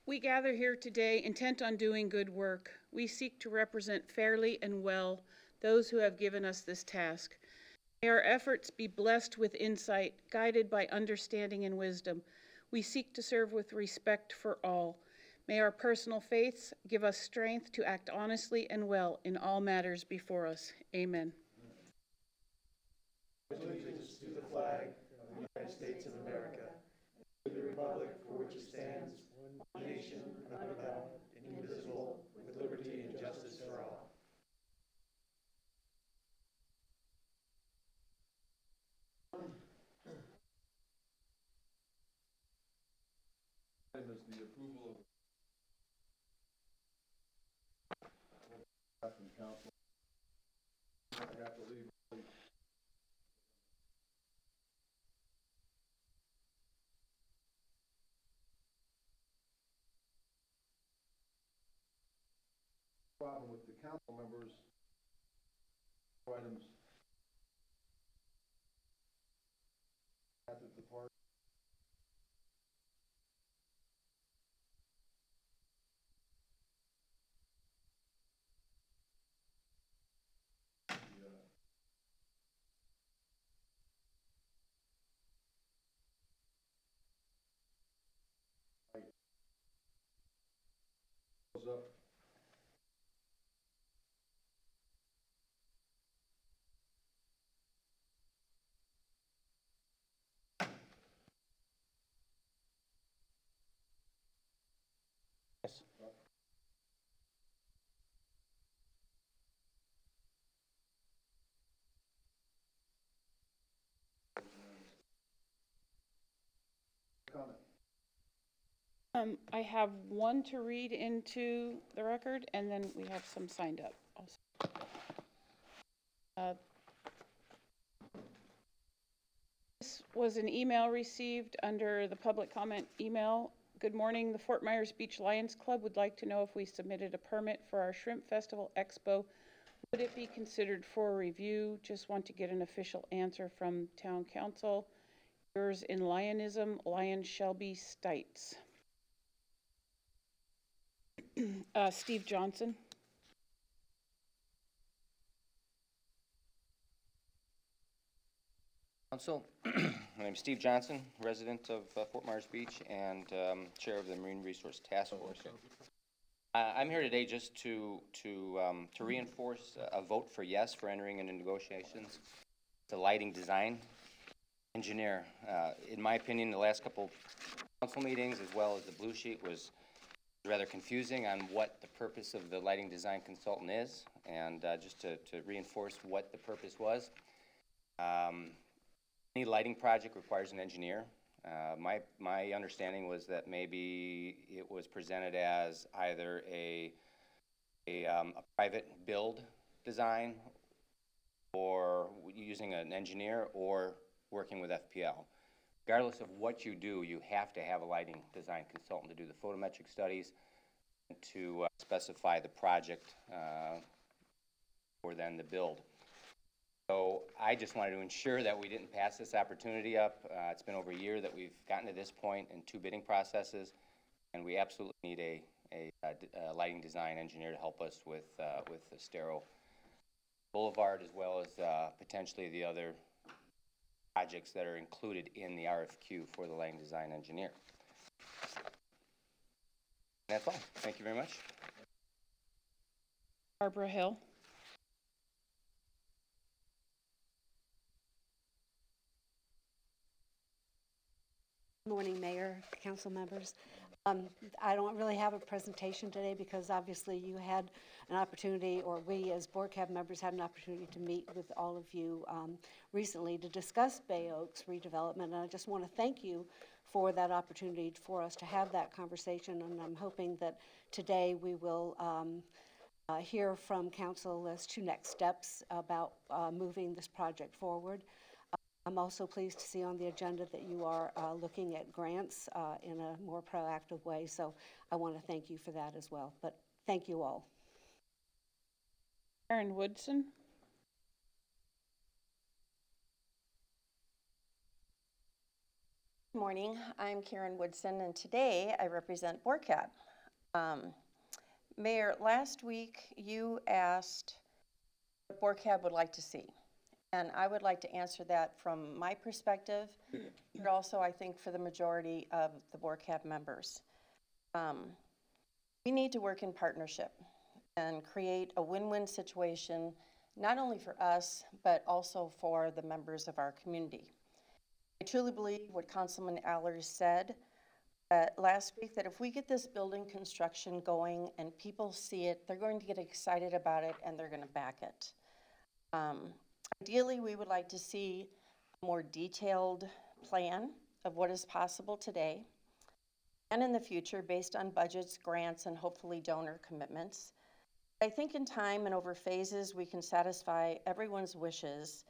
We gather here today intent on doing good work. We seek to represent fairly and well those who have given us this task. May our efforts be blessed with insight, guided by understanding and wisdom. We seek to serve with respect for all. May our personal faiths give us strength to act honestly and well in all matters before us. Amen. Allegiance to the flag of the United States of America, to the republic for which it stands, one nation, under God, indivisible, with liberty and justice for all. Item is the approval of from council. I have to leave. Problem with the council members. Items at the park. Up. Yes. Comment. I have one to read into the record, and then we have some signed up also. This was an email received under the public comment email. Good morning, the Fort Myers Beach Lions Club would like to know if we submitted a permit for our Shrimp Festival Expo. Would it be considered for review? Just want to get an official answer from town council. Yours in Lionism, Lion Shelby Stites. Steve Johnson. Council, my name is Steve Johnson, resident of Fort Myers Beach and chair of the Marine Resource Task Force. I'm here today just to reinforce a vote for yes for entering into negotiations. The lighting design engineer, in my opinion, the last couple council meetings as well as the blue sheet was rather confusing on what the purpose of the lighting design consultant is, and just to reinforce what the purpose was. Any lighting project requires an engineer. My understanding was that maybe it was presented as either a private build design or using an engineer or working with FPL. Regardless of what you do, you have to have a lighting design consultant to do the photometric studies and to specify the project or then the build. So I just wanted to ensure that we didn't pass this opportunity up. It's been over a year that we've gotten to this point in 2 bidding processes, and we absolutely need a lighting design engineer to help us with the Estero Boulevard as well as potentially the other projects that are included in the RFQ for the lighting design engineer. And that's all. Thank you very much. Barbara Hill. Good morning, Mayor, council members. I don't really have a presentation today because obviously you had an opportunity, or we as board cab members had an opportunity to meet with all of you recently to discuss Bay Oaks redevelopment, and I just want to thank you for that opportunity for us to have that conversation, and I'm hoping that today we will hear from council as to next steps about moving this project forward. I'm also pleased to see on the agenda that you are looking at grants in a more proactive way, so I want to thank you for that as well. But thank you all. Aaron Woodson. Good morning, I'm Karen Woodson, and today I represent BORCAT. Mayor, last week you asked what BORCAT would like to see, and I would like to answer that from my perspective, but also I think for the majority of the BORCAT members. We need to work in partnership and create a win-win situation, not only for us, but also for the members of our community. I truly believe what Councilman Allers said last week, that if we get this building construction going and people see it, they're going to get excited about it and they're going to back it. Ideally, we would like to see a more detailed plan of what is possible today and in the future based on budgets, grants, and hopefully donor commitments. I think in time and over phases, we can satisfy everyone's wishes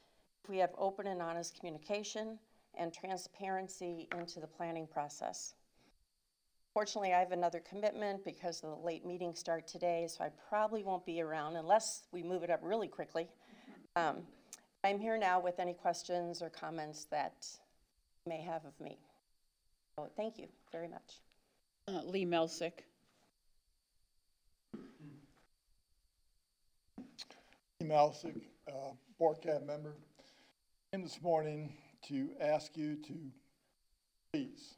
if we have open and honest communication and transparency into the planning process. Fortunately, I have another commitment because of the late meeting start today, so I probably won't be around unless we move it up really quickly. I'm here now with any questions or comments that you may have of me. So thank you very much. Lee Melsick. Malsick, Board Cab member, came this morning to ask you to please,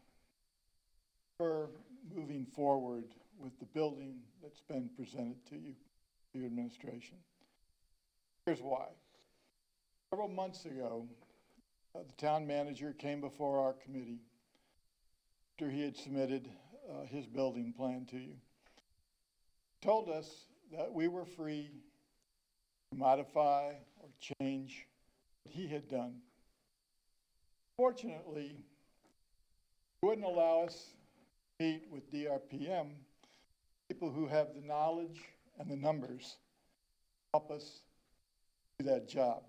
for moving forward with the building that's been presented to you, your administration. Here's why. Several months ago, the town manager came before our committee after he had submitted his building plan to you. Told us that we were free to modify or change what he had done. Fortunately, he wouldn't allow us to meet with DRPM, people who have the knowledge and the numbers to help us do that job.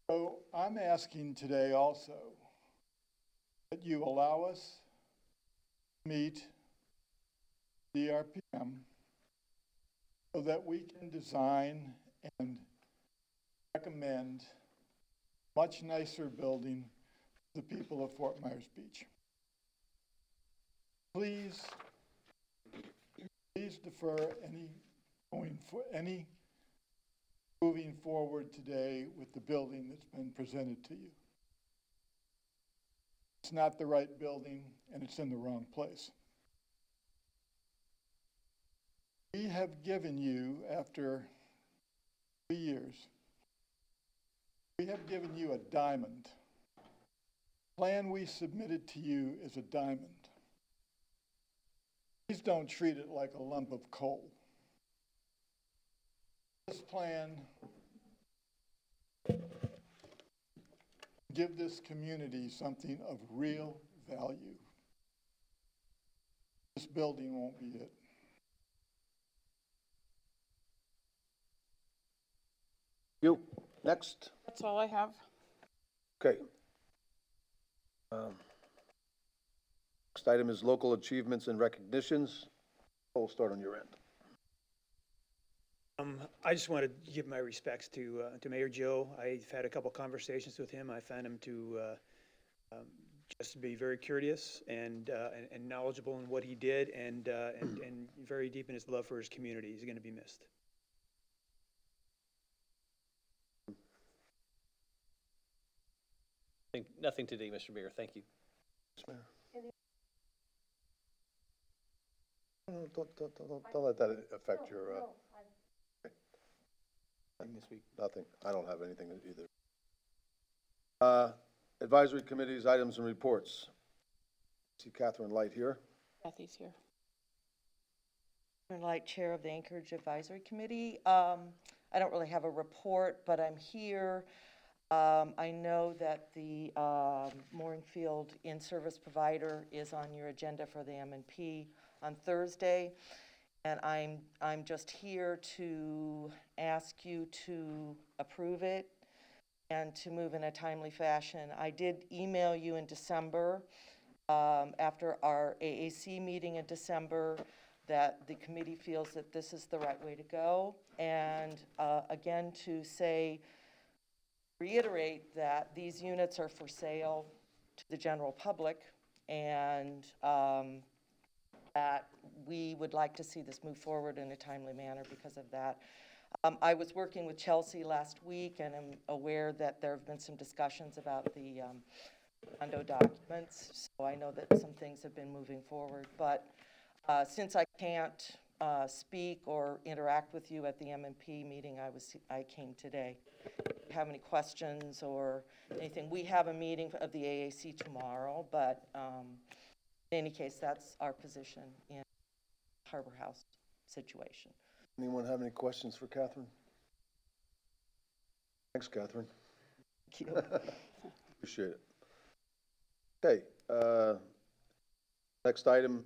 So I'm asking today also that you allow us to meet DRPM so that we can design and recommend a much nicer building to the people of Fort Myers Beach. Please defer any moving forward today with the building that's been presented to you. It's not the right building and it's in the wrong place. We have given you, after 3 years, we have given you a diamond. The plan we submitted to you is a diamond. Please don't treat it like a lump of coal. This plan give this community something of real value. This building won't be it. You, next. That's all I have. Okay. Next item is local achievements and recognitions. We'll start on your end. I just want to give my respects to Mayor Joe. I've had a couple conversations with him. I found him to just be very courteous and knowledgeable in what he did, and very deep in his love for his community. He's going to be missed. Nothing today, Mr. Mayor. Thank you. Yes, Mayor. Don't let that affect your, This week. nothing. I don't have anything either. Advisory committees, items and reports. See Catherine Light here. Kathy's here. Light, Chair of the Anchorage Advisory Committee. I don't really have a report, but I'm here. I know that the Mooringfield in-service provider is on your agenda for the M&P on Thursday, and I'm just here to ask you to approve it and to move in a timely fashion. I did email you in December, after our AAC meeting in December, that the committee feels that this is the right way to go. And again, to reiterate that these units are for sale to the general public, and that we would like to see this move forward in a timely manner because of that. I was working with Chelsea last week, and am aware that there have been some discussions about the condo documents, so I know that some things have been moving forward. But since I can't speak or interact with you at the MMP meeting, I came today. If you have any questions or anything, we have a meeting of the AAC tomorrow, but in any case, that's our position in Harbor House situation. Anyone have any questions for Catherine? Thanks, Catherine. Thank you. Appreciate it. Okay, next item.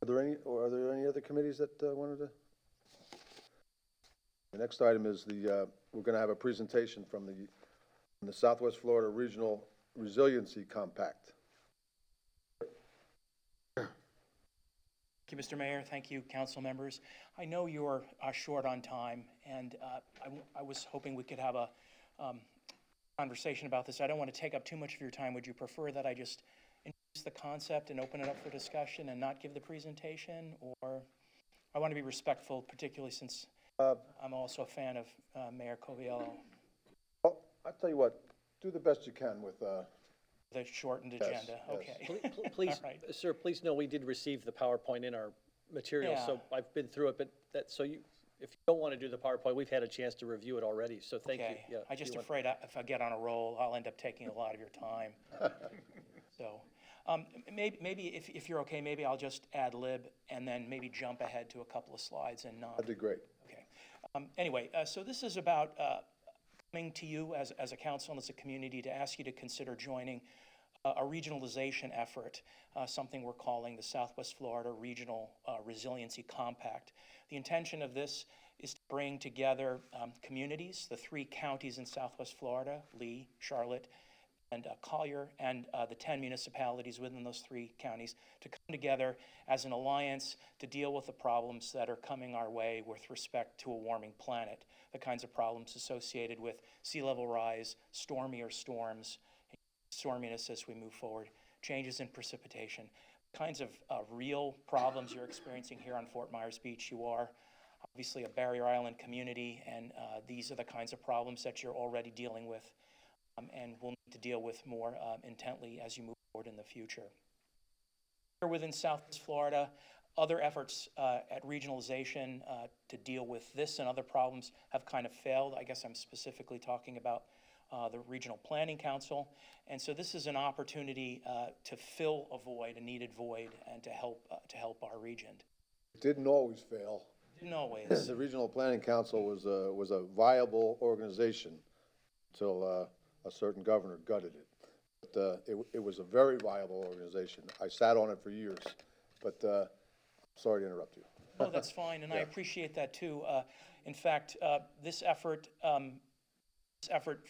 Are there any other committees that wanted to? The next item is we're going to have a presentation from the Southwest Florida Regional Resiliency Compact. Thank you, Mr. Mayor. Thank you, council members. I know you're short on time, and I was hoping we could have a conversation about this. I don't want to take up too much of your time. Would you prefer that I just introduce the concept and open it up for discussion and not give the presentation? Or I want to be respectful, particularly since I'm also a fan of Mayor Coviello. Well, I'll tell you what, do the best you can with The shortened agenda, okay. Please, All right. sir, please know we did receive the PowerPoint in our materials, so Yeah. I've been through it, but if you don't want to do the PowerPoint, we've had a chance to review it already, so thank you. Okay. Yeah, I'm just you want- afraid if I get on a roll, I'll end up taking a lot of your time. So, maybe if you're okay, maybe I'll just ad lib and then maybe jump ahead to a couple of slides and not. that'd be great. Okay. Anyway, so this is about coming to you as a council and as a community to ask you to consider joining a regionalization effort, something we're calling the Southwest Florida Regional Resiliency Compact. The intention of this is to bring together communities, the 3 counties in Southwest Florida, Lee, Charlotte, and Collier, and the 10 municipalities within those 3 counties, to come together as an alliance to deal with the problems that are coming our way with respect to a warming planet, the kinds of problems associated with sea level rise, stormier storms, storminess as we move forward, changes in precipitation, kinds of real problems you're experiencing here on Fort Myers Beach. You are obviously a Barrier Island community, and these are the kinds of problems that you're already dealing with, and will need to deal with more intently as you move forward in the future. Here within Southwest Florida, other efforts at regionalization to deal with this and other problems have kind of failed. I guess I'm specifically talking about the Regional Planning Council. And so this is an opportunity to fill a void, a needed void, and to help our region. It didn't always fail. Didn't always. The Regional Planning Council was a viable organization until a certain governor gutted it. But it was a very viable organization. I sat on it for years, but sorry to interrupt you. No, that's fine, and I appreciate that too. In fact, this effort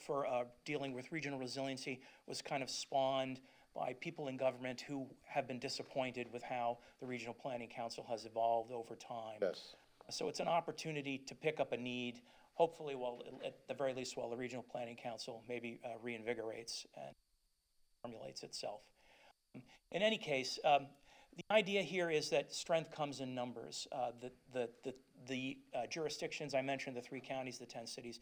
for dealing with regional resiliency was kind of spawned by people in government who have been disappointed with how the Regional Planning Council has evolved over time. Yes. So it's an opportunity to pick up a need, hopefully, at the very least, while the Regional Planning Council maybe reinvigorates and formulates itself. In any case, the idea here is that strength comes in numbers. The jurisdictions I mentioned, the 3 counties, the 10 cities,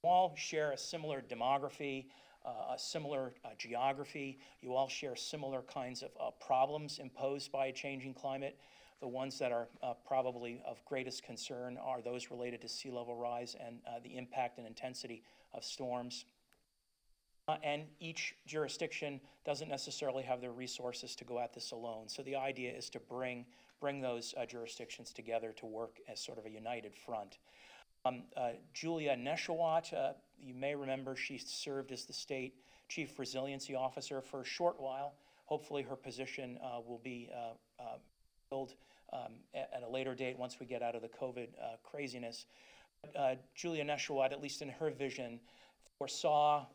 all share a similar demography, a similar geography. You all share similar kinds of problems imposed by a changing climate. The ones that are probably of greatest concern are those related to sea level rise and the impact and intensity of storms. And each jurisdiction doesn't necessarily have the resources to go at this alone. So the idea is to bring those jurisdictions together to work as sort of a united front. Julia Neshawat, you may remember, she served as the state chief resiliency officer for a short while. Hopefully her position will be filled at a later date once we get out of the COVID craziness. Julia Neshawat, at least in her vision, foresaw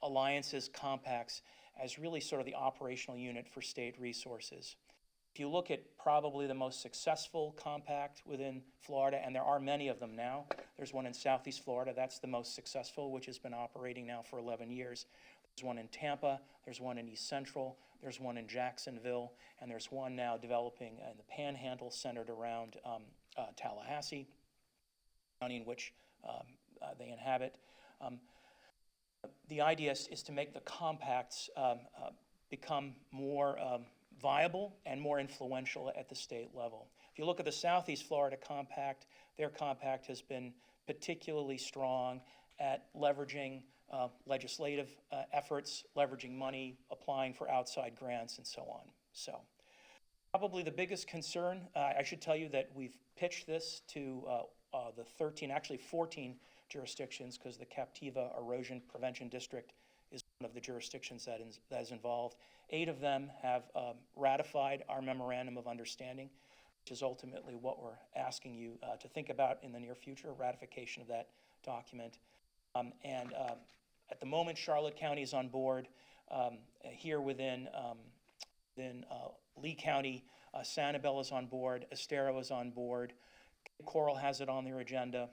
alliances, compacts, as really sort of the operational unit for state resources. If you look at probably the most successful compact within Florida, and there are many of them now, there's one in Southeast Florida, that's the most successful, which has been operating now for 11 years. There's one in Tampa, there's one in East Central, there's one in Jacksonville, and there's one now developing in the Panhandle centered around Tallahassee, county in which they inhabit. The idea is to make the compacts become more viable and more influential at the state level. If you look at the Southeast Florida Compact, their compact has been particularly strong at leveraging legislative efforts, leveraging money, applying for outside grants, and so on. So probably the biggest concern, I should tell you that we've pitched this to the 13, actually 14 jurisdictions, because the Captiva Erosion Prevention District is one of the jurisdictions that is involved. 8 of them have ratified our memorandum of understanding, which is ultimately what we're asking you to think about in the near future, ratification of that document. At the moment, Charlotte County is on board. Here within Lee County, Sanibel is on board, Estero is on board, Coral has it on their agenda.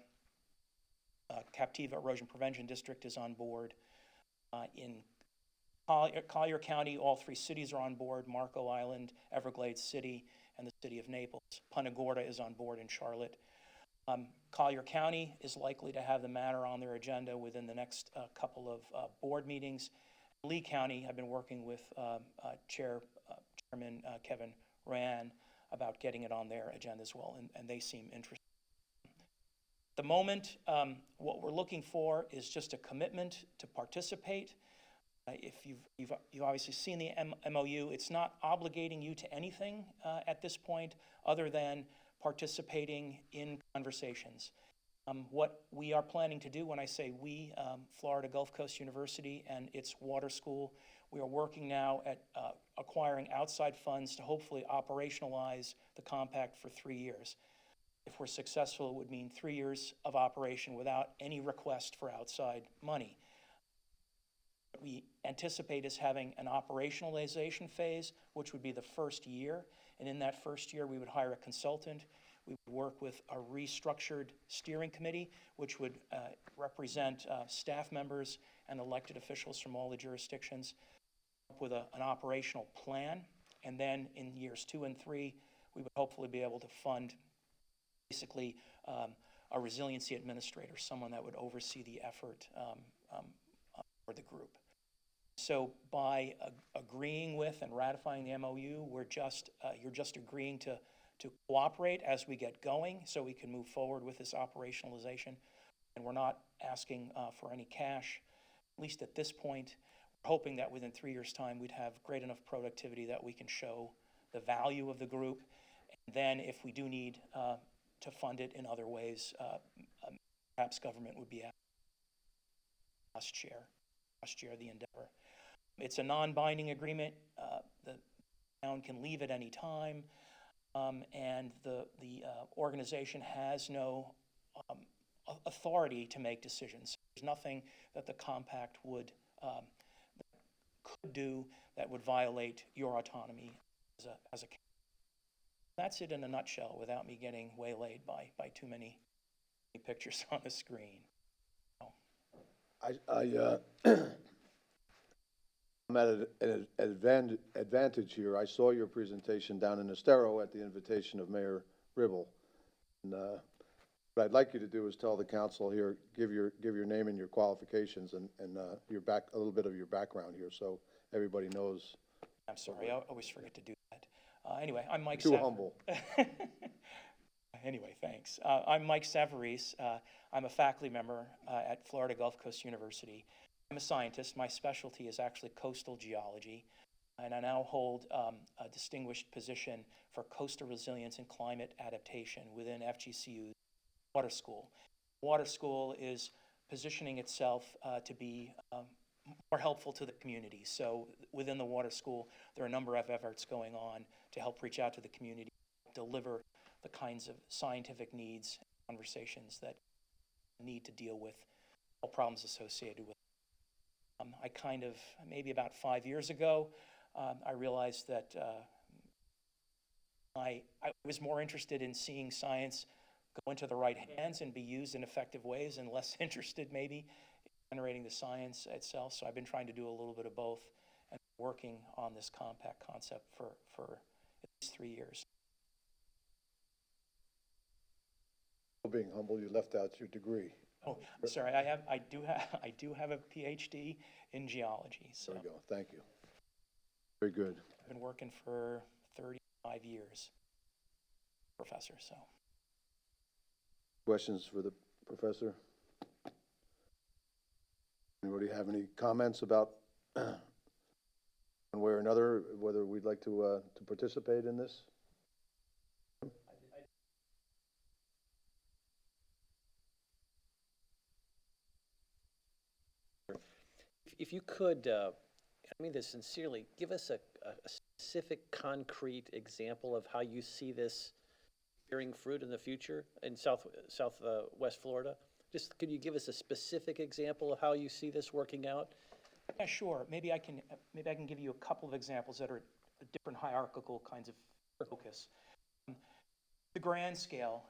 Captiva Erosion Prevention District is on board. In Collier County, all 3 cities are on board, Marco Island, Everglades City, and the city of Naples. Punta Gorda is on board in Charlotte. Collier County is likely to have the matter on their agenda within the next couple of board meetings. Lee County, I've been working with Chairman Kevin Ryan about getting it on their agenda as well, and they seem interested. At the moment, what we're looking for is just a commitment to participate. If you've obviously seen the MOU, it's not obligating you to anything at this point other than participating in conversations. What we are planning to do, when I say we, Florida Gulf Coast University and its water school, we are working now at acquiring outside funds to hopefully operationalize the compact for 3 years. If we're successful, it would mean 3 years of operation without any request for outside money. What we anticipate is having an operationalization phase, which would be the first year. And in that first year, we would hire a consultant. We would work with a restructured steering committee, which would represent staff members and elected officials from all the jurisdictions, with an operational plan. And then in years 2 and 3, we would hopefully be able to fund basically a resiliency administrator, someone that would oversee the effort for the group. So by agreeing with and ratifying the MOU, you're just agreeing to cooperate as we get going so we can move forward with this operationalization. And we're not asking for any cash, at least at this point. We're hoping that within 3 years' time, we'd have great enough productivity that we can show the value of the group. And then if we do need to fund it in other ways, perhaps government would be asked to share the endeavor. It's a non-binding agreement. The town can leave at any time, and the organization has no authority to make decisions. There's nothing that the compact could do that would violate your autonomy as a. That's it in a nutshell, without me getting waylaid by too many pictures on the screen. I'm at an advantage here. I saw your presentation down in Estero at the invitation of Mayor Ribble. And what I'd like you to do is tell the council here, give your name and your qualifications and a little bit of your background here, so everybody knows. I'm sorry, I always forget to do that. Anyway, I'm Mike. Too humble. Anyway, thanks. I'm Mike Savarese. I'm a faculty member at Florida Gulf Coast University. I'm a scientist. My specialty is actually coastal geology, and I now hold a distinguished position for coastal resilience and climate adaptation within FGCU's Water School. Water School is positioning itself to be more helpful to the community. So within the Water School, there are a number of efforts going on to help reach out to the community, deliver the kinds of scientific needs and conversations that need to deal with all problems associated with. Maybe about 5 years ago, I realized that I was more interested in seeing science go into the right hands and be used in effective ways, and less interested maybe generating the science itself. So I've been trying to do a little bit of both and working on this compact concept for at least 3 years. Being humble, you left out your degree. Oh, sorry, I do have a PhD in geology, so There we go, thank you. Very good. I've been working for 35 years, professor, so. Questions for the professor? Anybody have any comments about one way or another, whether we'd like to participate in this? If you could, I mean this sincerely, give us a specific, concrete example of how you see this bearing fruit in the future in West Florida? Just, could you give us a specific example of how you see this working out? Yeah, sure. Maybe I can give you a couple of examples that are different hierarchical kinds of focus. The grand scale,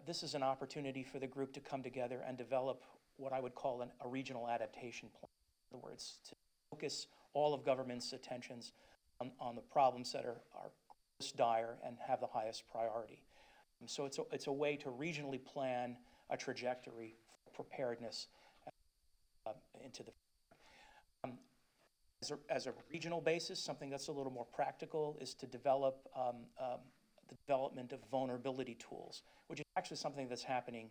this is an opportunity for the group to come together and develop what I would call a regional adaptation plan. In other words, to focus all of government's attentions on the problems that are most dire and have the highest priority. So it's a way to regionally plan a trajectory for preparedness into the as a regional basis. Something that's a little more practical is to develop the development of vulnerability tools, which is actually something that's happening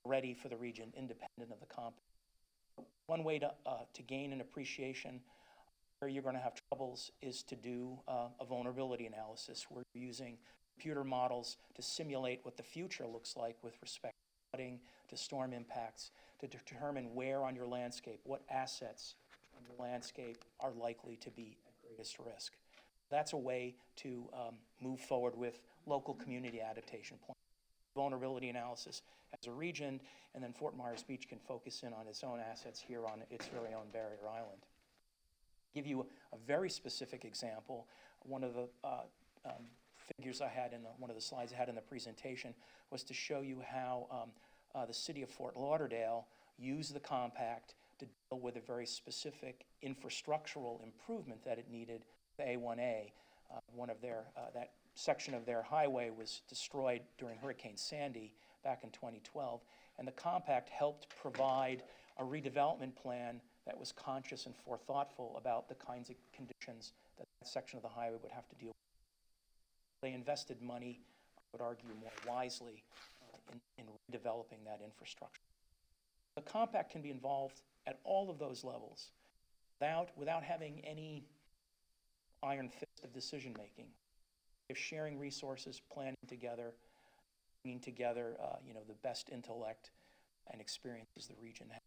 already for the region, independent of the compact. One way to gain an appreciation where you're going to have troubles is to do a vulnerability analysis, where you're using computer models to simulate what the future looks like with respect to flooding, to storm impacts, to determine where on your landscape, what assets on your landscape are likely to be at greatest risk. That's a way to move forward with local community adaptation plans. Vulnerability analysis as a region, and then Fort Myers Beach can focus in on its own assets here on its very own barrier island. Give you a very specific example. One of the figures I had in one of the slides I had in the presentation was to show you how the city of Fort Lauderdale used the compact to deal with a very specific infrastructural improvement that it needed. The A1A, one of their that section of their highway was destroyed during Hurricane Sandy back in 2012, and the compact helped provide a redevelopment plan that was conscious and forethoughtful about the kinds of conditions that that section of the highway would have to deal with. They invested money, I would argue more wisely, in redeveloping that infrastructure. The compact can be involved at all of those levels without having any iron fist of decision making. If sharing resources, planning together, bringing together, the best intellect and experiences the region has.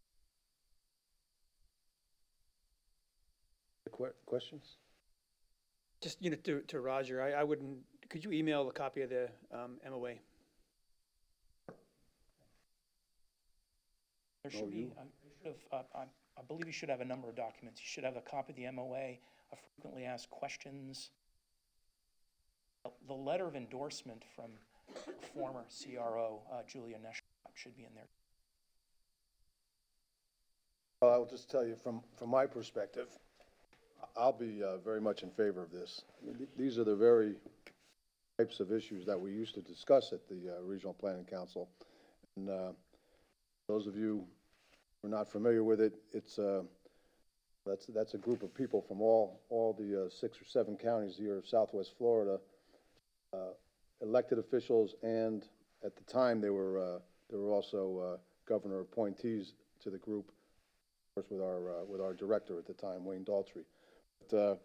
Questions? Just, to Roger, I wouldn't, could you email a copy of the MOA? There should be, I believe you should have a number of documents. You should have a copy of the MOA, a frequently asked questions, the letter of endorsement from former CRO, Julia Neschott, should be in there. I'll just tell you from my perspective, I'll be very much in favor of this. I mean, these are the very types of issues that we used to discuss at the Regional Planning Council. And those of you who are not familiar with it, it's that's a group of people from all the 6 or 7 counties here of Southwest Florida, elected officials, and at the time there were also governor appointees to the group, of course, with our director at the time, Wayne Daltrey. But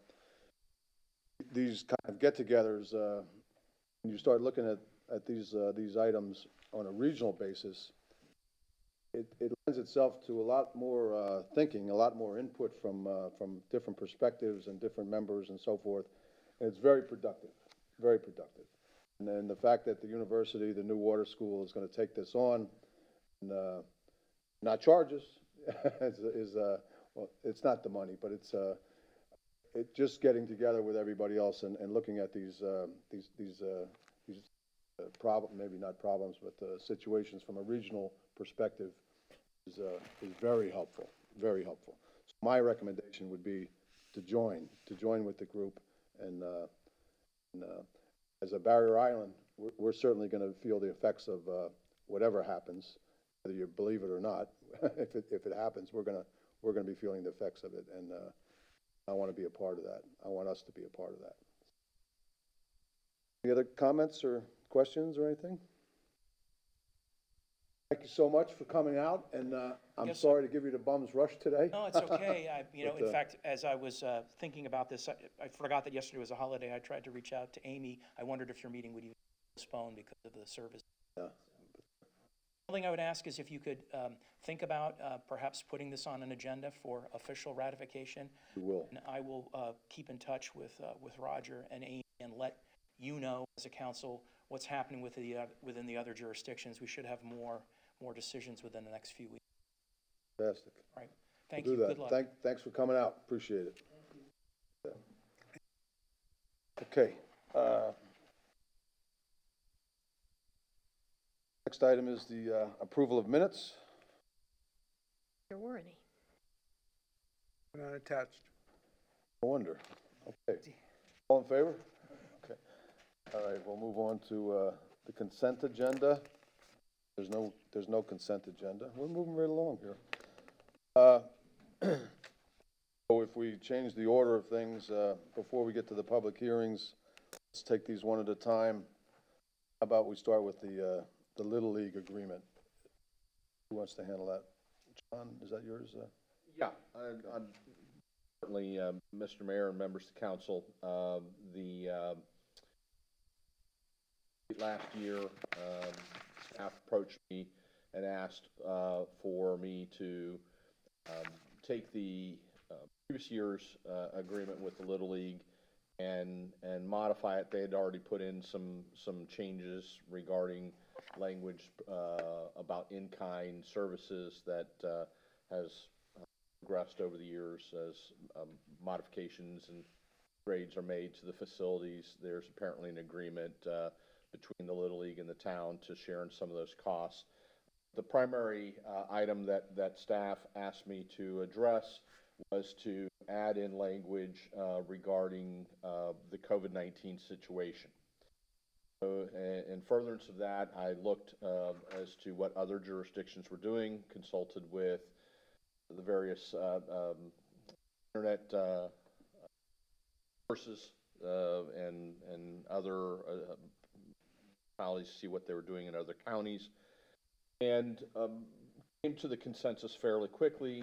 these kind of get-togethers, when you start looking at these items on a regional basis, it lends itself to a lot more thinking, a lot more input from different perspectives and different members and so forth. And it's very productive, very productive. And then the fact that the university, the new water school, is going to take this on and not charge us well, it's not the money, but it's just getting together with everybody else and looking at these maybe not problems, but situations from a regional perspective is very helpful, very helpful. So my recommendation would be to join with the group, and as a barrier island, we're certainly gonna feel the effects of, whatever happens, whether you believe it or not. If it happens, we're gonna be feeling the effects of it, and, I wanna be a part of that. I want us to be a part of that. Any other comments or questions or anything? Thank you so much for coming out, and, I'm Yes, sorry to give you the bum's rush today. No, it's okay. But, In fact, as I was thinking about this, I forgot that yesterday was a holiday. I tried to reach out to Amy. I wondered if your meeting would even postpone because of the service. Yeah. One thing I would ask is if you could think about perhaps putting this on an agenda for official ratification. We will. And I will keep in touch with Roger and Amy and let you know as a council what's happening within the other jurisdictions. We should have more decisions within the next few weeks. Fantastic. All right. Thank We'll you. do that. Good luck. Thanks for coming out. Appreciate it. Okay. Next item is the approval of minutes. There were any. Not attached. No wonder. Okay. All in favor? Okay. All right, we'll move on to the consent agenda. There's no consent agenda. We're moving right along here. So if we change the order of things, before we get to the public hearings, let's take these one at a time. How about we start with the Little League agreement? Who wants to handle that? John, is that yours? Yeah, I'm certainly, Mr. Mayor and members of the council, last year, staff approached me and asked for me to take the previous year's agreement with the Little League and modify it. They had already put in some changes regarding language about in-kind services that has progressed over the years as modifications and grades are made to the facilities. There's apparently an agreement between the Little League and the town to share in some of those costs. The primary item that staff asked me to address was to add in language regarding the COVID-19 situation. So, in furtherance of that, I looked as to what other jurisdictions were doing, consulted with the various internet sources and other colleagues to see what they were doing in other counties, and came to the consensus fairly quickly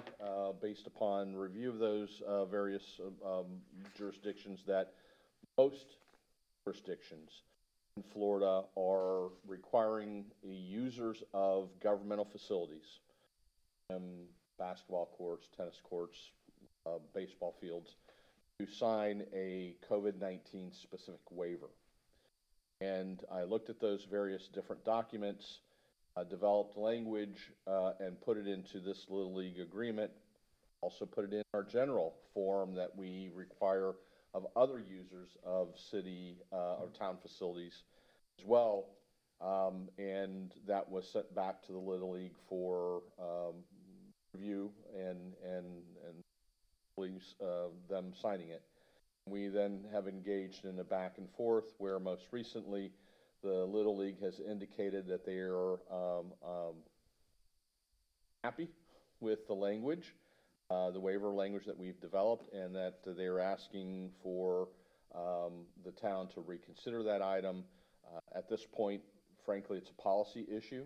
based upon review of those various jurisdictions that most jurisdictions in Florida are requiring users of governmental facilities, basketball courts, tennis courts, baseball fields, to sign a COVID-19 specific waiver. And I looked at those various different documents, developed language, and put it into this Little League agreement, also put it in our general form that we require of other users of city or town facilities as well. And that was sent back to the Little League for review and please them signing it. We then have engaged in a back and forth where most recently the Little League has indicated that they are happy with the language, the waiver language that we've developed, and that they're asking for the town to reconsider that item. At this point, frankly, it's a policy issue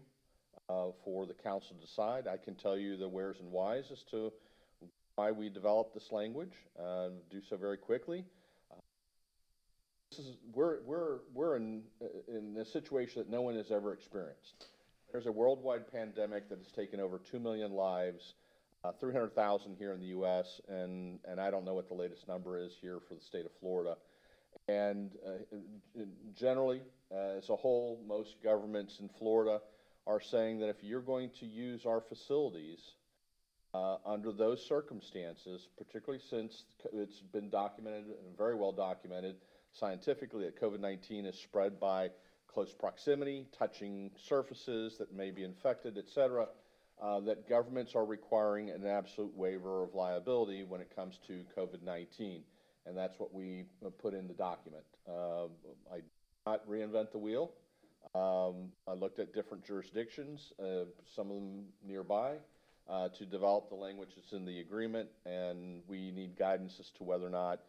for the council to decide. I can tell you the wheres and whys as to why we developed this language, do so very quickly. We're in a situation that no one has ever experienced. There's a worldwide pandemic that has taken over 2 million lives, 300,000 here in the U.S., and I don't know what the latest number is here for the state of Florida. And generally, as a whole, most governments in Florida are saying that if you're going to use our facilities under those circumstances, particularly since it's been documented and very well documented scientifically that COVID-19 is spread by close proximity, touching surfaces that may be infected, etc., that governments are requiring an absolute waiver of liability when it comes to COVID-19. And that's what we put in the document. I did not reinvent the wheel. I looked at different jurisdictions, some of them nearby, to develop the language that's in the agreement, and we need guidance as to whether or not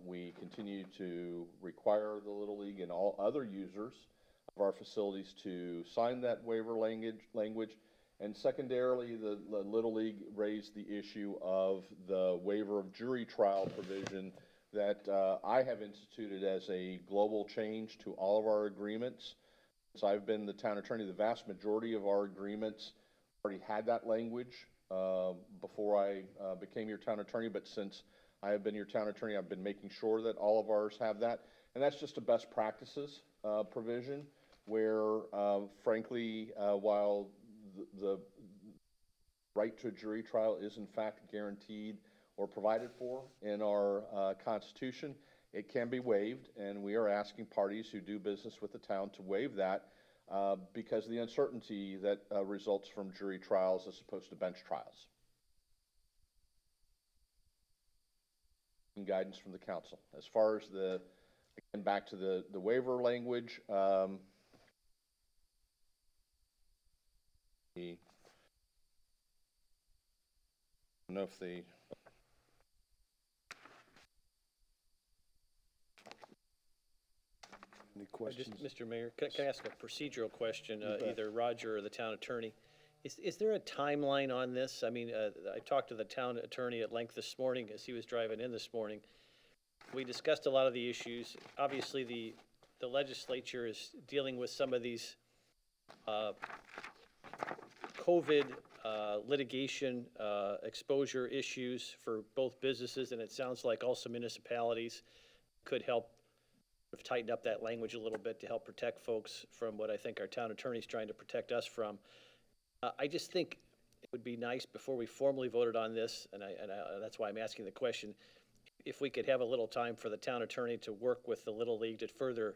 we continue to require the Little League and all other users of our facilities to sign that waiver language. And secondarily, the Little League raised the issue of the waiver of jury trial provision that I have instituted as a global change to all of our agreements. Since I've been the town attorney, the vast majority of our agreements already had that language before I became your town attorney, but since I have been your town attorney, I've been making sure that all of ours have that. And that's just a best practices provision where, frankly, while the right to a jury trial is in fact guaranteed or provided for in our Constitution, it can be waived, and we are asking parties who do business with the town to waive that because of the uncertainty that results from jury trials as opposed to bench trials. And guidance from the council. As far as again, back to the waiver language, I don't know if the Any questions? Mr. Mayor, can I ask a procedural question, either Roger or the town attorney? Is there a timeline on this? I mean, I talked to the town attorney at length this morning as he was driving in this morning. We discussed a lot of the issues. Obviously, the legislature is dealing with some of these COVID litigation exposure issues for both businesses, and it sounds like also municipalities could help tighten up that language a little bit to help protect folks from what I think our town attorney is trying to protect us from. I just think it would be nice before we formally voted on this, and that's why I'm asking the question, if we could have a little time for the town attorney to work with the Little League to further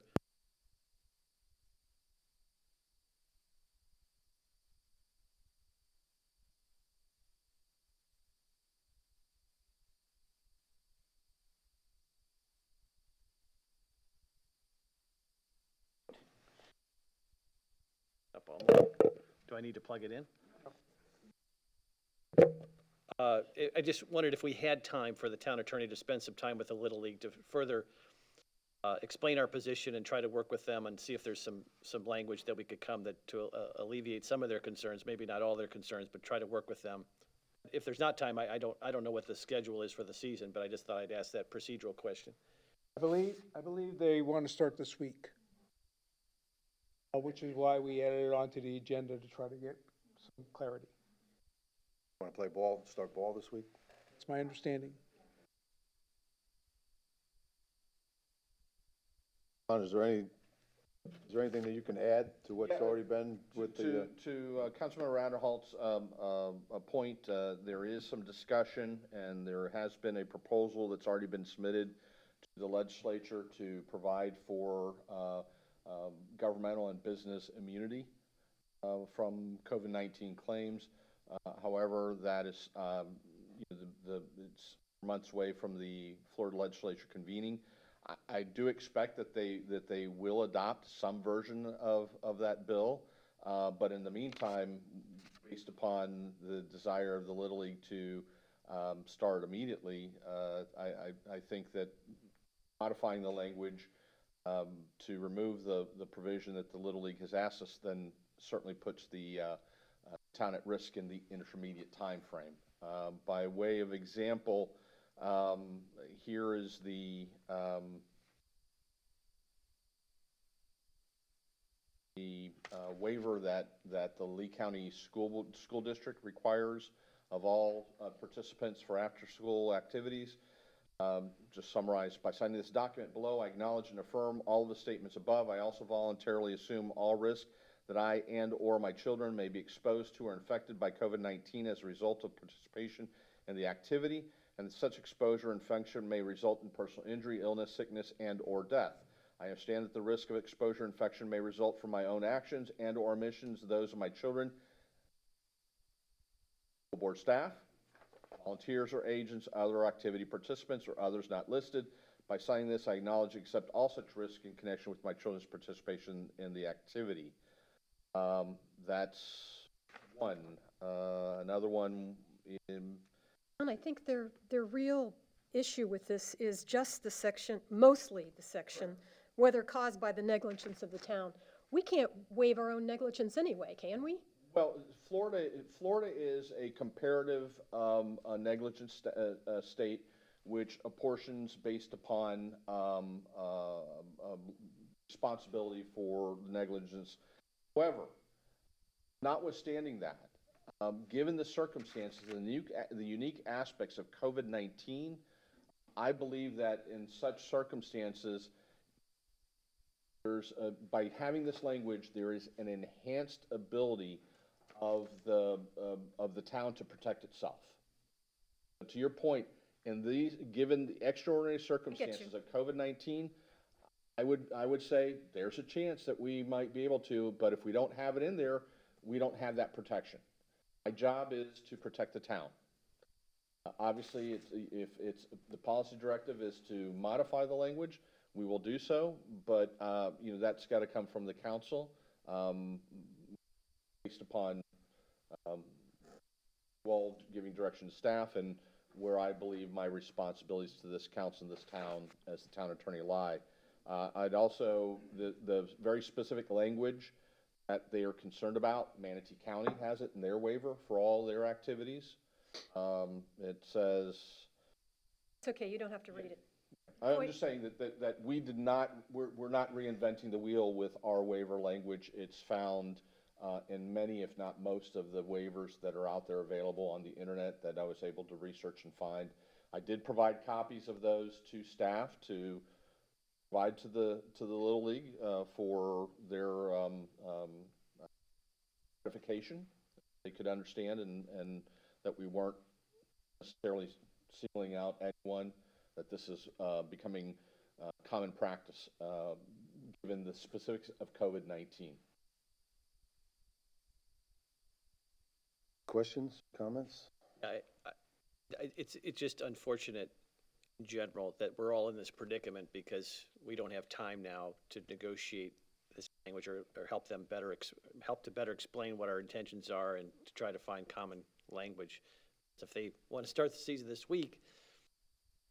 up on. Do I need to plug it in? I just wondered if we had time for the town attorney to spend some time with the Little League to further explain our position and try to work with them and see if there's some language that we could come to alleviate some of their concerns, maybe not all their concerns, but try to work with them. If there's not time, I don't know what the schedule is for the season, but I just thought I'd ask that procedural question. I believe they want to start this week, which is why we added it onto the agenda to try to get some clarity. Want to play ball, start ball this week? That's my understanding. Ron, is there anything that you can add to what's already been with the? To Councilmember Vanderhalt's point, there is some discussion, and there has been a proposal that's already been submitted to the legislature to provide for governmental and business immunity from COVID-19 claims. However, that is it's months away from the Florida legislature convening. I do expect that they will adopt some version of that bill, but in the meantime, based upon the desire of the Little League to start immediately, I think that modifying the language to remove the provision that the Little League has asked us then certainly puts the town at risk in the intermediate time frame. By way of example, here is the waiver that the Lee County School District requires of all participants for after-school activities. Just summarized, by signing this document below, I acknowledge and affirm all of the statements above. I also voluntarily assume all risk that I and or my children may be exposed to or infected by COVID-19 as a result of participation in the activity, and that such exposure and infection may result in personal injury, illness, sickness, and or death. I understand that the risk of exposure infection may result from my own actions and or omissions of those of my children. School board staff, volunteers or agents, other activity participants, or others not listed. By signing this, I acknowledge and accept all such risk in connection with my children's participation in the activity. That's one. Another one in, And I think their real issue with this is just the section, mostly the section, whether caused by the negligence of the town. We can't waive our own negligence anyway, can we? well, Florida is a comparative negligence state, which apportions based upon responsibility for negligence. However, notwithstanding that, given the circumstances and the unique aspects of COVID-19, I believe that in such circumstances, by having this language, there is an enhanced ability of the town to protect itself. To your point, given the extraordinary circumstances of COVID-19, I would say there's a chance that we might be able to, but if we don't have it in there, we don't have that protection. My job is to protect the town. Obviously, if the policy directive is to modify the language, we will do so, but that's got to come from the council based upon giving direction to staff and where I believe my responsibilities to this council and this town as the town attorney lie. I'd also, the very specific language that they are concerned about, Manatee County has it in their waiver for all their activities. It says... It's okay, you don't have to read it. I'm just saying that we did not, we're not reinventing the wheel with our waiver language. It's found in many, if not most, of the waivers that are out there available on the internet that I was able to research and find. I did provide copies of those to staff to provide to the Little League for their certification. They could understand and that we weren't necessarily singling out anyone, that this is becoming common practice given the specifics of COVID-19. Questions, comments? It's just unfortunate in general that we're all in this predicament because we don't have time now to negotiate this language or help them better explain what our intentions are and to try to find common language. So if they want to start the season this week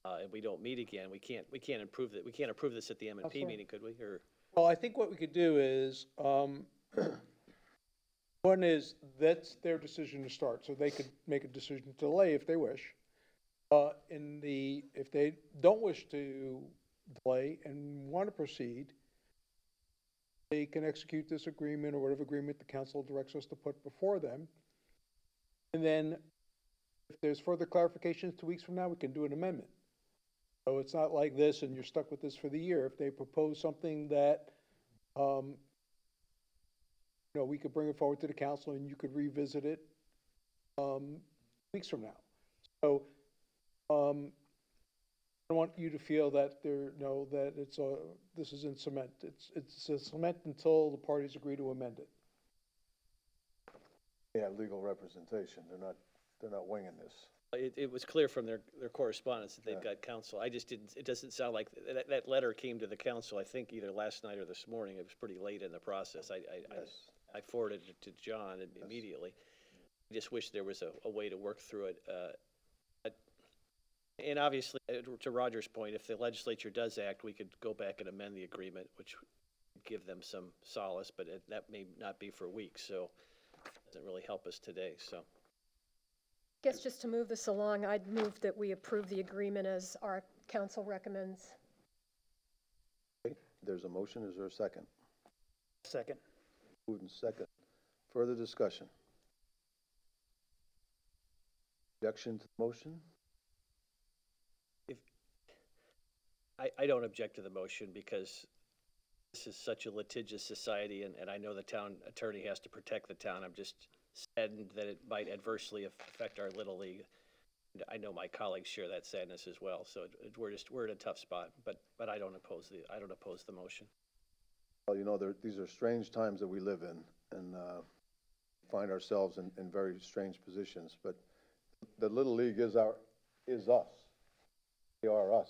and we don't meet again, we can't approve that. We can't approve this at the M&P meeting, could we? Or Well, I think what we could do is, one is, that's their decision to start, so they could make a decision to delay if they wish. If they don't wish to delay and want to proceed, they can execute this agreement or whatever agreement the council directs us to put before them. And then if there's further clarifications 2 weeks from now, we can do an amendment. So it's not like this and you're stuck with this for the year. If they propose something that, we could bring it forward to the council and you could revisit it weeks from now. So I don't want you to feel that that this is in cement. It's in cement until the parties agree to amend it. They have legal representation. They're not winging this. it was clear from their correspondence that they've got counsel. I just didn't, it doesn't sound like, that letter came to the council, I think either last night or this morning. It was pretty late in the process. I forwarded it to John immediately. I just wish there was a way to work through it. And obviously, to Roger's point, if the legislature does act, we could go back and amend the agreement, which would give them some solace, but that may not be for weeks, so it doesn't really help us today, so. I guess just to move this along, I'd move that we approve the agreement as our council recommends. Okay, there's a motion. Is there a second? Second. Moved and second. Further discussion? Objection to the motion? I don't object to the motion because this is such a litigious society, and I know the town attorney has to protect the town. I'm just saddened that it might adversely affect our Little League. And I know my colleagues share that sadness as well. So we're in a tough spot, but I don't oppose the motion. Well, these are strange times that we live in, and find ourselves in very strange positions. But the Little League is us. They are us.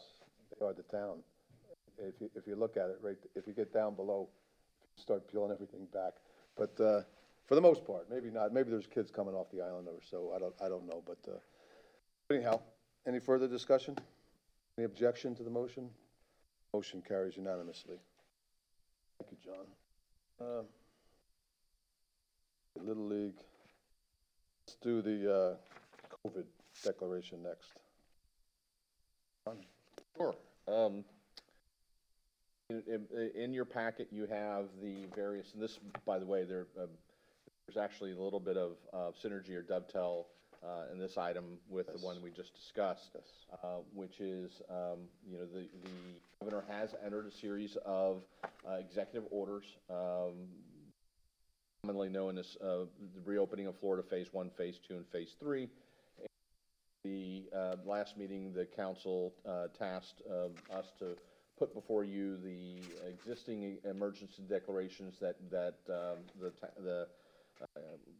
They are the town. If you look at it, right, if you get down below, start peeling everything back. But, for the most part, maybe not, maybe there's kids coming off the island or so, I don't know, but, anyhow, any further discussion? Any objection to the motion? Motion carries unanimously. Thank you, John. Little League. Let's do the, COVID declaration next. Sure. In your packet, you have the various, and this, by the way, there's actually a little bit of synergy or dovetail in this item with the one we just discussed, which is, the governor has entered a series of executive orders, commonly known as the reopening of Florida Phase 1, Phase 2, and Phase 3. The last meeting, the council tasked us to put before you the existing emergency declarations that the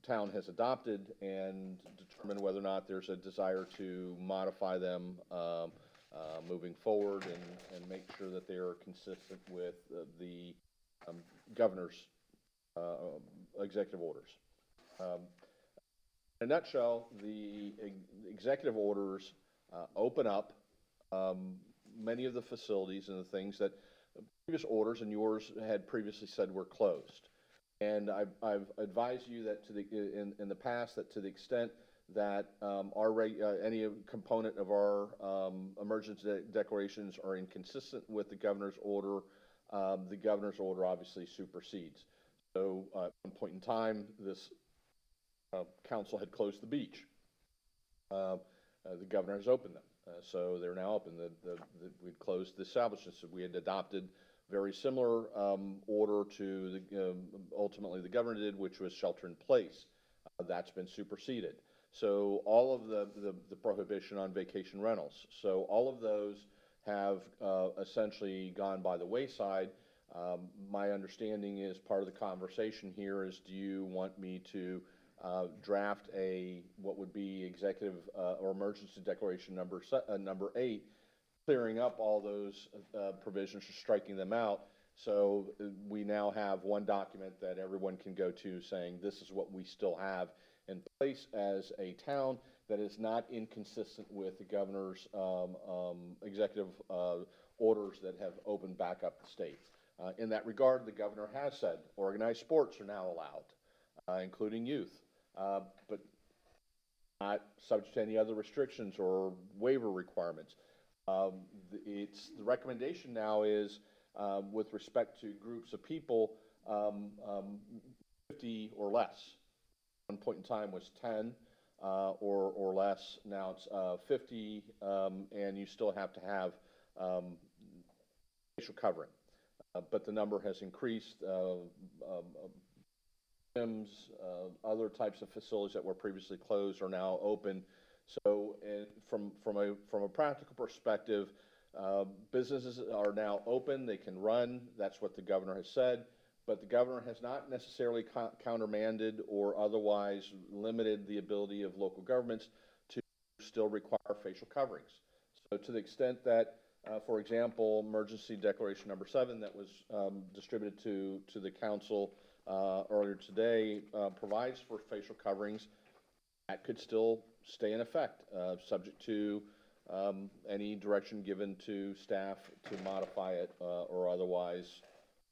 town has adopted and determine whether or not there's a desire to modify them moving forward and make sure that they are consistent with the governor's executive orders. In a nutshell, the executive orders open up many of the facilities and the things that previous orders and yours had previously said were closed. And I've advised you that in the past that to the extent that any component of our emergency declarations are inconsistent with the governor's order obviously supersedes. So at one point in time, this council had closed the beach. The governor has opened them. So they're now open. We'd closed the establishments. We had adopted very similar order to ultimately the governor did, which was shelter in place. That's been superseded. So all of the prohibition on vacation rentals. So all of those have essentially gone by the wayside. My understanding is part of the conversation here is, do you want me to draft what would be executive or emergency declaration number 8, clearing up all those provisions or striking them out. So we now have one document that everyone can go to saying this is what we still have in place as a town that is not inconsistent with the governor's executive orders that have opened back up the state. In that regard, the governor has said organized sports are now allowed, including youth. But not subject to any other restrictions or waiver requirements. The recommendation now is, with respect to groups of people, 50 or less. One point in time was 10 or less. Now it's 50, and you still have to have facial covering. But the number has increased. Gyms, other types of facilities that were previously closed are now open. So, from a practical perspective, businesses are now open. They can run. That's what the governor has said. But the governor has not necessarily countermanded or otherwise limited the ability of local governments to still require facial coverings. So, to the extent that, for example, emergency declaration number 7 that was distributed to the council earlier today provides for facial coverings, that could still stay in effect, subject to any direction given to staff to modify it or otherwise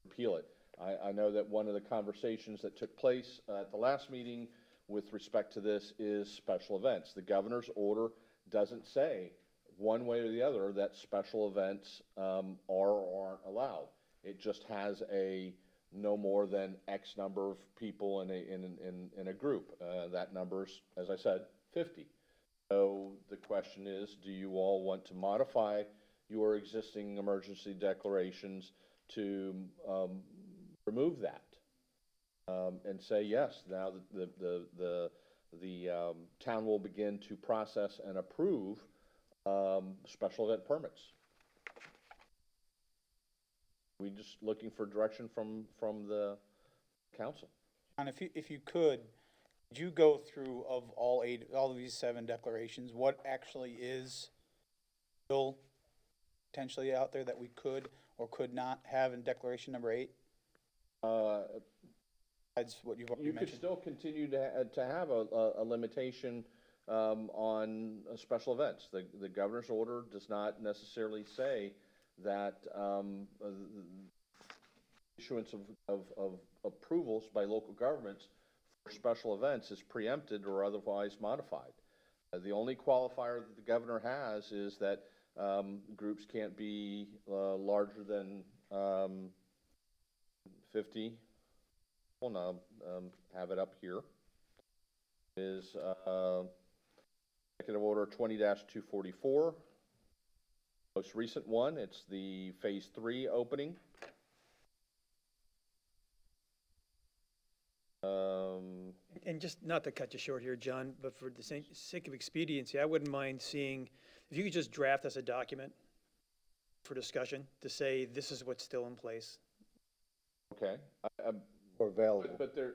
repeal it. I know that one of the conversations that took place at the last meeting with respect to this is special events. The governor's order doesn't say one way or the other that special events are or aren't allowed. It just has a no more than X number of people in a group. That number's, as I said, 50. So the question is, do you all want to modify your existing emergency declarations to remove that and say yes? Now the town will begin to process and approve special event permits. We just looking for direction from the council. And if you could, Did you go through of all of these 7 declarations, what actually is still potentially out there that we could or could not have in declaration number 8? Besides what you've already You could mentioned. still continue to have a limitation on special events. The governor's order does not necessarily say that issuance of approvals by local governments for special events is preempted or otherwise modified. The only qualifier that the governor has is that groups can't be larger than 50. Well, now, have it up here. Is Executive Order 20-244. Most recent one, it's the Phase 3 opening. And just not to cut you short here, John, but for the sake of expediency, I wouldn't mind seeing, if you could just draft us a document for discussion to say this is what's still in place. Okay. Or available. But there,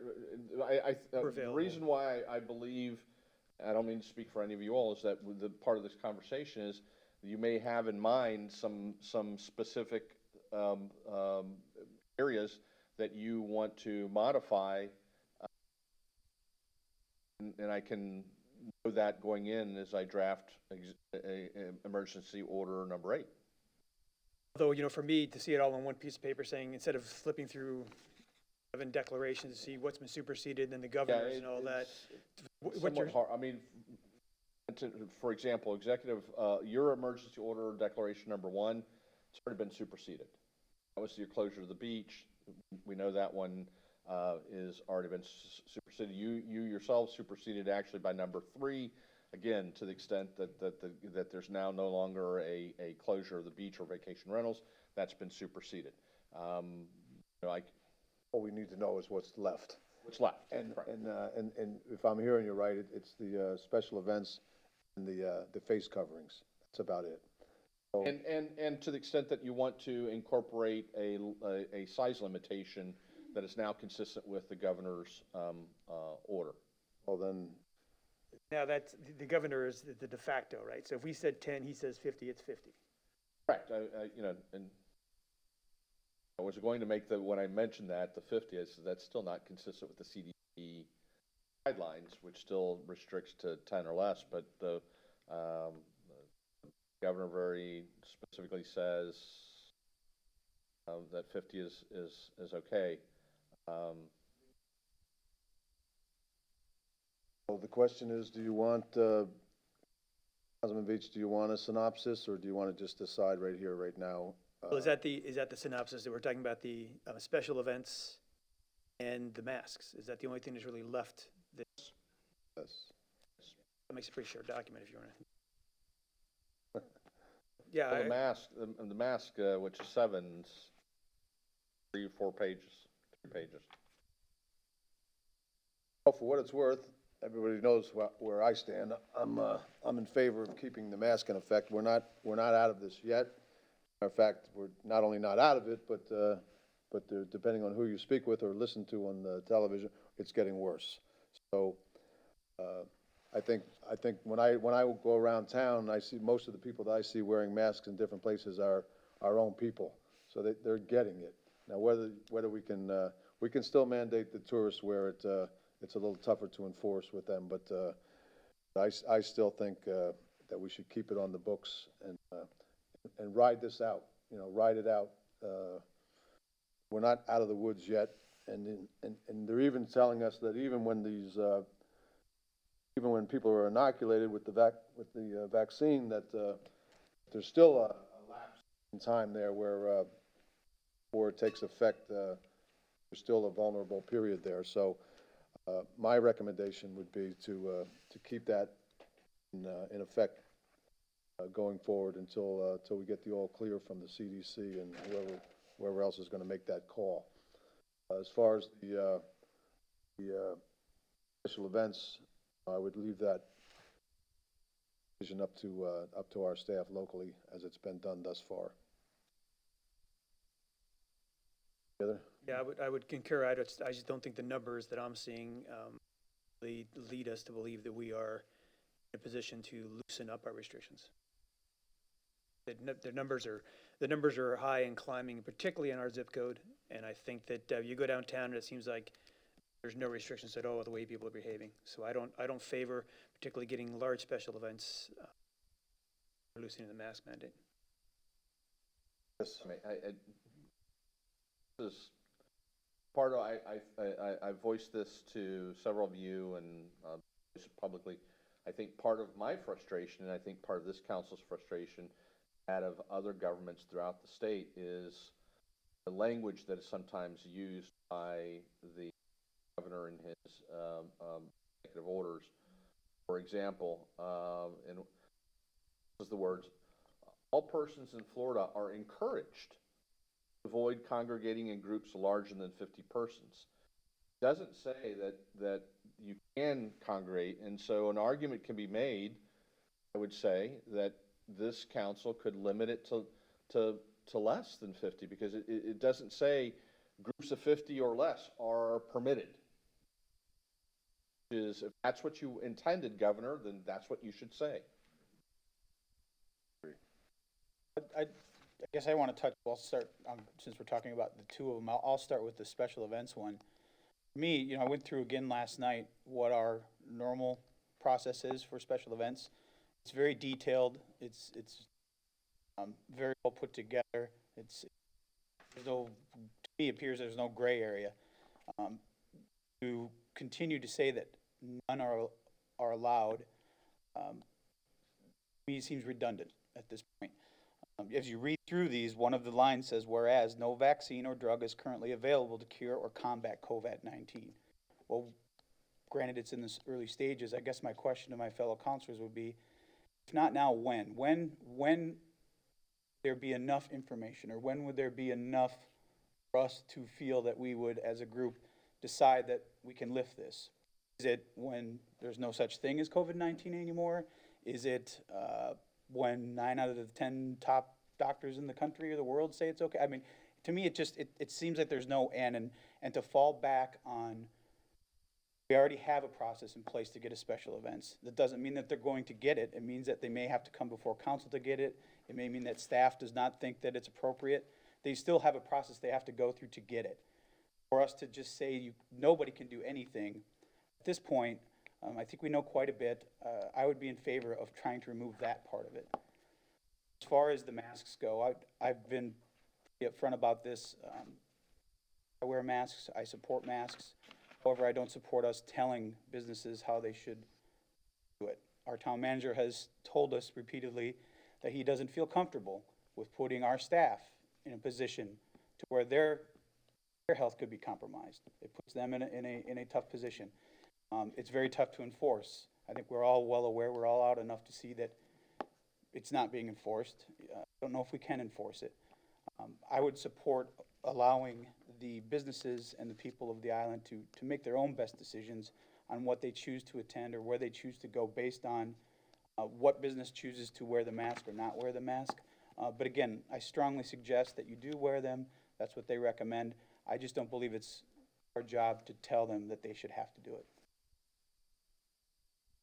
the available. reason why I believe, I don't mean to speak for any of you all, is that the part of this conversation is you may have in mind some specific areas that you want to modify, and I can know that going in as I draft emergency order number 8. Although, you know, for me, to see it all on one piece of paper saying, instead of flipping through 7 declarations to see what's been superseded and the governors and all that. What you're, I mean, for example, your emergency order declaration number 1, it's already been superseded. That was your closure of the beach. We know that one is already been superseded. You yourself superseded actually by number 3, again, to the extent that there's now no longer a closure of the beach or vacation rentals. That's been superseded. All we need to know is what's left. What's left. And if I'm hearing you right, it's the special events and the face coverings. That's about it. So, And to the extent that you want to incorporate a size limitation that is now consistent with the governor's order. well then, now that's, the governor is the de facto, right? So if we said 10, he says 50, it's 50. Correct. And I was going to make when I mentioned that, the 50, that's still not consistent with the CDC guidelines, which still restricts to 10 or less, but the governor very specifically says that 50 is okay. well, the question is, do you want, Councilman Beach, do you want a synopsis, or do you want to just decide right here, right now? Well, is that the synopsis that we're talking about, the special events and the masks? Is that the only thing that's really left? Yes. That makes a pretty short document if you want to. Yeah. Well, the mask, which is 7, 3 or 4 pages, 3 pages. Well, for what it's worth, everybody knows where I stand. I'm in favor of keeping the mask in effect. We're not out of this yet. Matter of fact, we're not only not out of it, but depending on who you speak with or listen to on the television, it's getting worse. So, I think when I go around town, I see most of the people that I see wearing masks in different places are our own people. So they're getting it. Now, whether we can still mandate the tourists wear it, it's a little tougher to enforce with them, but I still think that we should keep it on the books and ride this out. Ride it out. We're not out of the woods yet, and they're even telling us that even when people are inoculated with the vaccine, that there's still a lapse in time there where before it takes effect, there's still a vulnerable period there. So my recommendation would be to keep that in effect going forward until we get the all clear from the CDC and whoever else is going to make that call. As far as the special events, I would leave that decision up to our staff locally, as it's been done thus far. Together? Yeah, I would concur. I just don't think the numbers that I'm seeing lead us to believe that we are in a position to loosen up our restrictions. The numbers are high and climbing, particularly in our zip code. And I think that you go downtown and it seems like there's no restrictions at all with the way people are behaving. So I don't favor particularly getting large special events loosening the mask mandate. Yes, I mean, this is part of, I voiced this to several of you and publicly. I think part of my frustration, and I think part of this council's frustration, out of other governments throughout the state, is the language that is sometimes used by the governor in his executive orders. For example, and this is the words, all persons in Florida are encouraged to avoid congregating in groups larger than 50 persons. It doesn't say that you can congregate, and so an argument can be made, I would say, that this council could limit it to less than 50, because it doesn't say groups of 50 or less are permitted. If that's what you intended, Governor, then that's what you should say. I guess I want to touch, I'll start, since we're talking about the two of them, I'll start with the special events one. For me, I went through again last night what our normal process is for special events. It's very detailed. It's very well put together. To me, it appears there's no gray area. To continue to say that none are allowed, to me, it seems redundant at this point. As you read through these, one of the lines says, whereas no vaccine or drug is currently available to cure or combat COVID-19. Well, granted, it's in the early stages. I guess my question to my fellow counselors would be, if not now, when? When there be enough information, or when would there be enough for us to feel that we would, as a group, decide that we can lift this? Is it when there's no such thing as COVID-19 anymore? Is it when 9 out of the 10 top doctors in the country or the world say it's okay? I mean, to me, it seems like there's no end, and to fall back on, we already have a process in place to get a special events. That doesn't mean that they're going to get it. It means that they may have to come before council to get it. It may mean that staff does not think that it's appropriate. They still have a process they have to go through to get it. For us to just say nobody can do anything, at this point, I think we know quite a bit. I would be in favor of trying to remove that part of it. As far as the masks go, I've been pretty upfront about this. I wear masks. I support masks. However, I don't support us telling businesses how they should do it. Our town manager has told us repeatedly that he doesn't feel comfortable with putting our staff in a position to where their health could be compromised. It puts them in a tough position. It's very tough to enforce. I think we're all well aware, we're all out enough to see that it's not being enforced. I don't know if we can enforce it. I would support allowing the businesses and the people of the island to make their own best decisions on what they choose to attend or where they choose to go based on what business chooses to wear the mask or not wear the mask. But again, I strongly suggest that you do wear them. That's what they recommend. I just don't believe it's our job to tell them that they should have to do it.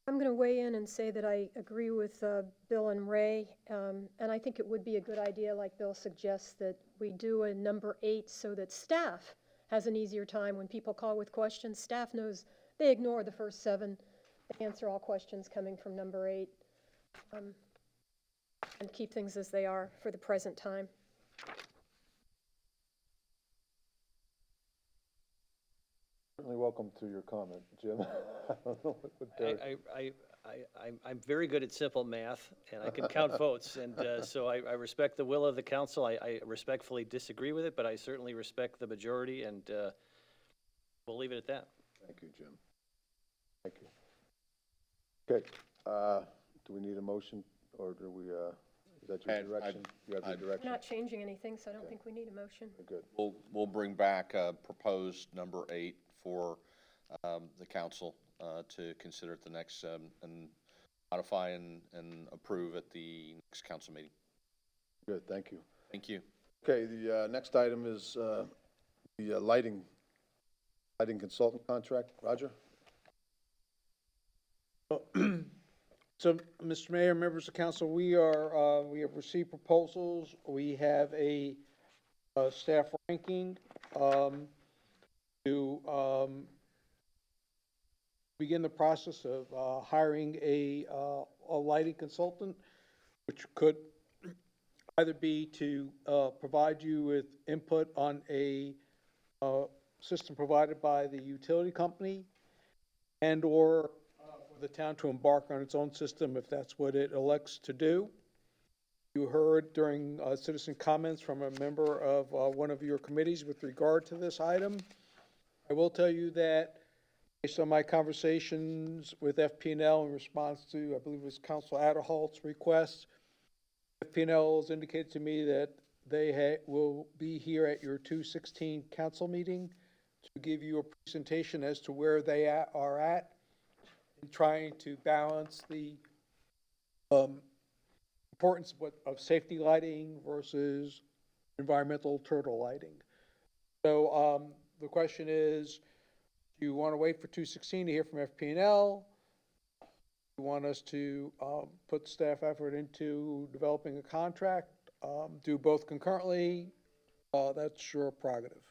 I'm going to weigh in and say that I agree with Bill and Ray, and I think it would be a good idea, like Bill suggests, that we do a number 8 so that staff has an easier time when people call with questions. Staff knows they ignore the first 7. They answer all questions coming from number 8, and keep things as they are for the present time. Certainly welcome to your comment, Jim. I don't know what Derek. I'm very good at simple math, and I can count votes, and so I respect the will of the council. I respectfully disagree with it, but I certainly respect the majority, and we'll leave it at that. Thank you, Jim. Thank you. Okay, do we need a motion, or do we, is that your direction? You have your We're direction? not changing anything, so I don't think we need a motion. Good. We'll bring back proposed number 8 for the council to consider at the next, and modify and approve at the next council meeting. Good, thank you. Thank you. Okay, the next item is the lighting consultant contract. Roger? So, Mr. Mayor, members of council, we have received proposals. We have a staff ranking to begin the process of hiring a lighting consultant, which could either be to provide you with input on a system provided by the utility company and/or for the town to embark on its own system if that's what it elects to do. You heard during citizen comments from a member of one of your committees with regard to this item. I will tell you that based on my conversations with FP&L in response to, I believe it was Council Adderhalt's request, FP&L has indicated to me that they will be here at your 2/16 council meeting to give you a presentation as to where they are at in trying to balance the importance of safety lighting versus environmental turtle lighting. So the question is, do you want to wait for 2/16 to hear from FP&L? Do you want us to put staff effort into developing a contract? Do both concurrently? That's your prerogative.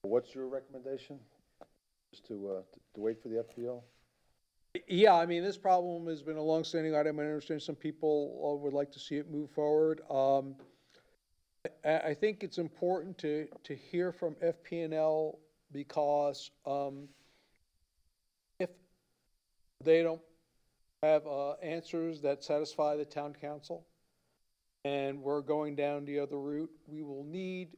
What's your recommendation? Just to wait for the FPL? Yeah, I mean, this problem has been a longstanding item. I understand some people would like to see it move forward. I think it's important to hear from FP&L because if they don't have answers that satisfy the town council and we're going down the other route, we will need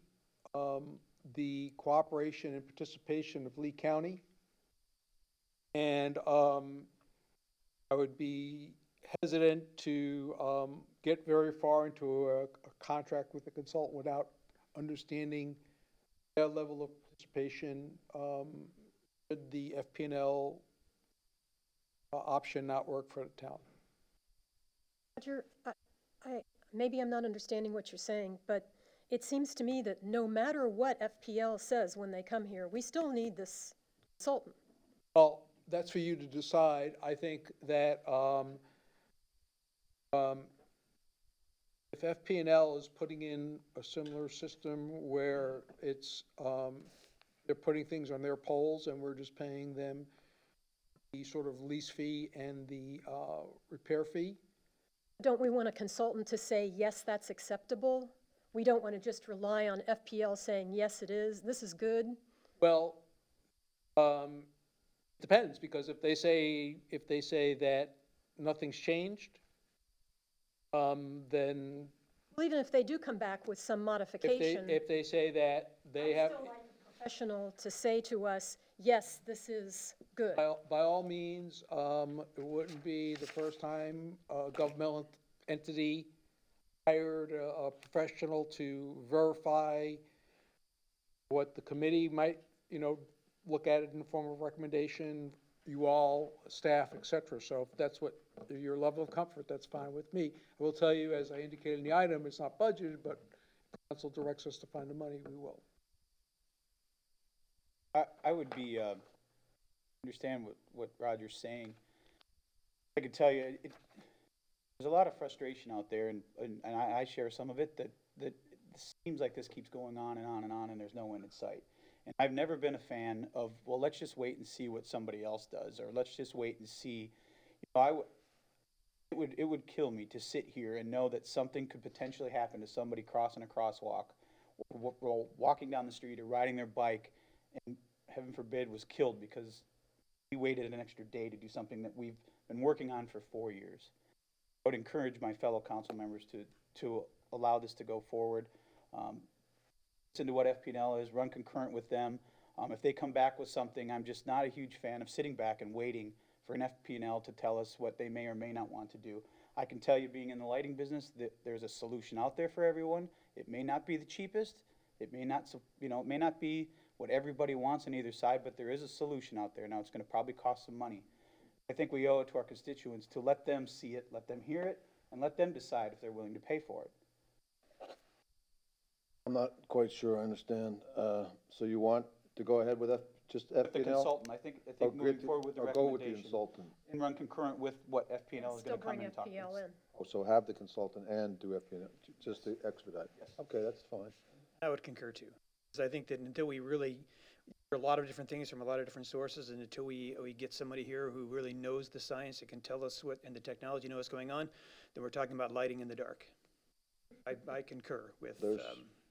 the cooperation and participation of Lee County. And I would be hesitant to get very far into a contract with a consultant without understanding their level of participation. Should the FP&L option not work for the town? Roger, maybe I'm not understanding what you're saying, but it seems to me that no matter what FPL says when they come here, we still need this consultant. Well, that's for you to decide. I think that if FP&L is putting in a similar system where it's they're putting things on their poles and we're just paying them the sort of lease fee and the repair fee. Don't we want a consultant to say, yes, that's acceptable? We don't want to just rely on FPL saying, yes, it is, this is good. Well, depends, because if they say that nothing's changed, then Well, even if they do come back with some modification. if they say that they have. Still like a professional to say to us, yes, this is good. By all means, it wouldn't be the first time a governmental entity hired a professional to verify what the committee might, look at it in the form of recommendation, you all, staff, et cetera. So if that's what your level of comfort, that's fine with me. I will tell you, as I indicated in the item, it's not budgeted, but if the council directs us to find the money, we will. I would be, understand what Roger's saying. I can tell you, there's a lot of frustration out there, and I share some of it, that it seems like this keeps going on and on and on, and there's no end in sight. And I've never been a fan of, well, let's just wait and see what somebody else does, or let's just wait and see. It would kill me to sit here and know that something could potentially happen to somebody crossing a crosswalk, or walking down the street, or riding their bike, and heaven forbid was killed because we waited an extra day to do something that we've been working on for 4 years. I would encourage my fellow council members to allow this to go forward. Listen to what FP&L is, run concurrent with them. If they come back with something, I'm just not a huge fan of sitting back and waiting for an FP&L to tell us what they may or may not want to do. I can tell you, being in the lighting business, that there's a solution out there for everyone. It may not be the cheapest. It may not, it may not be what everybody wants on either side, but there is a solution out there. Now, it's going to probably cost some money. I think we owe it to our constituents to let them see it, let them hear it, and let them decide if they're willing to pay for it. I'm not quite sure I understand. So you want to go ahead with Just With the FPNL? consultant, I think moving forward with the Or go with the recommendation. consultant? And run concurrent with what FPNL is Still gonna come bring and talk to us. FPL in. Oh, so have the consultant and do FPNL, just to expedite? Okay, that's fine. I would concur too. Because I think that until we really, hear a lot of different things from a lot of different sources, and until we get somebody here who really knows the science and can tell us what, and the technology knows what's going on, then we're talking about lighting in the dark. I concur with,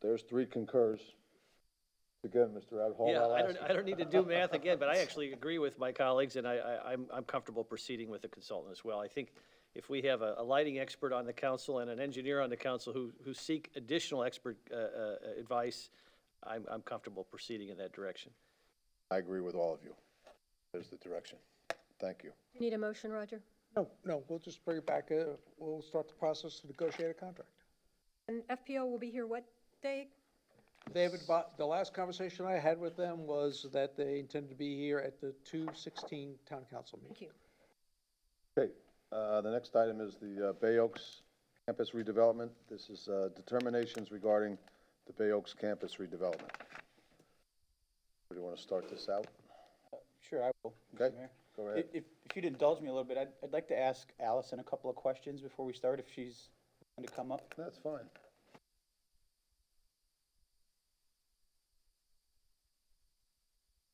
There's three concurs. Again, Mr. Adhol. Yeah, I'll I ask don't need to do math again, but I actually agree with my colleagues, and I'm comfortable proceeding with the consultant as well. I think if we have a lighting expert on the council and an engineer on the council who seek additional expert advice, I'm comfortable proceeding in that direction. I agree with all of you. There's the direction. Thank you. You need a motion, Roger? No, we'll just bring it back, we'll start the process to negotiate a contract. And FPL will be here what day? David, the last conversation I had with them was that they intend to be here at the 2/16 town council meeting. Thank you. Okay, the next item is the Bay Oaks campus redevelopment. This is determinations regarding the Bay Oaks campus redevelopment. Do you want to start this out? Sure, I will. Mr. Okay, Mayor. go ahead. If you'd indulge me a little bit, I'd like to ask Allison a couple of questions before we start, if she's going to come up. That's fine.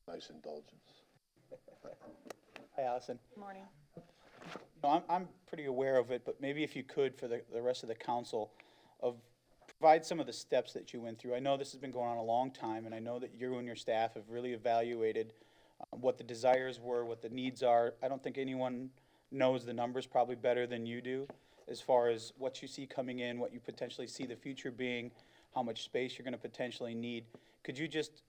Nice indulgence. Hi, Allison. Morning. No, I'm pretty aware of it, but maybe if you could, for the rest of the council, provide some of the steps that you went through. I know this has been going on a long time, and I know that you and your staff have really evaluated what the desires were, what the needs are. I don't think anyone knows the numbers probably better than you do, as far as what you see coming in, what you potentially see the future being, how much space you're gonna potentially need. Could you just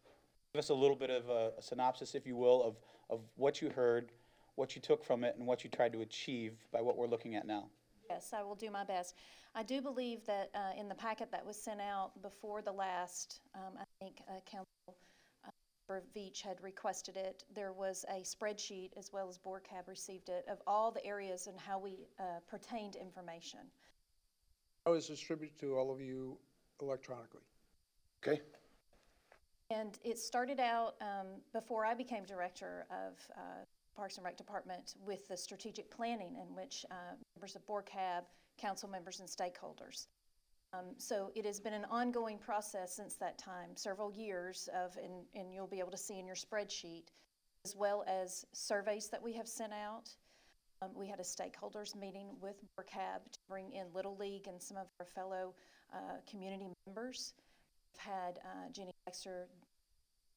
give us a little bit of a synopsis, if you will, of what you heard, what you took from it, and what you tried to achieve by what we're looking at now? Yes, I will do my best. I do believe that in the packet that was sent out before the last, I think Council Member Veach had requested it, there was a spreadsheet, as well as Board Cab received it, of all the areas and how we pertained information. I was distributed to all of you electronically. Okay. And it started out before I became director of Parks and Rec Department with the strategic planning, in which members of Board Cab, council members, and stakeholders. So it has been an ongoing process since that time, several years of, and you'll be able to see in your spreadsheet, as well as surveys that we have sent out. We had a stakeholders meeting with Board Cab to bring in Little League and some of our fellow community members. We've had Jenny Baxter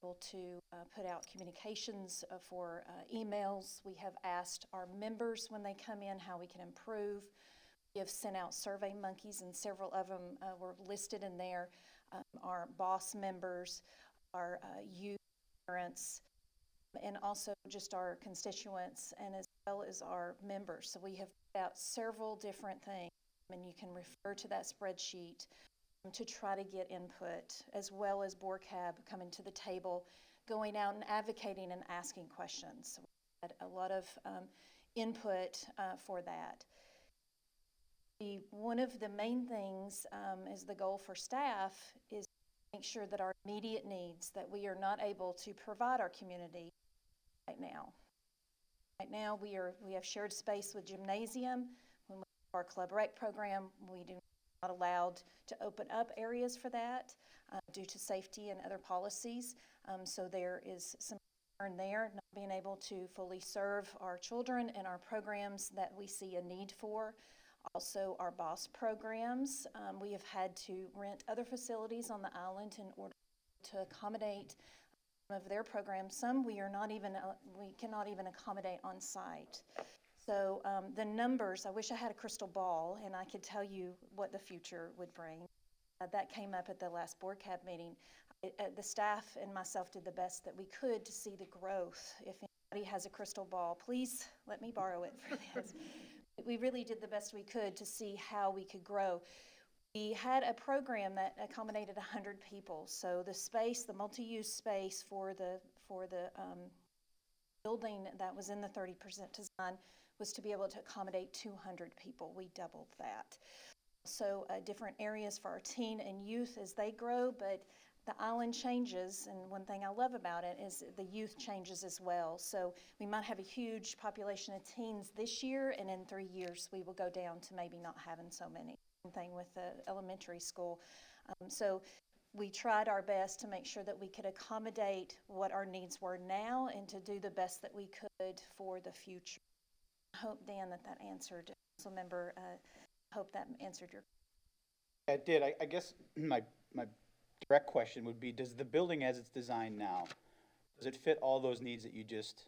able to put out communications for emails. We have asked our members when they come in how we can improve. We have sent out Survey Monkeys, and several of them were listed in there. Our boss members, our youth parents, and also just our constituents, and as well as our members. So we have put out several different things, and you can refer to that spreadsheet to try to get input, as well as Board Cab coming to the table, going out and advocating and asking questions. We had a lot of input for that. One of the main things is the goal for staff is to make sure that our immediate needs that we are not able to provide our community right now. Right now, we have shared space with gymnasium. When we have our Club Rec program, we do not allowed to open up areas for that due to safety and other policies. So there is some concern there, not being able to fully serve our children and our programs that we see a need for. Also, our BOSS programs, we have had to rent other facilities on the island in order to accommodate some of their programs. Some we cannot even accommodate on site. So the numbers, I wish I had a crystal ball and I could tell you what the future would bring. That came up at the last Board Cab meeting. The staff and myself did the best that we could to see the growth. If anybody has a crystal ball, please let me borrow it for this. We really did the best we could to see how we could grow. We had a program that accommodated 100 people. So the space, the multi-use space for the building that was in the 30% design was to be able to accommodate 200 people. We doubled that. So different areas for our teen and youth as they grow, but the island changes, and one thing I love about it is the youth changes as well. So we might have a huge population of teens this year, and in 3 years, we will go down to maybe not having so many. Same thing with the elementary school. So we tried our best to make sure that we could accommodate what our needs were now and to do the best that we could for the future. I hope, Dan, that answered, Council Member, hope that answered your. It did. I guess my direct question would be, does the building as it's designed now, does it fit all those needs that you just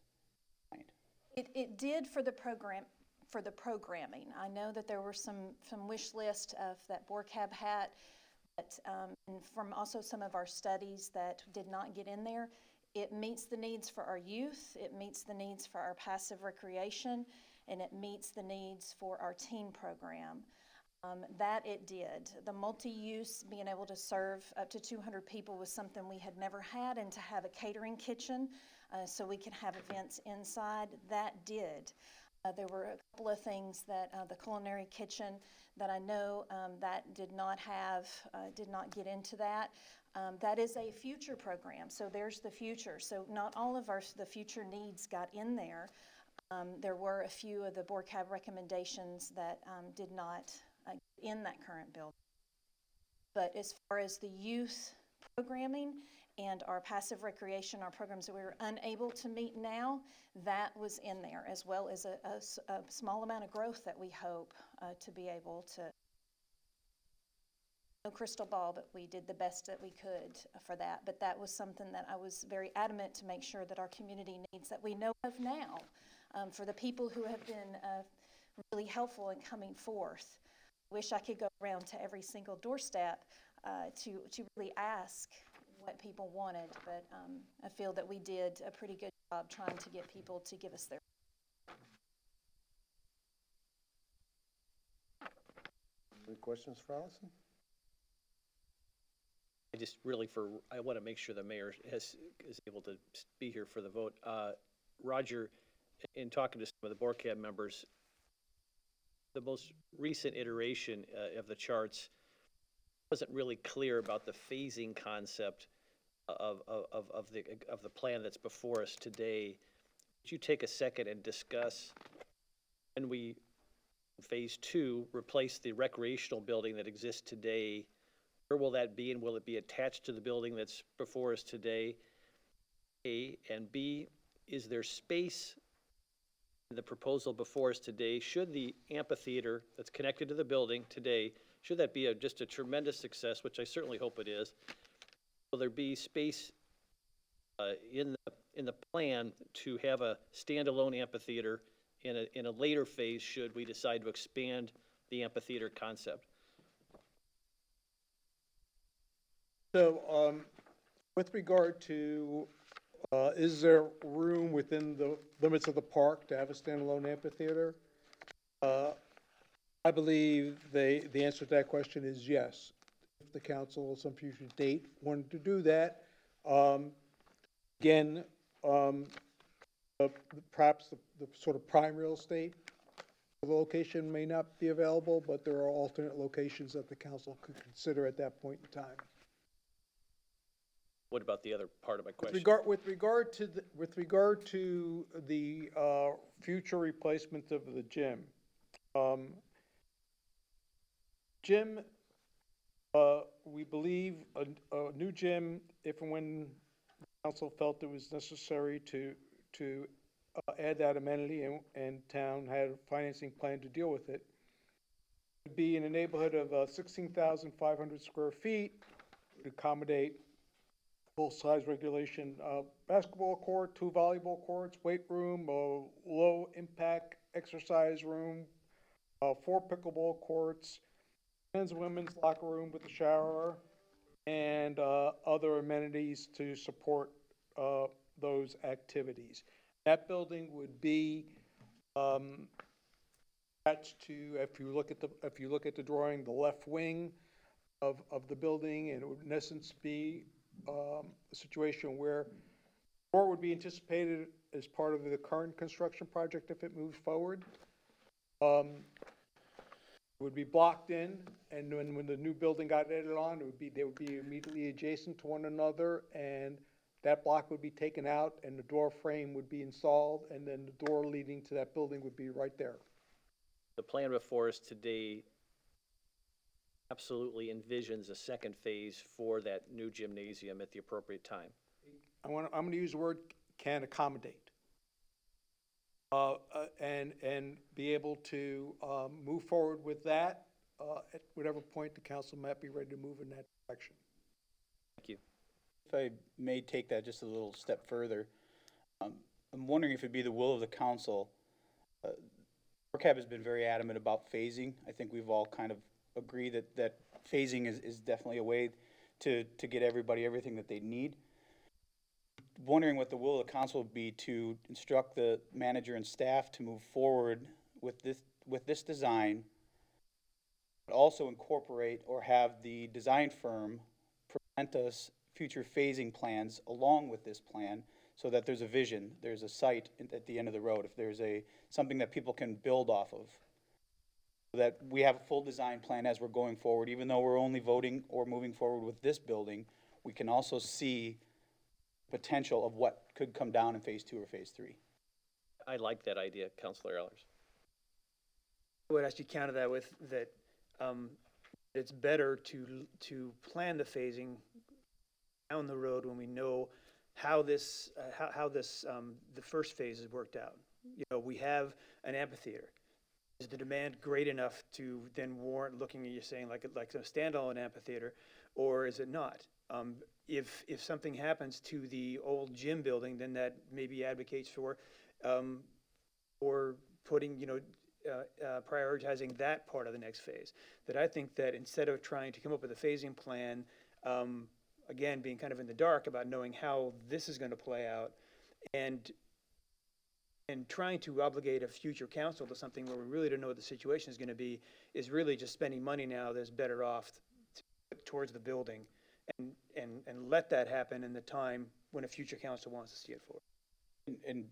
defined? It did for the program, for the programming. I know that there were some wish list of that BORCAB had, but and from also some of our studies that did not get in there. It meets the needs for our youth, it meets the needs for our passive recreation, and it meets the needs for our teen program. That it did. The multi-use, being able to serve up to 200 people was something we had never had, and to have a catering kitchen so we can have events inside, that did. There were a couple of things that the culinary kitchen that I know that did not get into that. That is a future program, so there's the future. So not all of the future needs got in there. There were a few of the BORCAB recommendations that did not in that current building. But as far as the youth programming and our passive recreation, our programs that we were unable to meet now, that was in there, as well as a small amount of growth that we hope to be able to. No crystal ball, but we did the best that we could for that. But that was something that I was very adamant to make sure that our community needs that we know of now. For the people who have been really helpful in coming forth. Wish I could go around to every single doorstep to really ask what people wanted, but I feel that we did a pretty good job trying to get people to give us their. Any questions for Allison? I want to make sure the mayor is able to be here for the vote. Roger, in talking to some of the BORCAB members, the most recent iteration of the charts wasn't really clear about the phasing concept of the plan that's before us today. Would you take a second and discuss when we, phase 2, replace the recreational building that exists today? Where will that be, and will it be attached to the building that's before us today? A, and B, is there space in the proposal before us today? Should the amphitheater that's connected to the building today, should that be just a tremendous success, which I certainly hope it is, will there be space in the plan to have a standalone amphitheater in a later phase should we decide to expand the amphitheater concept? So, with regard to, is there room within the limits of the park to have a standalone amphitheater? I believe the answer to that question is yes. If the council at some future date wanted to do that, again, perhaps the sort of prime real estate, the location may not be available, but there are alternate locations that the council could consider at that point in time. What about the other part of my question? With regard to the future replacement of the gym, we believe a new gym, if and when the council felt it was necessary to add that amenity and town had a financing plan to deal with it, would be in a neighborhood of 16,500 square feet, would accommodate full-size regulation basketball court, 2 volleyball courts, weight room, a low-impact exercise room, 4 pickleball courts, men's and women's locker room with a shower, and other amenities to support those activities. That building would be attached to, if you look at the drawing, the left wing of the building, and it would in essence be a situation where more would be anticipated as part of the current construction project if it moves forward. would be blocked in, and when the new building got added on, they would be immediately adjacent to one another, and that block would be taken out, and the door frame would be installed, and then the door leading to that building would be right there. The plan before us today absolutely envisions a second phase for that new gymnasium at the appropriate time. I'm gonna use the word can accommodate. And be able to, move forward with that, at whatever point the council might be ready to move in that direction. Thank you. If I may take that just a little step further, I'm wondering if it'd be the will of the council. ORCAB has been very adamant about phasing. I think we've all kind of agreed that phasing is definitely a way to get everybody everything that they need. Wondering what the will of the council would be to instruct the manager and staff to move forward with this design, but also incorporate or have the design firm present us future phasing plans along with this plan, so that there's a vision, there's a site at the end of the road, if there's something that people can build off of. So that we have a full design plan as we're going forward, even though we're only voting or moving forward with this building, we can also see potential of what could come down in phase 2 or phase 3. I like that idea, Councilor Ehlers. I would actually counter that with that, it's better to plan the phasing down the road when we know how this, the first phase is worked out. You know, we have an amphitheater. Is the demand great enough to then warrant looking at, you're saying, like a standalone amphitheater, or is it not? If something happens to the old gym building, then that maybe advocates for putting, prioritizing that part of the next phase. That I think that instead of trying to come up with a phasing plan, again, being kind of in the dark about knowing how this is going to play out, and trying to obligate a future council to something where we really don't know what the situation is going to be, is really just spending money now that's better off towards the building, and let that happen in the time when a future council wants to see it for. And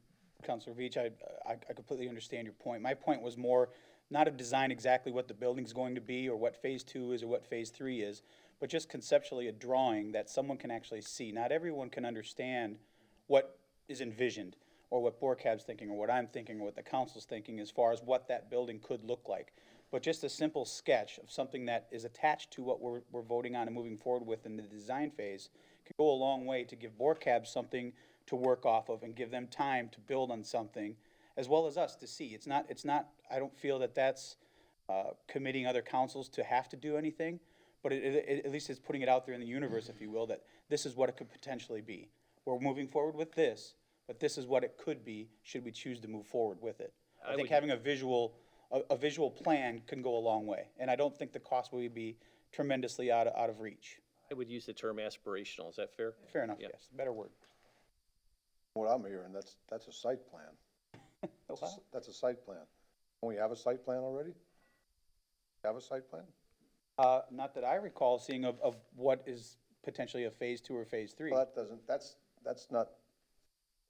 Councilor Veach, I completely understand your point. My point was more not of design exactly what the building's going to be or what phase 2 is or what phase 3 is, but just conceptually a drawing that someone can actually see. Not everyone can understand what is envisioned, or what BORCAB's thinking, or what I'm thinking, or what the council's thinking as far as what that building could look like. But just a simple sketch of something that is attached to what we're voting on and moving forward with in the design phase could go a long way to give BORCAB something to work off of and give them time to build on something, as well as us to see. It's not, I don't feel that that's committing other councils to have to do anything, but at least it's putting it out there in the universe, if you will, that this is what it could potentially be. We're moving forward with this, but this is what it could be should we choose to move forward with it. I think having a visual plan can go a long way, and I don't think the cost will be tremendously out of reach. I would use the term aspirational. Is that fair? Fair enough, yes. Better word. What I'm hearing, that's a site plan. That's a site plan. Don't we have a site plan already? Have a site plan? Not that I recall seeing of what is potentially a phase 2 or phase 3. Well, that's not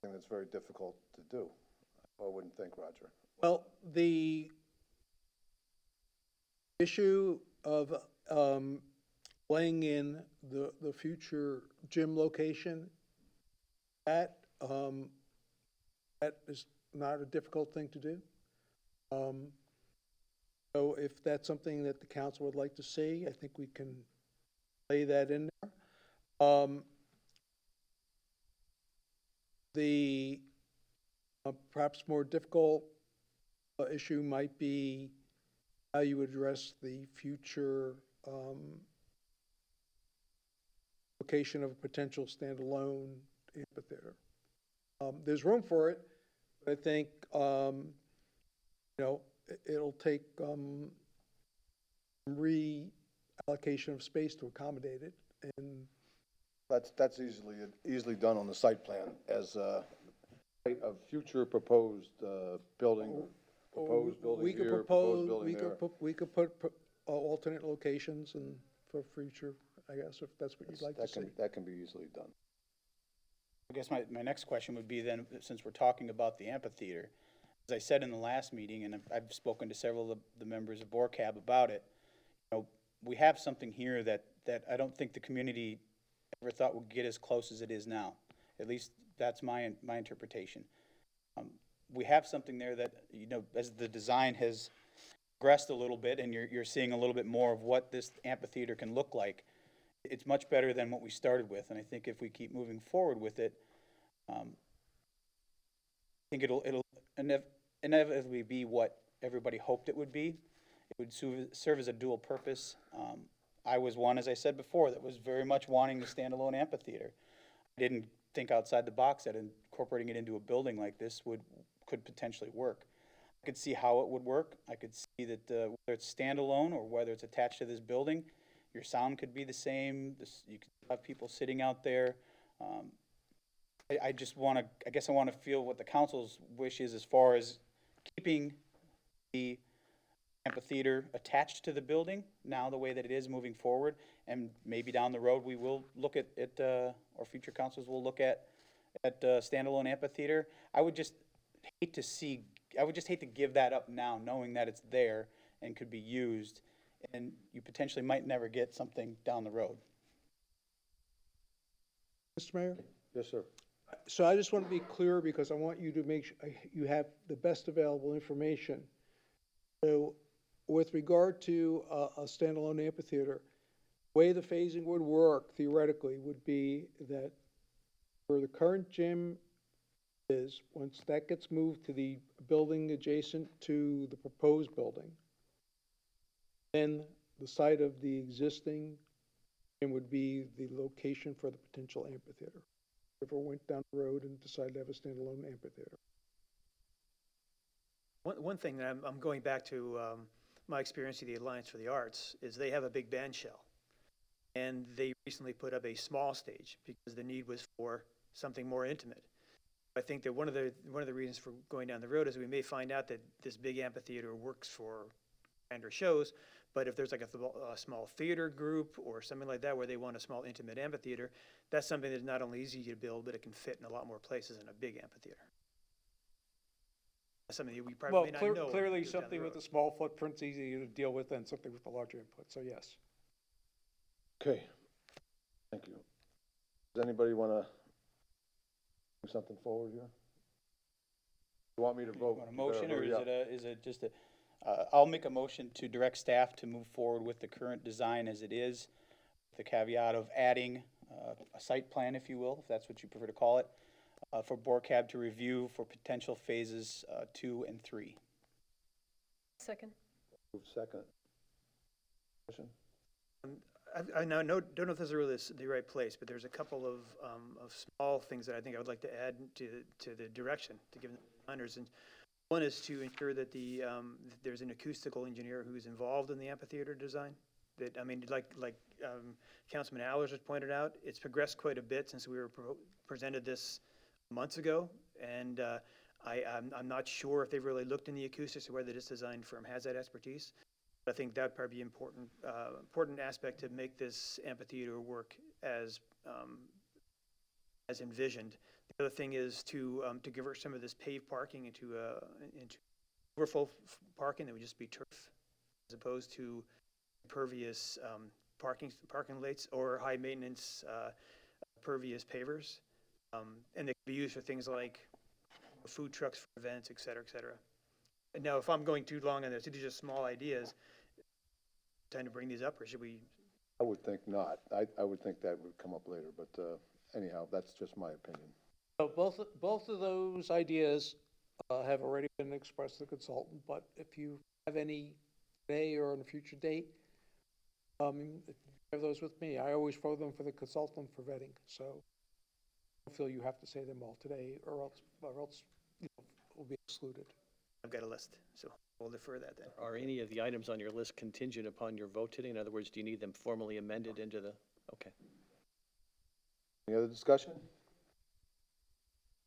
something that's very difficult to do. I wouldn't think, Roger. Well, the issue of laying in the future gym location, that is not a difficult thing to do. So if that's something that the council would like to see, I think we can lay that in there. The perhaps more difficult issue might be how you address the future location of a potential standalone amphitheater. There's room for it, but I think it'll take reallocation of space to accommodate it, and That's easily done on the site plan as a future proposed building, proposed building we could here, propose, proposed building there. we could put alternate locations and for future, I guess, if that's what you'd like to see. That can be easily done. I guess my next question would be then, since we're talking about the amphitheater, as I said in the last meeting, and I've spoken to several of the members of BORCAB about it, you know, we have something here that I don't think the community ever thought would get as close as it is now. At least that's my interpretation. We have something there that, you know, as the design has progressed a little bit and you're seeing a little bit more of what this amphitheater can look like, it's much better than what we started with. And I think if we keep moving forward with it, I think it'll inevitably be what everybody hoped it would be. It would serve as a dual purpose. I was one, as I said before, that was very much wanting the standalone amphitheater. I didn't think outside the box that incorporating it into a building like this could potentially work. I could see how it would work. I could see that whether it's standalone or whether it's attached to this building, your sound could be the same. You could have people sitting out there. I guess I want to feel what the council's wish is as far as keeping the amphitheater attached to the building now the way that it is moving forward, and maybe down the road we will look at or future councils will look at standalone amphitheater. I would just hate to give that up now, knowing that it's there and could be used, and you potentially might never get something down the road. Mr. Mayor? Yes, sir. So I just want to be clear because I want you to make sure you have the best available information. So with regard to a standalone amphitheater, the way the phasing would work theoretically would be that where the current gym is, once that gets moved to the building adjacent to the proposed building, then the site of the existing gym would be the location for the potential amphitheater. If we went down the road and decided to have a standalone amphitheater. One thing that I'm going back to my experience with the Alliance for the Arts is they have a big band shell. And they recently put up a small stage because the need was for something more intimate. I think that one of the reasons for going down the road is we may find out that this big amphitheater works for grander shows, but if there's like a small theater group or something like that where they want a small intimate amphitheater, that's something that's not only easy to build, but it can fit in a lot more places than a big amphitheater. That's something that we probably may not know. Clearly down the something with road. a small footprint's easier to deal with than something with a larger input, so yes. Okay, thank you. Does anybody want to bring something forward here? You want me to vote? Want a motion, You or better hurry up. is it just I'll make a motion to direct staff to move forward with the current design as it is, with the caveat of adding a site plan, if you will, if that's what you prefer to call it, for BORCAB to review for potential phases 2 and 3. Second. Move second. Motion? I now don't know if this is really the right place, but there's a couple of small things that I think I would like to add to the direction to give the designers. And one is to ensure that there's an acoustical engineer who's involved in the amphitheater design. That, I mean, like Councilman Allers has pointed out, it's progressed quite a bit since we were presented this months ago, and I'm not sure if they've really looked in the acoustics or whether this design firm has that expertise. But I think that'd probably be important aspect to make this amphitheater work as envisioned. The other thing is to convert some of this paved parking into overflow parking that would just be turf, as opposed to impervious parking lanes or high maintenance pervious pavers, and they can be used for things like food trucks for events, et cetera, et cetera. And now, if I'm going too long on this, these are just small ideas. Time to bring these up, or should we? I would think not. I would think that would come up later, but anyhow, that's just my opinion. So both of those ideas have already been expressed to the consultant, but if you have any today or on a future date, if you have those with me. I always throw them for the consultant for vetting, so I don't feel you have to say them all today, or else will be excluded. I've got a list, so we'll defer that then. Are any of the items on your list contingent upon your vote today? In other words, do you need them formally amended into the, okay. Any other discussion?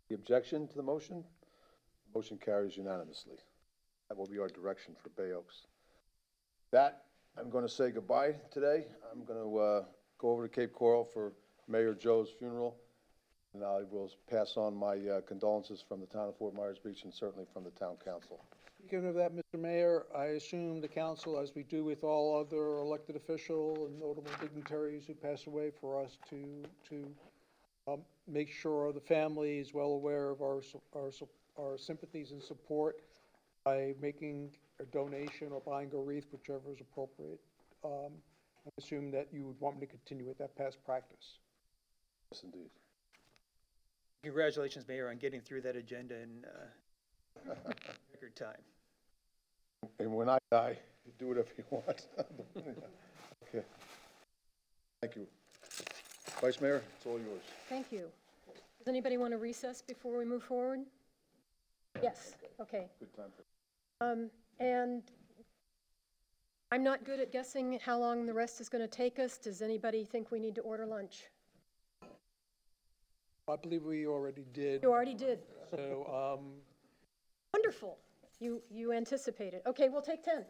The objection to the motion? Motion carries unanimously. That will be our direction for Bay Oaks. That, I'm going to say goodbye today. I'm going to go over to Cape Coral for Mayor Joe's funeral. And I will pass on my condolences from the town of Fort Myers Beach and certainly from the town council. Speaking of that, Mr. Mayor, I assume the council, as we do with all other elected official and notable dignitaries who pass away, for us to make sure the family is well aware of our sympathies and support by making a donation or buying a wreath, whichever is appropriate. I assume that you would want me to continue with that past practice. Yes, indeed. Congratulations, Mayor, on getting through that agenda in record time. And when I die, you do whatever you want. Okay. Thank you. Vice Mayor, it's all yours. Thank you. Does anybody want to recess before we move forward? Yes, okay. Good time for And I'm not good at guessing how long the rest is going to take us. Does anybody think we need to order lunch? I believe we already did. You already did. So, Wonderful. You anticipated. Okay, we'll take 10.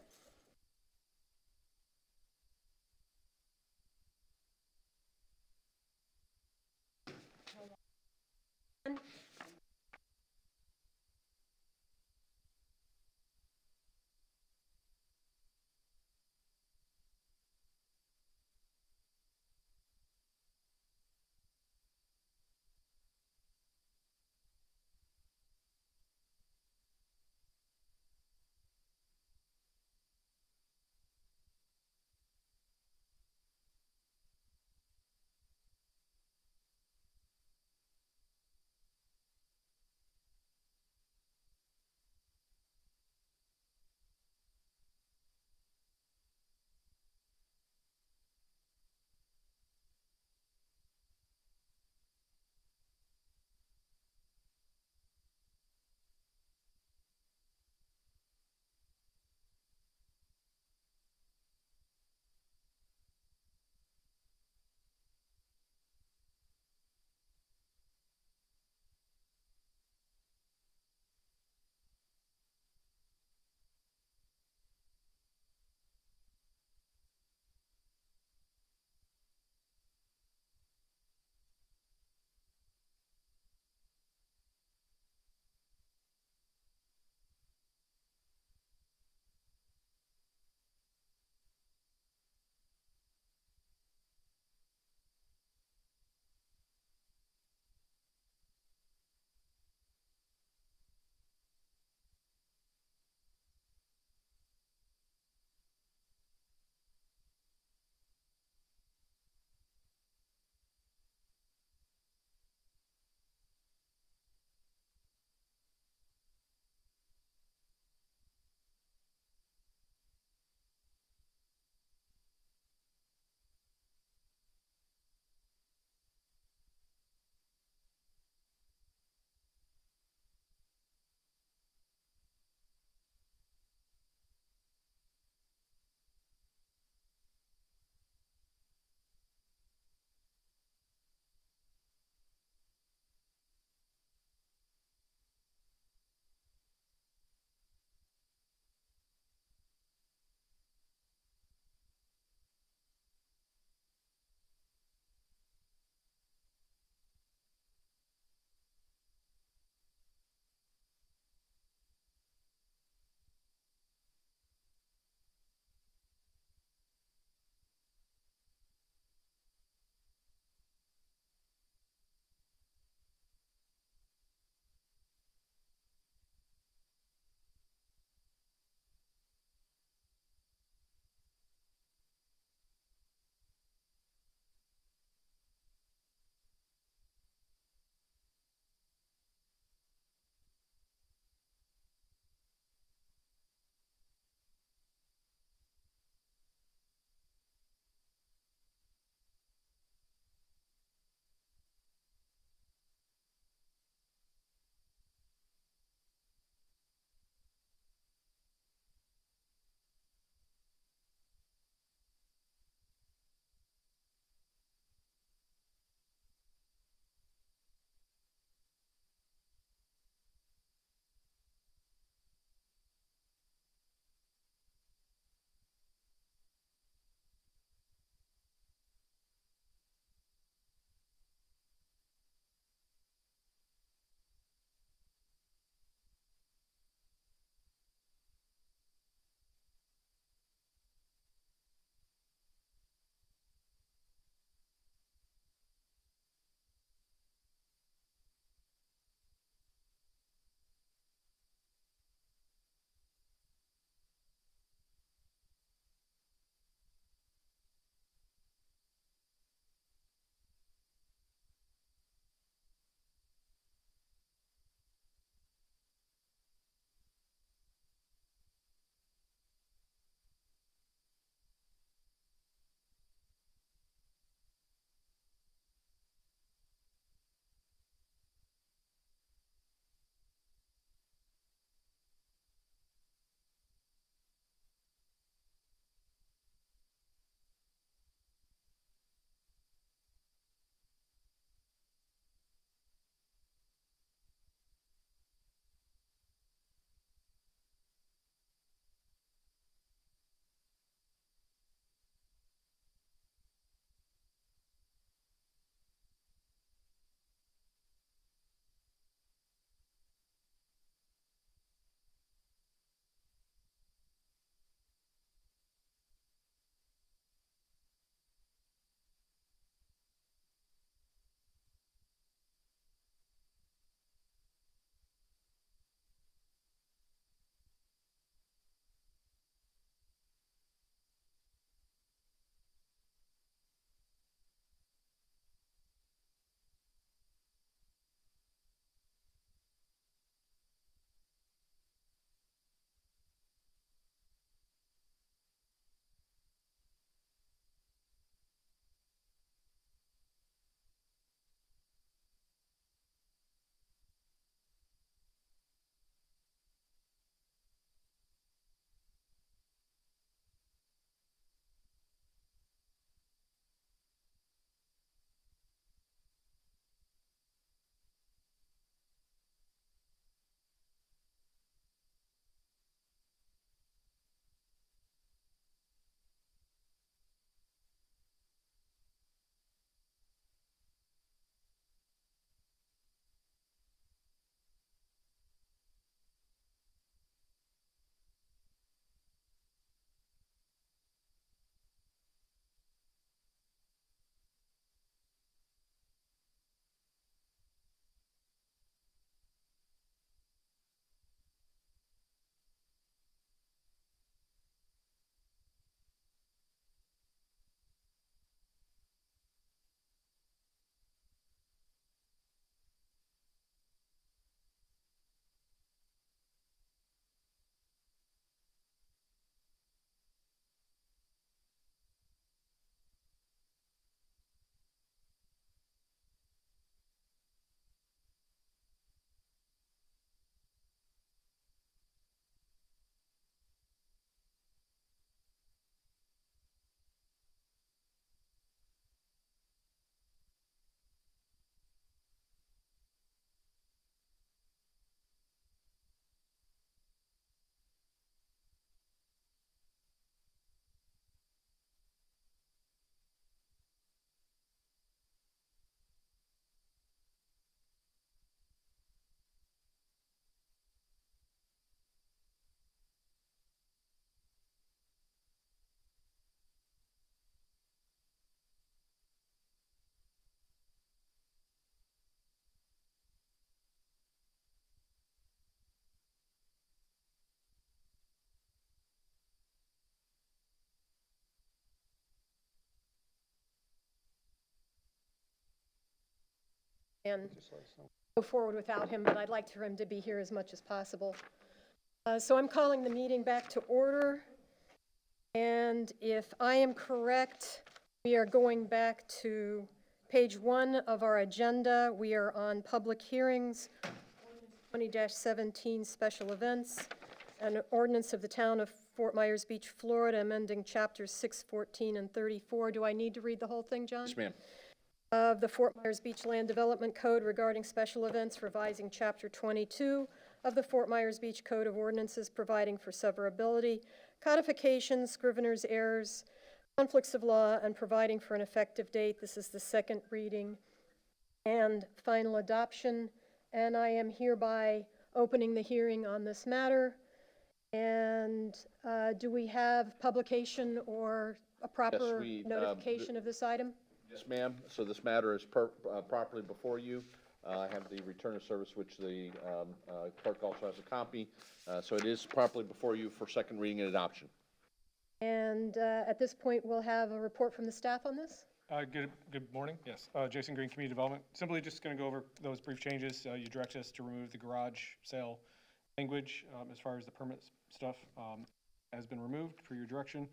and go forward without him, but I'd like for him to be here as much as possible. So I'm calling the meeting back to order. And if I am correct, we are going back to page 1 of our agenda. We are on public hearings, 20-17 special events, an ordinance of the town of Fort Myers Beach, Florida, amending chapters 6, 14, and 34. Do I need to read the whole thing, John? Yes, ma'am. Of the Fort Myers Beach Land Development Code regarding special events, revising chapter 22 of the Fort Myers Beach Code of Ordinances, providing for severability, codification, scrivener's errors, conflicts of law, and providing for an effective date. This is the second reading and final adoption. And I am hereby opening the hearing on this matter. And do we have publication or a proper we, notification of this item? Yes, ma'am. So this matter is properly before you. I have the return of service, which the clerk also has a copy. So it is properly before you for second reading and adoption. And at this point, we'll have a report from the staff on this? Good morning. Yes, Jason Green, Community Development. Simply just going to go over those brief changes. You direct us to remove the garage sale language as far as the permit stuff has been removed for your direction.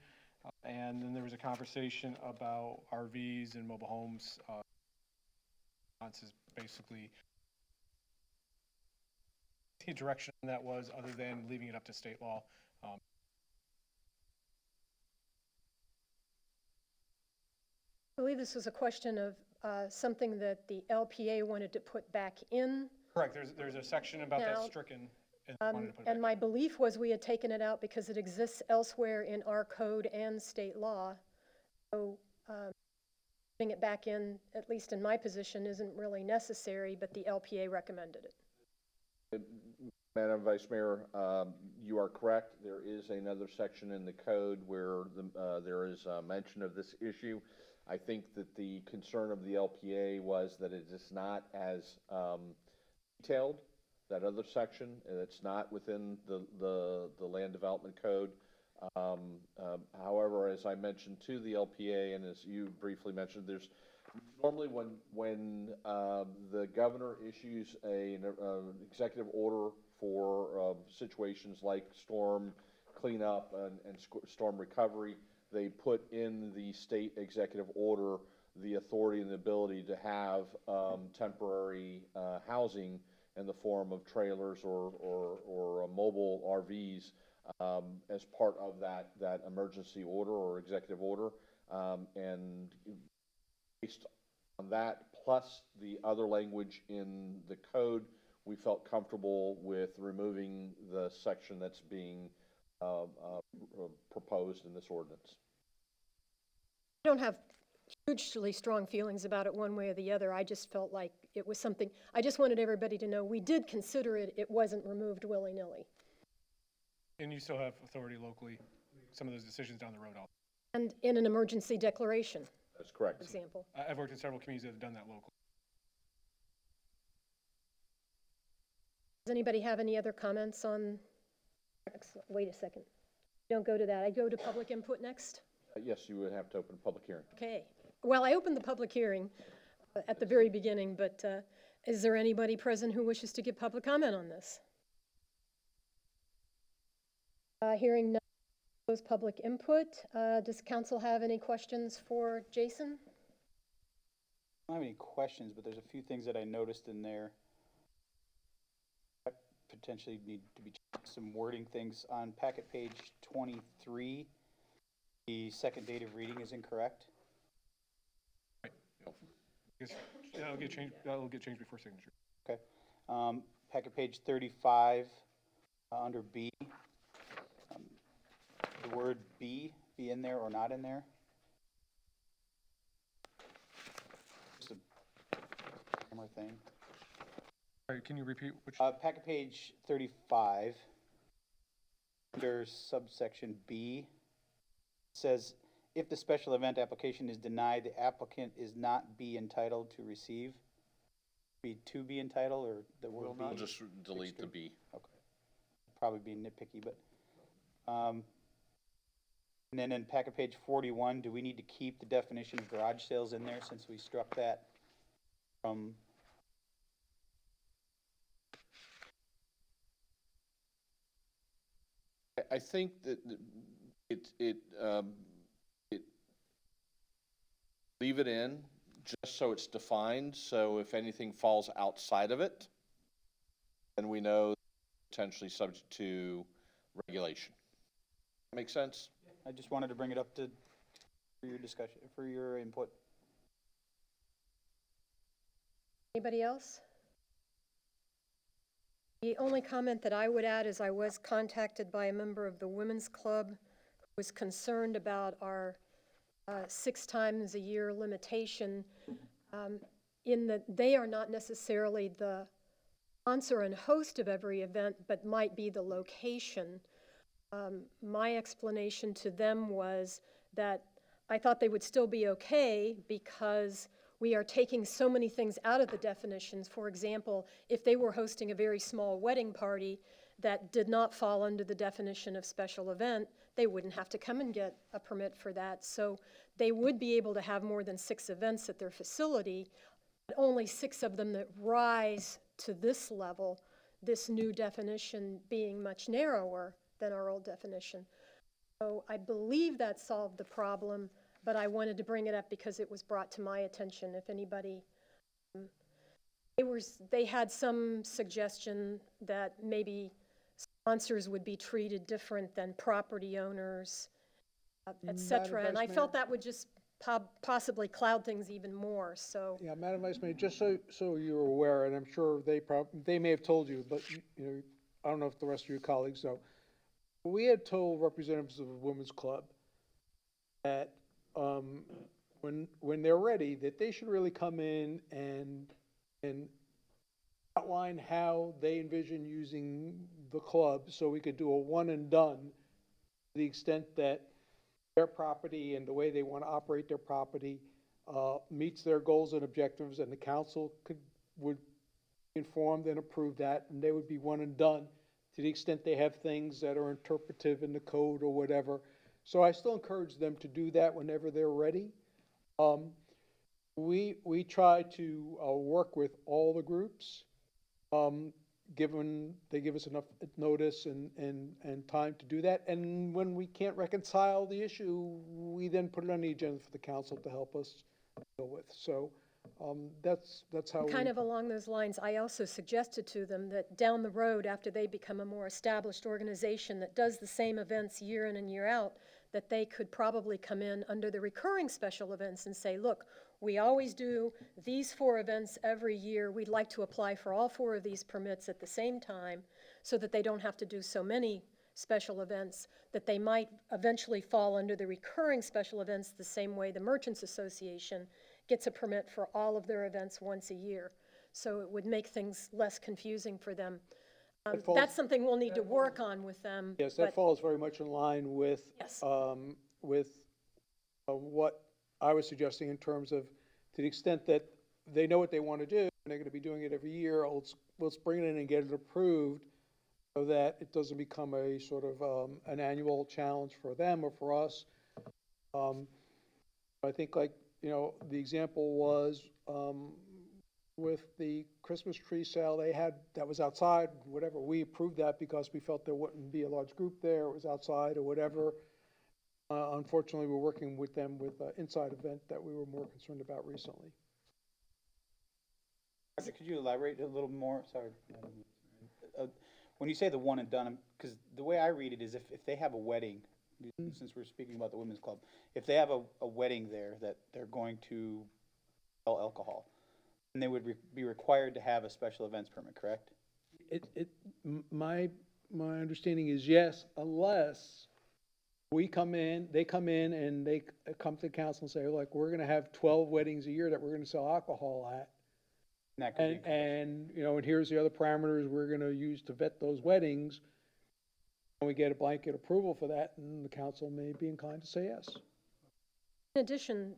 And then there was a conversation about RVs and mobile homes. Is basically the direction that was, other than leaving it up to state law. I believe this was a question of something that the LPA wanted to put back in. Correct. There's a section about that Now, stricken. And wanted to put it and my belief was we had taken it out because it exists elsewhere in our code and state law. So putting it back in, at least in my position, isn't really necessary, but the LPA recommended it. Madam Vice Mayor, you are correct. There is another section in the code where there is a mention of this issue. I think that the concern of the LPA was that it is not as detailed, that other section, and it's not within the Land Development Code. However, as I mentioned to the LPA, and as you briefly mentioned, there's normally when the governor issues an executive order for situations like storm cleanup and storm recovery, they put in the state executive order the authority and the ability to have temporary housing in the form of trailers or mobile RVs as part of that emergency order or executive order. And based on that, plus the other language in the code, we felt comfortable with removing the section that's being proposed in this ordinance. I don't have hugely strong feelings about it one way or the other. I just felt like it was something, I just wanted everybody to know we did consider it. It wasn't removed willy-nilly. And you still have authority locally, some of those decisions down the road. And in an emergency declaration, That's correct. for example. I've worked in several communities that have done that locally. Does anybody have any other comments on, wait a second. Don't go to that. I go to public input next. Yes, you would have to open a public hearing. Okay. Well, I opened the public hearing at the very beginning, but is there anybody present who wishes to give public comment on this? Hearing none, close public input. Does council have any questions for Jason? I don't have any questions, but there's a few things that I noticed in there. I potentially need to be some wording things. On packet page 23, the second date of reading is incorrect. Right. Yes, that'll get changed before signature. Okay. Packet page 35, under B. The word be in there or not in there? Just a grammar thing. All right, can you repeat which? Packet page 35, under subsection B, says, if the special event application is denied, the applicant is not be entitled to receive. Be to be entitled, or the word be? We'll just delete the B. Okay. Probably be nitpicky, but, and then in packet page 41, do we need to keep the definition of garage sales in there since we struck that from I think that it, leave it in, just so it's defined, so if anything falls outside of it, then we know potentially subject to regulation. Make sense? I just wanted to bring it up for your discussion, for your input. Anybody else? The only comment that I would add is I was contacted by a member of the Women's Club who was concerned about our 6 times a year limitation, in that they are not necessarily the sponsor and host of every event, but might be the location. My explanation to them was that I thought they would still be okay because we are taking so many things out of the definitions. For example, if they were hosting a very small wedding party that did not fall under the definition of special event, they wouldn't have to come and get a permit for that. So they would be able to have more than 6 events at their facility, but only 6 of them that rise to this level, this new definition being much narrower than our old definition. So I believe that solved the problem, but I wanted to bring it up because it was brought to my attention. If anybody, they had some suggestion that maybe sponsors would be treated different than property owners, et cetera. And I felt that would just possibly cloud things even more, so. Yeah, Madam Vice Mayor, just so you're aware, and I'm sure they may have told you, but you know, I don't know if the rest of your colleagues know. We had told representatives of the Women's Club that when they're ready, that they should really come in and outline how they envision using the club so we could do a one and done to the extent that their property and the way they want to operate their property meets their goals and objectives, and the council would be informed and approve that, and they would be one and done to the extent they have things that are interpretive in the code or whatever. So I still encourage them to do that whenever they're ready. We try to work with all the groups, given they give us enough notice and time to do that. And when we can't reconcile the issue, we then put it on the agenda for the council to help us deal with. So that's how Kind of along those lines, I also suggested to them that down the road, after they become a more established organization that does the same events year in and year out, that they could probably come in under the recurring special events and say, look, we always do these 4 events every year. We'd like to apply for all 4 of these permits at the same time so that they don't have to do so many special events, that they might eventually fall under the recurring special events the same way the Merchants Association gets a permit for all of their events once a year. So it would make things less confusing for them. That's something we'll need to work on with them. Yes, that falls very much in line with, Yes. what I was suggesting in terms of, to the extent that they know what they want to do, and they're going to be doing it every year, let's bring it in and get it approved so that it doesn't become a sort of an annual challenge for them or for us. I think, like, you know, the example was with the Christmas tree sale they had, that was outside, whatever. We approved that because we felt there wouldn't be a large group there, it was outside or whatever. Unfortunately, we're working with them with an inside event that we were more concerned about recently. Could you elaborate a little more? Sorry. When you say the one and done, because the way I read it is if they have a wedding, since we're speaking about the Women's Club, if they have a wedding there that they're going to sell alcohol, then they would be required to have a special events permit, correct? My understanding is yes, unless they come in and they come to the council and say, like, we're gonna have 12 weddings a year that we're gonna sell alcohol at. And that could be And you know, and here's the other parameters we're gonna use to vet those weddings. And we get a blanket approval for that, and the council may be inclined to say yes. In addition,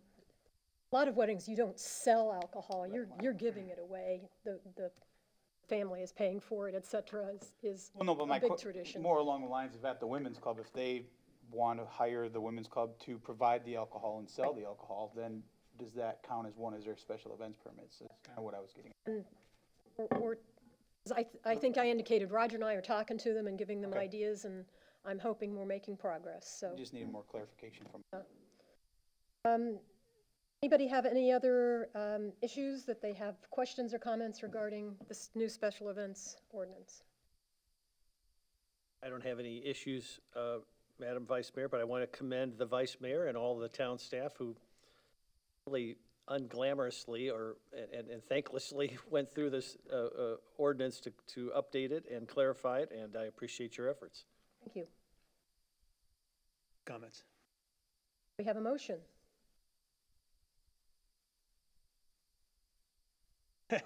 a lot of weddings, you don't sell alcohol, you're giving it away. The family is paying for it, et cetera, is Well, no, but a big tradition. more along the lines of at the Women's Club, if they want to hire the Women's Club to provide the alcohol and sell the alcohol, then does that count as one of their special events permits? That's kind of what I was getting at. I think I indicated, Roger and I are talking to them and giving them Okay. ideas, and I'm hoping we're making progress, so. Just need more clarification from. Anybody have any other issues that they have questions or comments regarding this new special events ordinance? I don't have any issues, Madam Vice Mayor, but I want to commend the Vice Mayor and all the town staff who really unglamorously and thanklessly went through this ordinance to update it and clarify it, and I appreciate your efforts. Thank you. Comments? We have a motion. You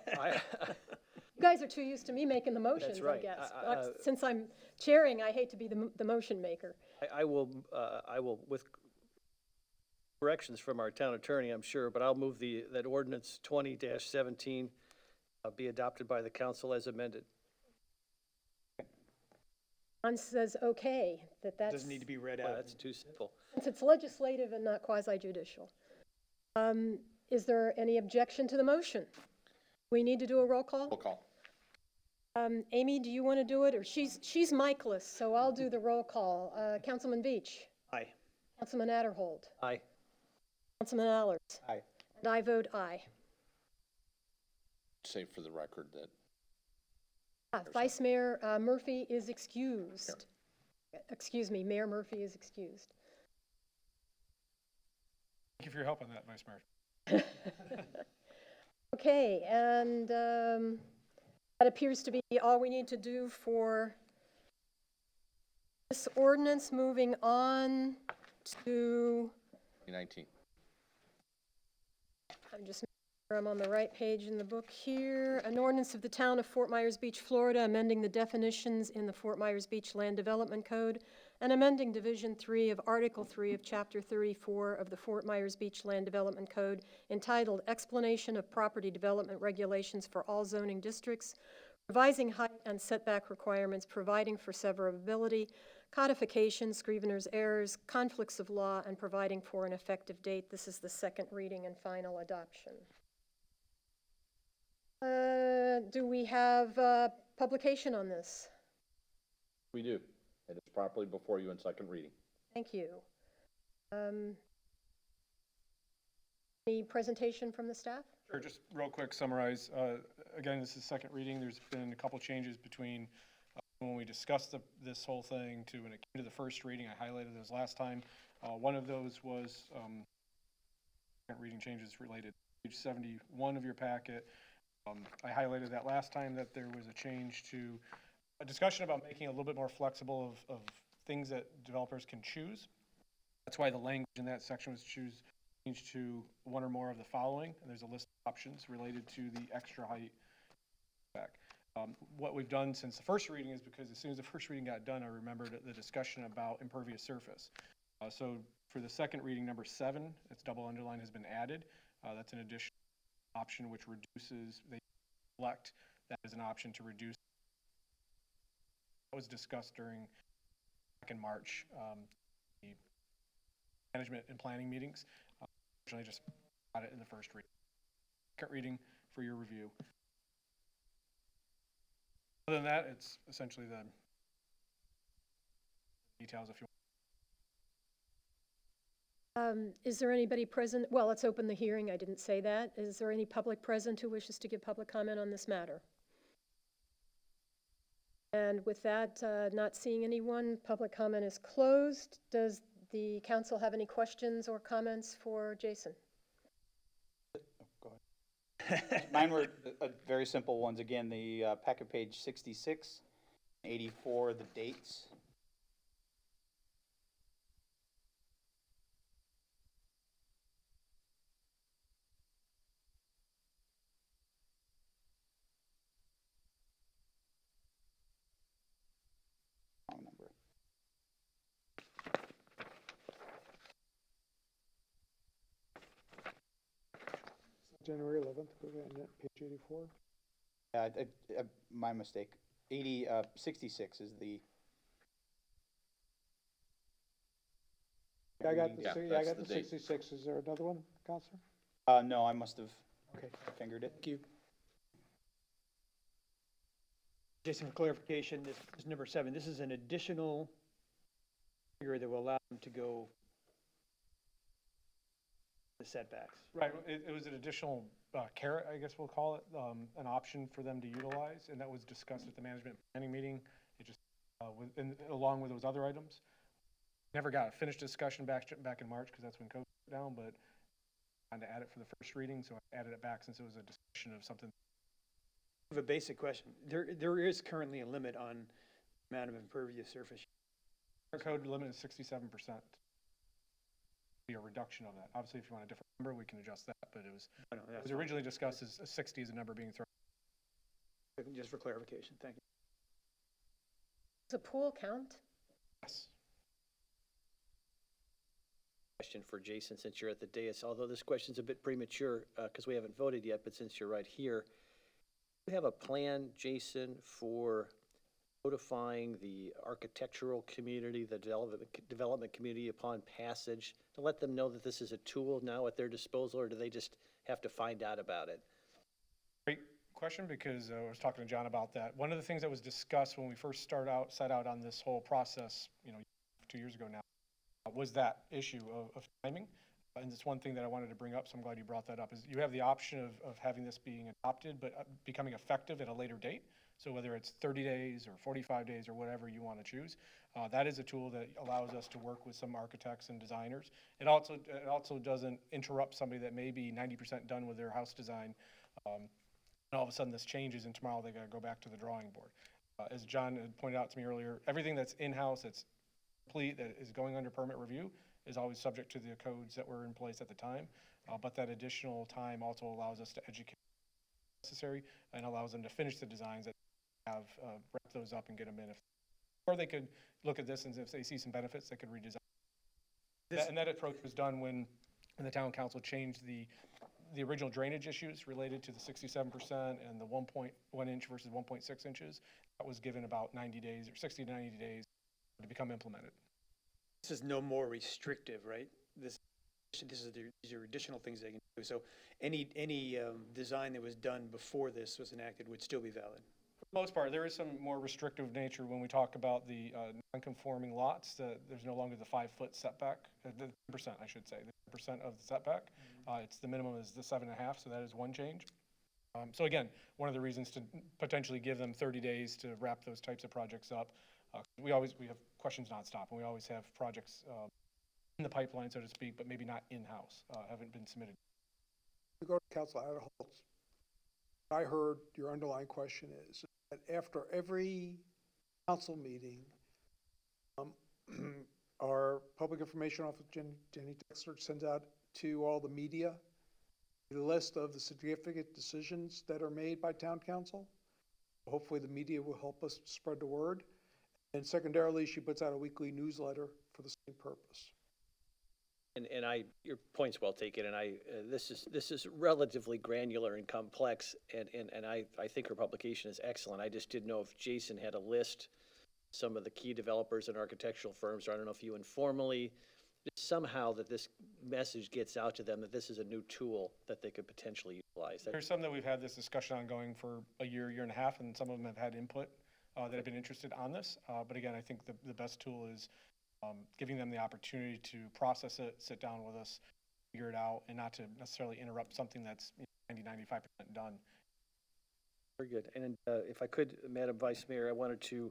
guys are too used to me making the motions, That's right. I guess. Since I'm chairing, I hate to be the motion maker. I will, with corrections from our town attorney, I'm sure, but I'll move that ordinance 20-17 be adopted by the council as amended. John says, okay, that's. Doesn't need to be read Well, out. that's too simple. Since it's legislative and not quasi-judicial. Is there any objection to the motion? We need to do a roll call? Roll call. Amy, do you want to do it? Or she's mic-less, so I'll do the roll call. Councilman Beach, Aye. Councilman Adderhold, Aye. Councilman Allard, Aye. and I vote aye. Say for the record that Vice Mayor Murphy is excused. Excuse me, Mayor Murphy is excused. Thank you for your help on that, Vice Mayor. Okay, and that appears to be all we need to do for this ordinance. Moving on to, 2019. I'm just making sure I'm on the right page in the book here. An ordinance of the town of Fort Myers Beach, Florida, amending the definitions in the Fort Myers Beach Land Development Code and amending Division 3 of Article 3 of Chapter 34 of the Fort Myers Beach Land Development Code, entitled Explanation of Property Development Regulations for All Zoning Districts, revising height and setback requirements, providing for severability, codification, scrivener's errors, conflicts of law, and providing for an effective date. This is the second reading and final adoption. Do we have publication on this? We do. It is properly before you in second reading. Thank you. Any presentation from the staff? Sure, just real quick summarize. Again, this is second reading. There's been a couple changes between when we discussed this whole thing to when it came to the first reading. I highlighted those last time. One of those was second reading changes related to page 71 of your packet. I highlighted that last time that there was a change to a discussion about making it a little bit more flexible of things that developers can choose. That's why the language in that section was changed to one or more of the following, and there's a list of options related to the extra height back. What we've done since the first reading is because as soon as the first reading got done, I remembered the discussion about impervious surface. So for the second reading, number 7, it's double underline, has been added. That's an additional option which reduces, they select that as an option to reduce. That was discussed back in March, the management and planning meetings. Unfortunately, just got it in the first reading. Second reading for your review. Other than that, it's essentially the details if you want. Is there anybody present? Well, let's open the hearing. I didn't say that. Is there any public present who wishes to give public comment on this matter? And with that, not seeing anyone, public comment is closed. Does the council have any questions or comments for Jason? Go ahead. Mine were very simple ones. Again, the packet page 66, 84, the dates. Wrong number. January 11th, go ahead, page 84. My mistake. 66 is the. I got the, Yeah, I that's got the the date. 66. Is there another one, Counselor? No, I must have Okay, fingered it. thank you. Jason, for clarification, this is number 7. This is an additional figure that will allow them to go the setbacks. Right, it was an additional carrot, I guess we'll call it, an option for them to utilize, and that was discussed at the management planning meeting. It just, along with those other items. Never got a finished discussion back in March, because that's when COVID went down, but I had to add it for the first reading, so I added it back since it was a discussion of something. I have a basic question. There is currently a limit on the amount of impervious surface. Our code limit is 67%. Be a reduction of that. Obviously, if you want a different number, we can adjust that, but it was originally discussed as 60 as a number being thrown. Just for clarification, thank you. Does a pool count? Yes. Question for Jason, since you're at the dais, although this question's a bit premature, because we haven't voted yet, but since you're right here, do you have a plan, Jason, for notifying the architectural community, the development community upon passage, to let them know that this is a tool now at their disposal, or do they just have to find out about it? Great question, because I was talking to John about that. One of the things that was discussed when we first set out on this whole process, 2 years ago now, was that issue of timing. And it's one thing that I wanted to bring up, so I'm glad you brought that up, is you have the option of having this being adopted, but becoming effective at a later date. So whether it's 30 days or 45 days or whatever you want to choose, that is a tool that allows us to work with some architects and designers. It also doesn't interrupt somebody that may be 90% done with their house design, and all of a sudden this changes and tomorrow they got to go back to the drawing board. As John had pointed out to me earlier, everything that's in-house, that's complete, that is going under permit review, is always subject to the codes that were in place at the time. But that additional time also allows us to educate necessary and allows them to finish the designs that have, wrap those up and get them in. Or they could look at this and if they see some benefits, they could redesign. And that approach was done when the town council changed the original drainage issues related to the 67% and the 1.1 inch versus 1.6 inches. That was given about 90 days or 60 to 90 days to become implemented. This is no more restrictive, right? These are additional things they can do. So any design that was done before this was enacted would still be valid. For the most part, there is some more restrictive nature when we talk about the non-conforming lots. There's no longer the 5-foot setback, the 10%, I should say, the 10% of the setback. It's the minimum is the 7.5, so that is one change. So again, one of the reasons to potentially give them 30 days to wrap those types of projects up. We have questions nonstop, and we always have projects in the pipeline, so to speak, but maybe not in-house, haven't been submitted. To go to Council Adderholtz, I heard your underlying question is that after every council meeting, our public information officer, Jenny Texler, sends out to all the media the list of the significant decisions that are made by town council. Hopefully the media will help us spread the word. And secondarily, she puts out a weekly newsletter for the same purpose. And your point's well taken, and this is relatively granular and complex, and I think her publication is excellent. I just didn't know if Jason had a list, some of the key developers and architectural firms, or I don't know if you informally, somehow that this message gets out to them that this is a new tool that they could potentially utilize. There's some that we've had this discussion ongoing for a year and a half, and some of them have had input that have been interested on this. But again, I think the best tool is giving them the opportunity to process it, sit down with us, figure it out, and not to necessarily interrupt something that's 90-95% done. Very good. And if I could, Madam Vice Mayor, I wanted to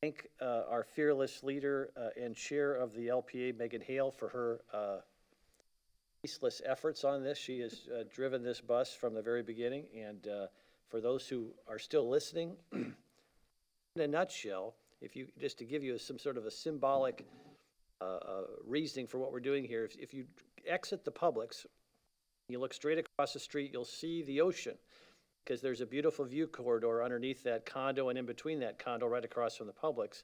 thank our fearless leader and chair of the LPA, Megan Hale, for her ceaseless efforts on this. She has driven this bus from the very beginning. And for those who are still listening, in a nutshell, just to give you some sort of a symbolic reasoning for what we're doing here, if you exit the Publix, you look straight across the street, you'll see the ocean, because there's a beautiful view corridor underneath that condo and in between that condo right across from the Publix.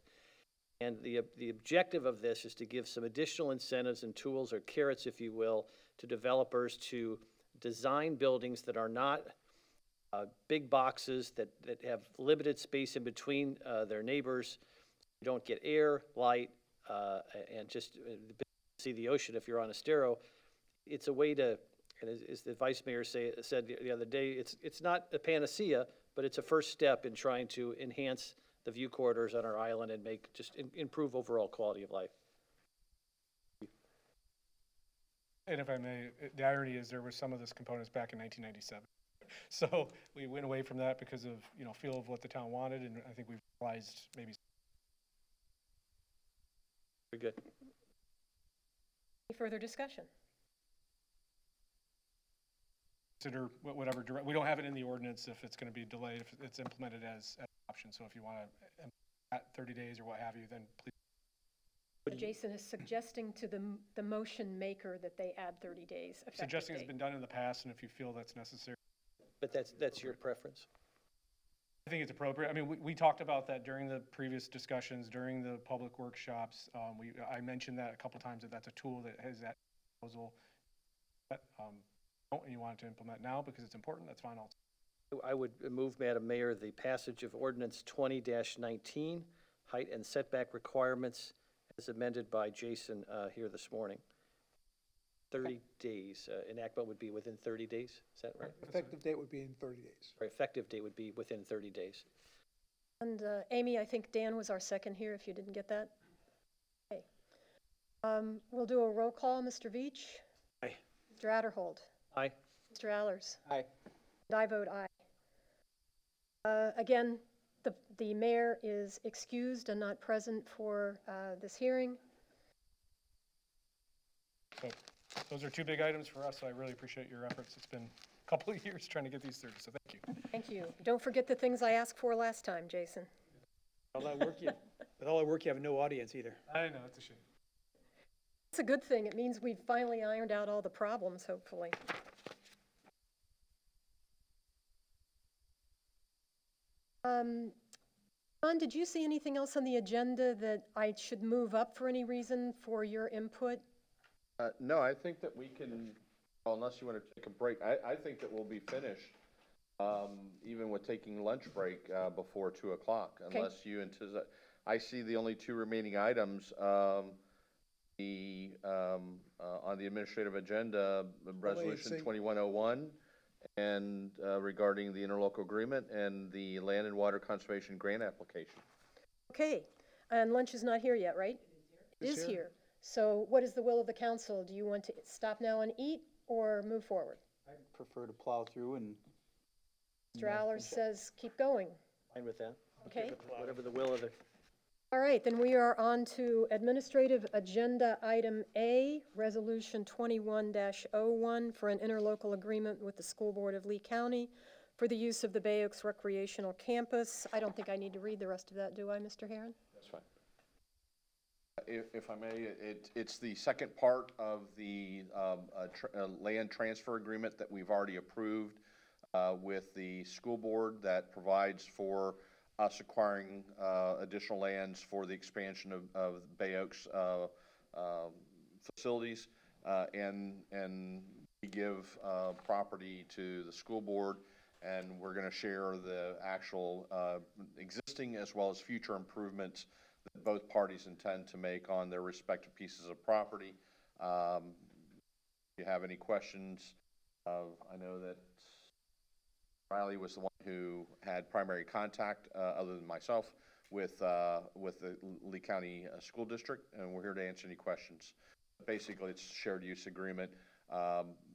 And the objective of this is to give some additional incentives and tools, or carrots, if you will, to developers to design buildings that are not big boxes that have limited space in between their neighbors. You don't get air, light, and just see the ocean if you're on Estero. It's a way to, and as the Vice Mayor said the other day, it's not a panacea, but it's a first step in trying to enhance the view corridors on our island and make, just improve overall quality of life. And if I may, the irony is there were some of this components back in 1997. So we went away from that because of, feel of what the town wanted, and I think we've realized maybe. Very good. Any further discussion? Consider whatever, we don't have it in the ordinance if it's going to be delayed, if it's implemented as an option. So if you want to, at 30 days or what have you, then please. Jason is suggesting to the motion maker that they add 30 days effective Suggesting it's date. been done in the past, and if you feel that's necessary. But that's your preference? I think it's appropriate. I mean, we talked about that during the previous discussions, during the public workshops. I mentioned that a couple times, that that's a tool that has that proposal. But, and you want it to implement now because it's important, that's fine also. I would move, Madam Mayor, the passage of ordinance 20-19, height and setback requirements as amended by Jason here this morning. 30 days, enactment would be within 30 days, is that right? Effective date would be in 30 days. Or effective date would be within 30 days. And Amy, I think Dan was our second here, if you didn't get that. Okay. We'll do a roll call. Mr. Veach? Aye. Mr. Adderhold? Aye. Mr. Allers? Aye. And I vote aye. Again, the mayor is excused and not present for this hearing. So those are two big items for us, so I really appreciate your efforts. It's been a couple of years trying to get these through, so thank you. Thank you. Don't forget the things I asked for last time, Jason. With all that work, you have no audience either. I know, it's a shame. It's a good thing. It means we've finally ironed out all the problems, hopefully. John, did you see anything else on the agenda that I should move up for any reason for your input? No, I think that we can, well, unless you want to take a break, I think that we'll be finished, even with taking lunch break before 2 o'clock, Okay. unless you anticipate. I see the only two remaining items, on the administrative agenda, Resolution 2101, and regarding the interlocal agreement and the land and water conservation grant application. Okay, and lunch is not here yet, right? It is here. So what is the will of the council? Do you want to stop now and eat or move forward? I prefer to plow through and. Mr. Allers says keep going. Fine with that? Okay. Whatever the will of the, All right, then we are on to administrative agenda item A, resolution 21-01 for an interlocal agreement with the School Board of Lee County for the use of the Bay Oaks Recreational Campus. I don't think I need to read the rest of that, do I, Mr. Herron? That's fine. If I may, it's the second part of the land transfer agreement that we've already approved with the school board that provides for us acquiring additional lands for the expansion of Bay Oaks facilities, and we give property to the school board, and we're going to share the actual existing as well as future improvements that both parties intend to make on their respective pieces of property. If you have any questions, I know that Riley was the one who had primary contact, other than myself, with the Lee County School District, and we're here to answer any questions. Basically, it's a shared use agreement,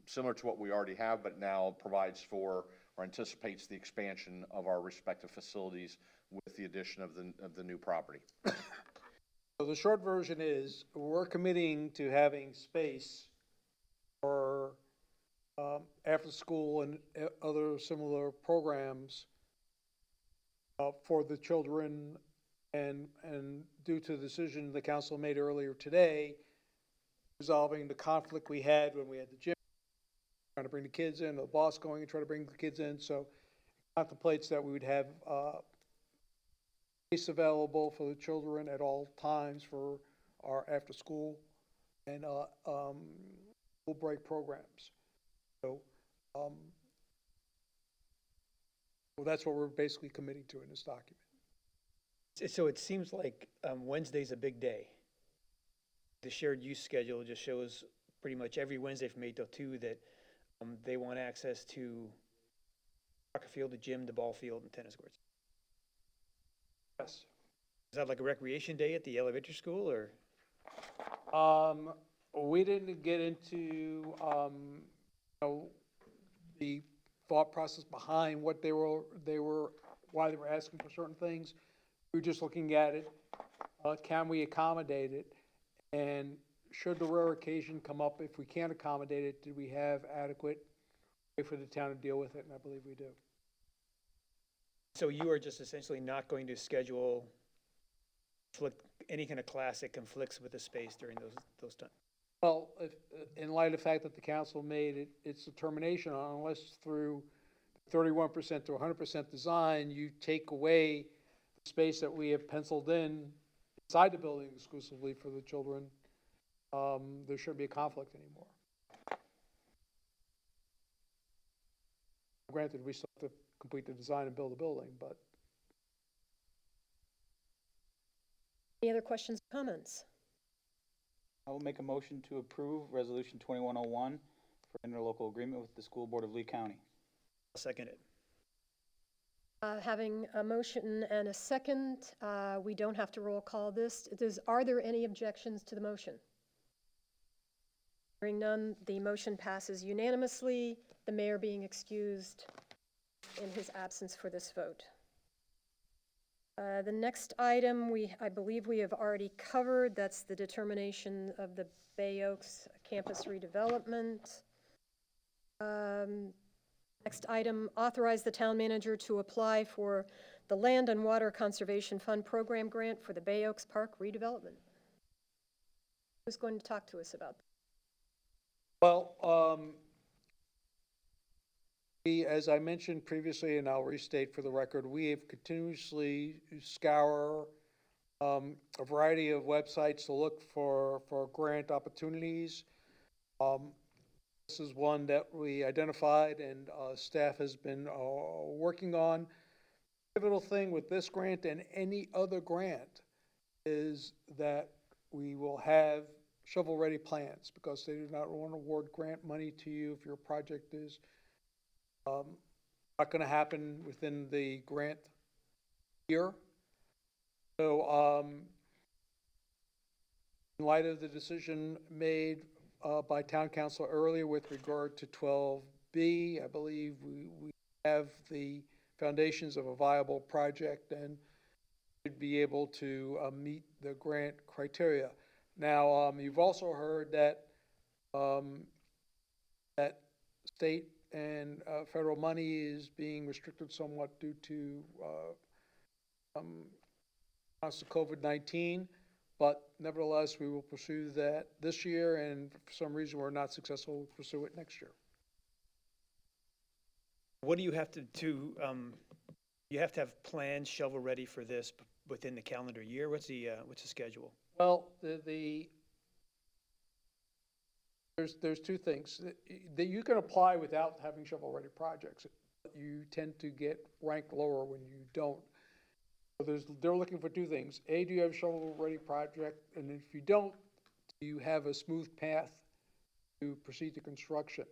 similar to what we already have, but now provides for or anticipates the expansion of our respective facilities with the addition of the new property. So the short version is, we're committing to having space for after school and other similar programs for the children, and due to the decision the council made earlier today, resolving the conflict we had when we had the gym, trying to bring the kids in, the boss going and trying to bring the kids in, so it contemplates that we would have space available for the children at all times for our after-school and school break programs. So, well, that's what we're basically committing to in this document. So it seems like Wednesday's a big day. The shared use schedule just shows pretty much every Wednesday from 8 till 2 that they want access to soccer field, the gym, the ball field, and tennis courts. Yes. Is that like a recreation day at the elementary school, or? We didn't get into, the thought process behind what why they were asking for certain things. We were just looking at it, can we accommodate it? And should the rare occasion come up, if we can't accommodate it, do we have adequate way for the town to deal with it? And I believe we do. So you are just essentially not going to schedule any kind of class that conflicts with the space during those times? Well, if, in light of the fact that the council made its determination, unless through 31% to 100% design, you take away the space that we have penciled in inside the building exclusively for the children, there shouldn't be a conflict anymore. Granted, we still have to complete the design and build the building, but. Any other questions or comments? I will make a motion to approve Resolution 2101 for interlocal agreement with the School Board of Lee County. I'll second it. Having a motion and a second, we don't have to roll call this. Are there any objections to the motion? Hearing none, the motion passes unanimously, the mayor being excused in his absence for this vote. The next item I believe we have already covered. That's the determination of the Bay Oaks campus redevelopment. Next item, authorize the town manager to apply for the Land and Water Conservation Fund Program Grant for the Bay Oaks Park redevelopment. Who's going to talk to us about that? Well, as I mentioned previously, and I'll restate for the record, we have continuously scour a variety of websites to look for grant opportunities. This is one that we identified and staff has been working on. The pivotal thing with this grant and any other grant is that we will have shovel-ready plans, because they do not want to award grant money to you if your project is not going to happen within the grant year. So in light of the decision made by town council earlier with regard to 12B, I believe we have the foundations of a viable project and should be able to meet the grant criteria. Now, you've also heard that that state and federal money is being restricted somewhat due to COVID-19, but nevertheless, we will pursue that this year, and if for some reason we're not successful, we'll pursue it next year. What do you have to do? You have to have plans shovel ready for this within the calendar year. What's the schedule? Well, there's two things that you can apply without having shovel-ready projects. You tend to get ranked lower when you don't. So they're looking for two things. A, do you have a shovel-ready project? And if you don't, do you have a smooth path to proceed to construction?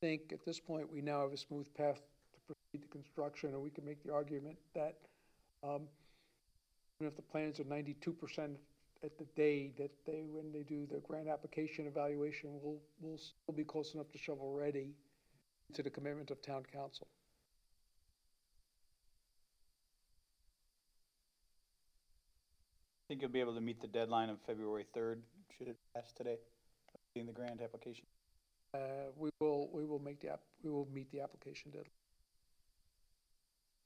I think at this point we now have a smooth path to proceed to construction, and we can make the argument that even if the plans are 92% at the day that when they do the grant application evaluation, we'll still be close enough to shovel ready to the commitment of town council. I think you'll be able to meet the deadline of February 3rd, should it pass today, in the grant application. We will meet the application deadline.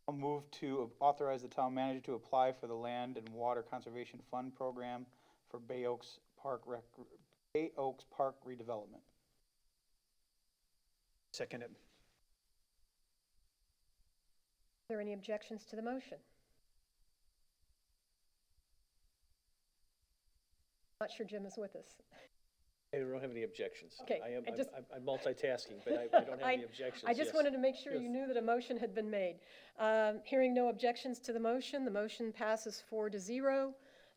I'll move to authorize the town manager to apply for the Land and Water Conservation Fund Program for Bay Oaks Park redevelopment. Second it. Are there any objections to the motion? Not sure Jim is with us. I don't have any objections. Okay, I'm multitasking, but I don't have any objections. I just yes. wanted to make sure Yes. you knew that a motion had been made. Hearing no objections to the motion passes 4-0.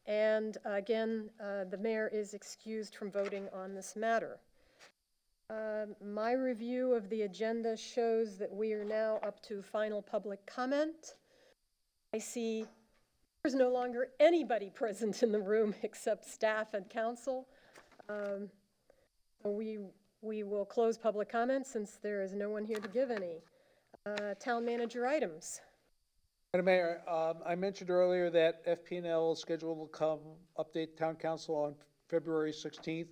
And again, the mayor is excused from voting on this matter. My review of the agenda shows that we are now up to final public comment. I see There's no longer anybody present in the room except staff and council. So we will close public comments since there is no one here to give any. Town manager items. Madam Mayor, I mentioned earlier that FP&L is scheduled to come update town council on February 16th.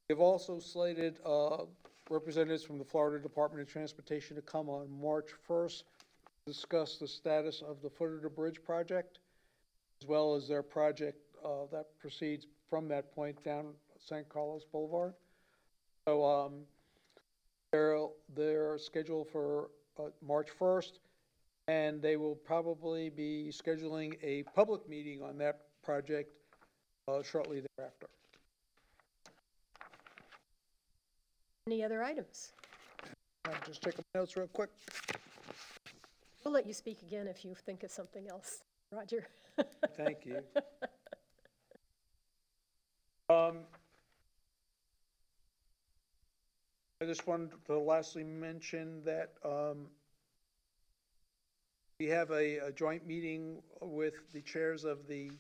We've also slated representatives from the Florida Department of Transportation to come on March 1st to discuss the status of the Foot of the Bridge project, as well as their project that proceeds from that point down San Carlos Boulevard. So they're scheduled for March 1st, and they will probably be scheduling a public meeting on that project shortly thereafter. Any other items? I'll just take my notes real quick. We'll let you speak again if you think of something else, Roger. Thank you. I just wanted to lastly mention that we have a joint meeting with the chairs of the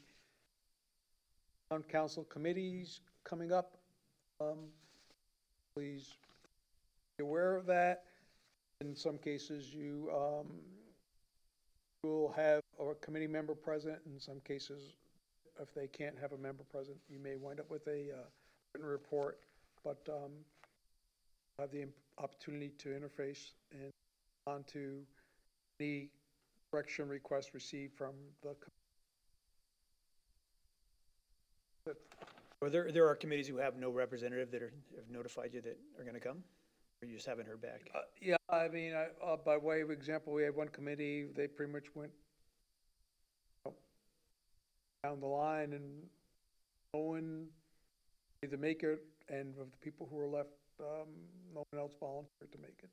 town council committees coming up. Please be aware of that. In some cases, you will have a committee member present. In some cases, if they can't have a member present, you may wind up with a written report, but have the opportunity to interface and on to any direction requests received from the. Or there are committees who have no representative that have notified you that are going to come? Or you just haven't heard back? Yeah, I mean, by way of example, we had one committee, they pretty much went down the line and no one either make it, and of the people who were left, no one else volunteered to make it.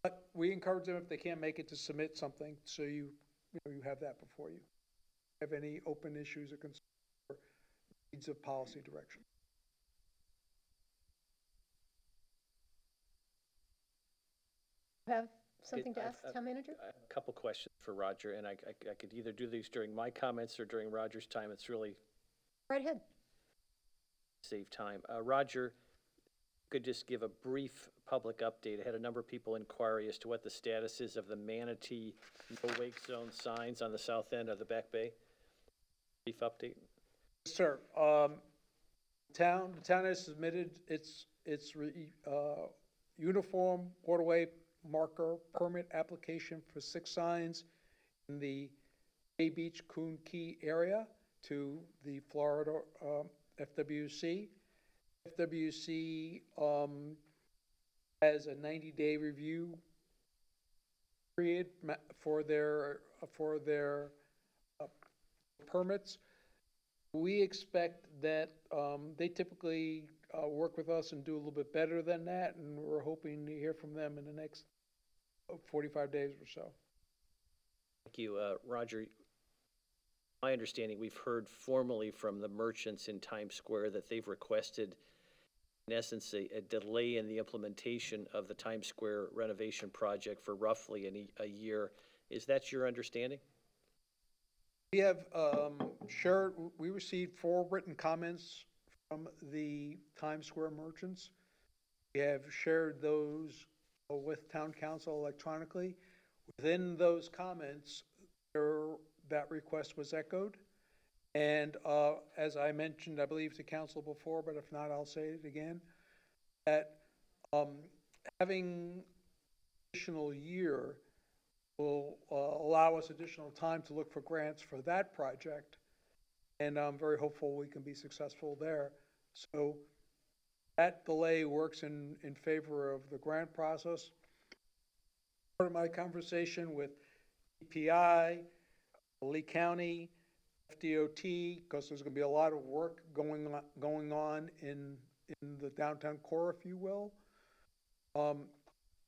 But we encourage them, if they can't make it, to submit something, so you have that before you. Have any open issues or concerns or needs of policy direction. Have something to ask the town manager? I have a couple questions for Roger, and I could either do these during my comments or during Roger's time. It's really Right ahead. save time. Roger, could just give a brief public update. I had a number of people inquire as to what the status is of the manatee no wake zone signs on the south end of the Back Bay. Brief update. Sir, the town has submitted its uniform waterway marker permit application for 6 signs in the Bay Beach Coon Key area to the Florida FWC. FWC has a 90-day review period for their permits. We expect that they typically work with us and do a little bit better than that, and we're hoping to hear from them in the next 45 days or so. Thank you. Roger, my understanding, we've heard formally from the merchants in Times Square that they've requested, in essence, a delay in the implementation of the Times Square renovation project for roughly a year. Is that your understanding? We have we received 4 written comments from the Times Square merchants. We have shared those with town council electronically. Within those comments, that request was echoed. And as I mentioned, I believe to council before, but if not, I'll say it again, that having additional year will allow us additional time to look for grants for that project. And I'm very hopeful we can be successful there. So that delay works in favor of the grant process. Part of my conversation with EPI, Lee County, FDOT, because there's going to be a lot of work going on in the downtown core, if you will.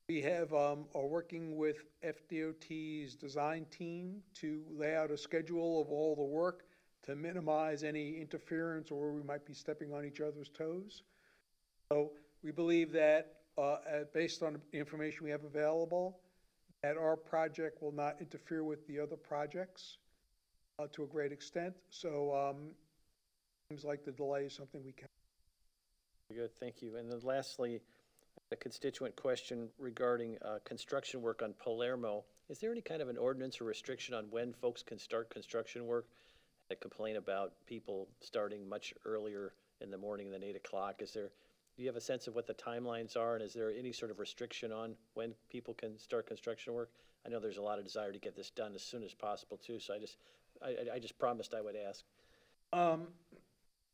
We have are working with FDOT's design team to lay out a schedule of all the work to minimize any interference or where we might be stepping on each other's toes. So we believe that based on the information we have available, that our project will not interfere with the other projects to a great extent. So seems like the delay is something we can. Very good, thank you. And then lastly, a constituent question regarding construction work on Palermo. Is there any kind of an ordinance or restriction on when folks can start construction work? I complain about people starting much earlier in the morning than 8 o'clock. Do you have a sense of what the timelines are, and is there any sort of restriction on when people can start construction work? I know there's a lot of desire to get this done as soon as possible too, so I just promised I would ask.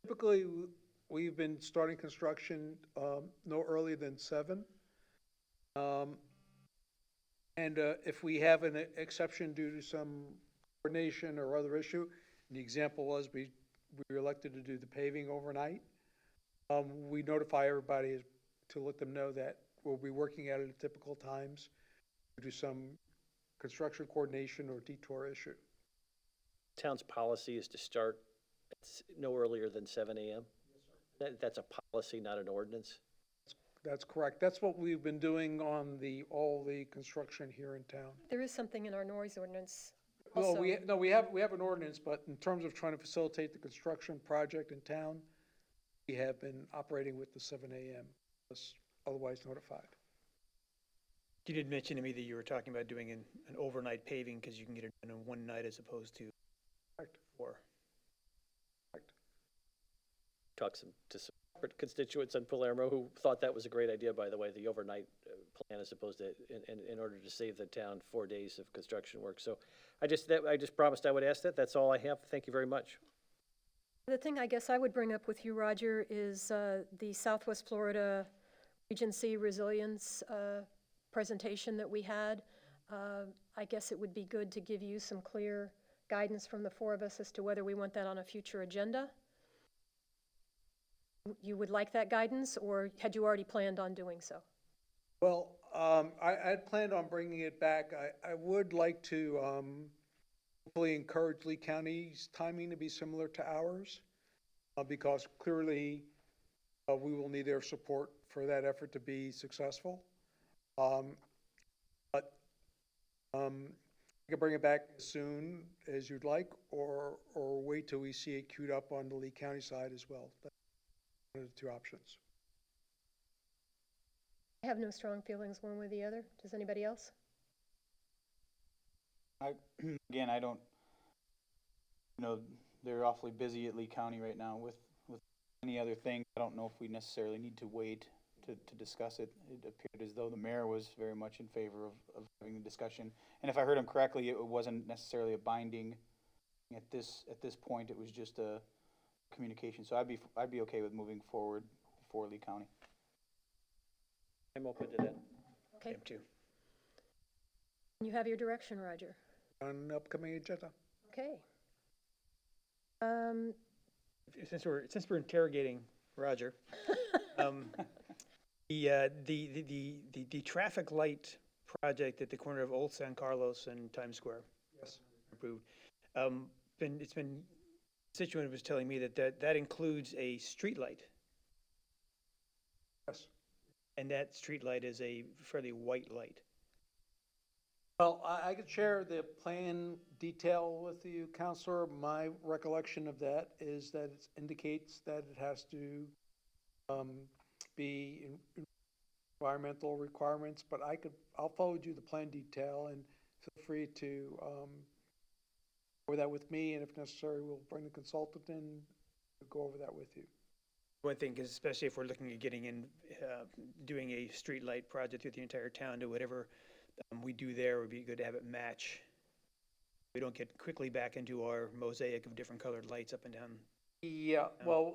Typically, we've been starting construction no earlier than 7. And if we have an exception due to some coordination or other issue, the example was we were elected to do the paving overnight. We notify everybody to let them know that we'll be working at it at typical times due to some construction coordination or detour issue. Town's policy is to start no earlier than 7 a.m.? That's a policy, not an ordinance? That's correct. That's what we've been doing on all the construction here in town. There is something in our noise ordinance Well, also. we have an ordinance, but in terms of trying to facilitate the construction project in town, we have been operating with the 7 a.m. unless otherwise notified. You did mention to me that you were talking about doing an overnight paving because you can get it done in one night as opposed to Correct. 4. Talked to some constituents in Palermo who thought that was a great idea, by the way, the overnight plan as opposed to, in order to save the town 4 days of construction work. So I just promised I would ask that. That's all I have. Thank you very much. The thing I guess I would bring up with you, Roger, is the Southwest Florida Regency Resilience presentation that we had. I guess it would be good to give you some clear guidance from the 4 of us as to whether we want that on a future agenda. You would like that guidance, or had you already planned on doing so? Well, I had planned on bringing it back. I would like to hopefully encourage Lee County's timing to be similar to ours, because clearly we will need their support for that effort to be successful. But I can bring it back as soon as you'd like, or wait till we see it queued up on the Lee County side as well. That's one of the 2 options. I have no strong feelings one way or the other. Does anybody else? Again, I don't, they're awfully busy at Lee County right now with any other thing. I don't know if we necessarily need to wait to discuss it. It appeared as though the mayor was very much in favor of having the discussion. And if I heard him correctly, it wasn't necessarily a binding at this point. It was just a communication. So I'd be okay with moving forward for Lee County. I'm open to that. Okay. Him too. You have your direction, Roger. On the upcoming agenda. Okay. Since we're interrogating Roger, the traffic light project at the corner of Old San Carlos and Times Square. Yes. Approved. Constituent was telling me that includes a street light, Yes. and that street light is a fairly white light. Well, I could share the plan detail with you, Counselor. My recollection of that is that it indicates that it has to be in environmental requirements, but I'll forward you the plan detail, and feel free to over that with me, and if necessary, we'll bring the consultant in to go over that with you. One thing is, especially if we're looking at getting in, doing a street light project through the entire town, to whatever we do there, it would be good to have it match. We don't get quickly back into our mosaic of different colored lights up and down. Yeah, well,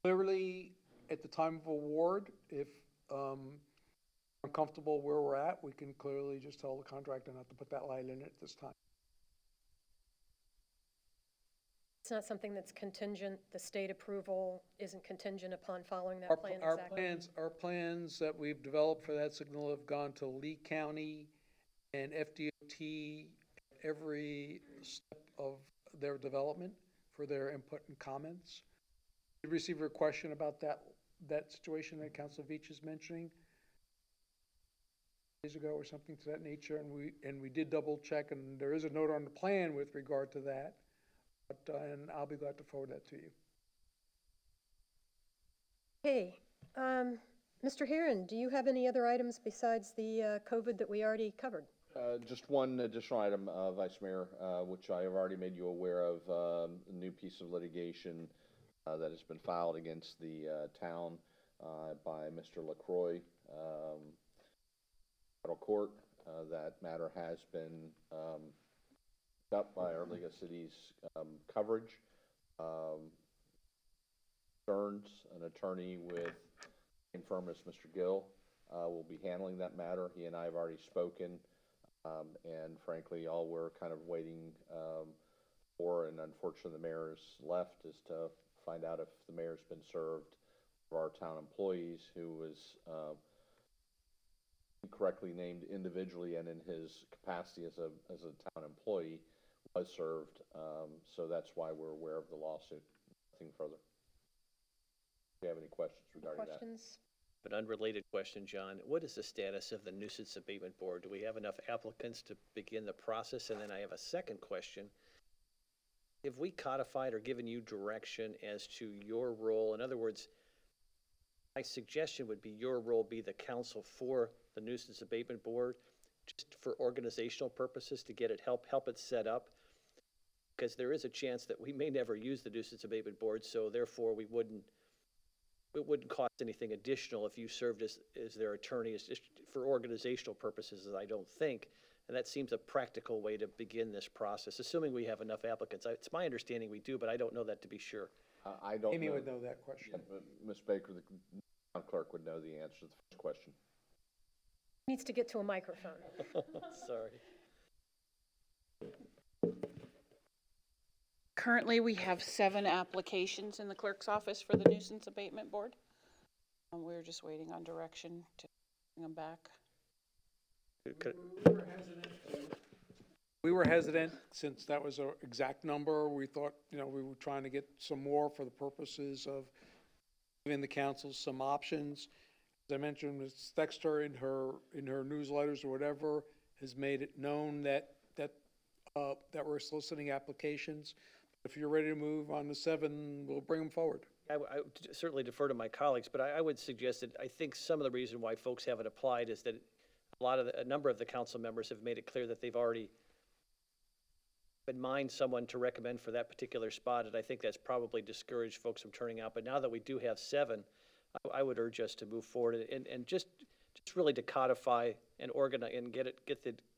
clearly, at the time of award, if I'm comfortable where we're at, we can clearly just tell the contractor not to put that light in at this time. It's not something that's contingent, the state approval isn't contingent upon following that plan exactly? Our plans that we've developed for that signal have gone to Lee County and FDOT every step of their development for their input and comments. We received a question about that situation that Council Veach is mentioning. days ago or something to that nature, and we did double check, and there is a note on the plan with regard to that. But, and I'll be glad to forward that to you. Hey, Mr. Heron, do you have any other items besides the COVID that we already covered? Just one additional item, Vice Mayor, which I have already made you aware of, a new piece of litigation that has been filed against the town by Mr. LaCroix, federal court. That matter has been up by our League of Cities coverage. Stearns, an attorney with the same firm as Mr. Gill, will be handling that matter. He and I have already spoken. And frankly, all we're kind of waiting for, and unfortunately the mayor's left, is to find out if the mayor's been served for our town employees, who was incorrectly named individually and in his capacity as a town employee was served. So that's why we're aware of the lawsuit. Nothing further. Do you have any questions regarding that? Questions? An unrelated question, John. What is the status of the nuisance abatement board? Do we have enough applicants to begin the process? And then I have a second question. Have we codified or given you direction as to your role? In other words, my suggestion would be your role be the counsel for the nuisance abatement board, just for organizational purposes, to get it, help it set up. Because there is a chance that we may never use the nuisance abatement board, so therefore it wouldn't cost anything additional if you served as their attorney. It's just for organizational purposes, I don't think. And that seems a practical way to begin this process, assuming we have enough applicants. It's my understanding we do, but I don't know that to be sure. I don't Amy know. would know that question. Ms. Baker, the town clerk, would know the answer to the first question. Needs to get to a microphone. Sorry. Currently, we have 7 applications in the clerk's office for the nuisance abatement board. We're just waiting on direction to bring them back. We were hesitant, since that was an exact number. We thought, we were trying to get some more for the purposes of giving the council some options. As I mentioned, Ms. Dexter in her newsletters or whatever has made it known that we're soliciting applications. If you're ready to move on to 7, we'll bring them forward. I would certainly defer to my colleagues, but I would suggest that I think some of the reason why folks haven't applied is that a number of the council members have made it clear that they've already in mind someone to recommend for that particular spot, and I think that's probably discouraged folks from turning out. But now that we do have 7, I would urge us to move forward and just really to codify and organize and get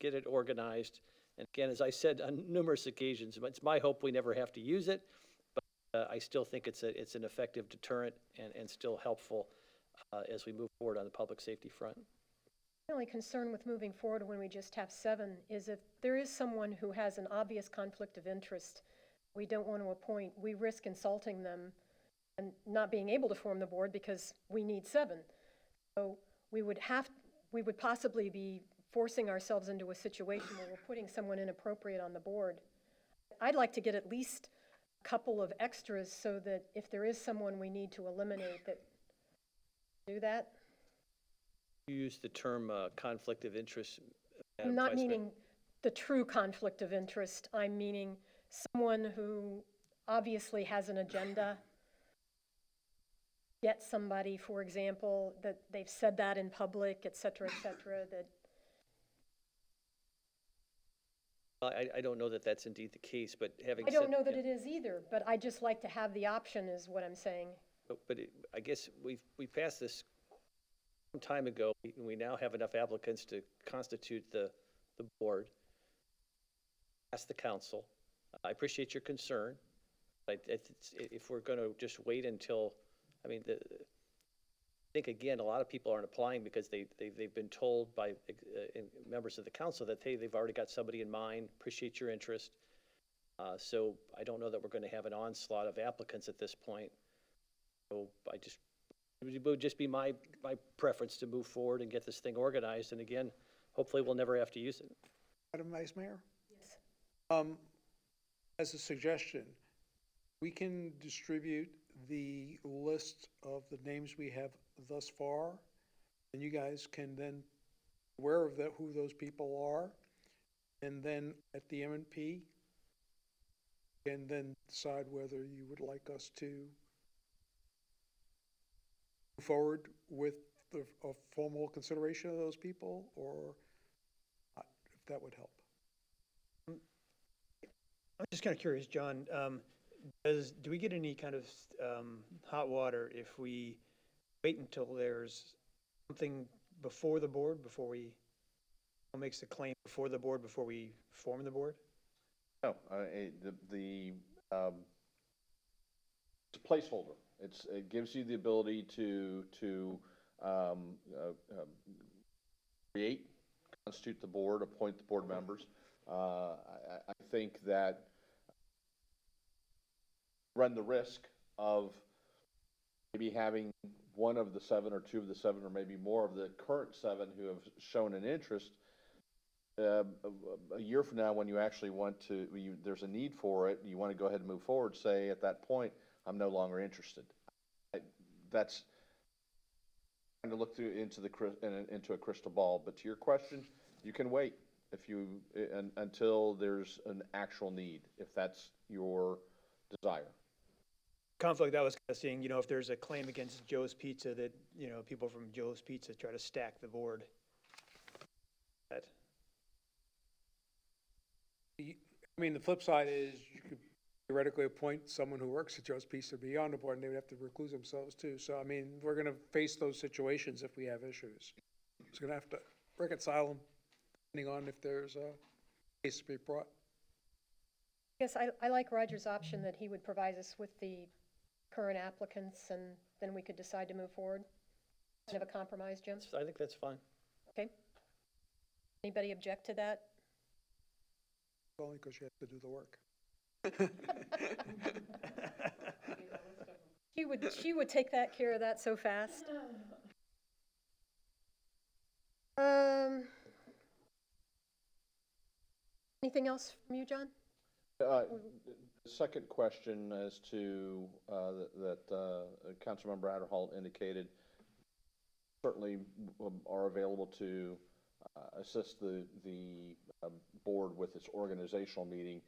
it organized. And again, as I said on numerous occasions, it's my hope we never have to use it, but I still think it's an effective deterrent and still helpful as we move forward on the public safety front. My only concern with moving forward when we just have 7 is if there is someone who has an obvious conflict of interest we don't want to appoint, we risk insulting them and not being able to form the board because we need 7. So we would possibly be forcing ourselves into a situation where we're putting someone inappropriate on the board. I'd like to get at least a couple of extras so that if there is someone we need to eliminate, that do that. You use the term conflict of interest. I'm not meaning the true conflict of interest. I'm meaning someone who obviously has an agenda. Get somebody, for example, that they've said that in public, et cetera, that I don't know that that's indeed the case, but having I said... don't know that it is either, but I just like to have the option is what I'm saying. But I guess we passed this some time ago, and we now have enough applicants to constitute the board. Ask the council. I appreciate your concern. But if we're going to just wait until, I think again, a lot of people aren't applying because they've been told by members of the council that, hey, they've already got somebody in mind. Appreciate your interest. So I don't know that we're going to have an onslaught of applicants at this point. So it would just be my preference to move forward and get this thing organized. And again, hopefully we'll never have to use it. Madam Vice Mayor? Yes. As a suggestion, we can distribute the list of the names we have thus far, and you guys can then aware of that, who those people are, and then at the M&P, and then decide whether you would like us to move forward with a formal consideration of those people, or not, if that would help. I'm just kind of curious, John, do we get any kind of hot water if we wait until there's something before the board, before we, someone makes a claim before the board, before we form the board? No, it's a placeholder. It gives you the ability to create, constitute the board, appoint the board members. I think that run the risk of maybe having one of the seven or two of the seven or maybe more of the current seven who have shown an interest a year from now when you actually want to, there's a need for it, you want to go ahead and move forward, say at that point, I'm no longer interested. That's trying to look through into a crystal ball. But to your question, you can wait if you until there's an actual need, if that's your desire. Conflict I was kind of seeing, if there's a claim against Joe's Pizza that, people from Joe's Pizza try to stack the board. I mean, the flip side is you could theoretically appoint someone who works at Joe's Pizza to be on the board, and they would have to recluse themselves too. So, I mean, we're gonna face those situations if we have issues. We're gonna have to reconcile them, depending on if there's a case to be brought. Yes, I like Roger's option that he would provide us with the current applicants, and then we could decide to move forward. Kind of a compromise, Jim? I think that's fine. Okay. Anybody object to that? Only because you have to do the work. She would take care of that so fast. Anything else from you, John? The second question as to that Councilmember Adderholt indicated, certainly are available to assist the board with its organizational meeting.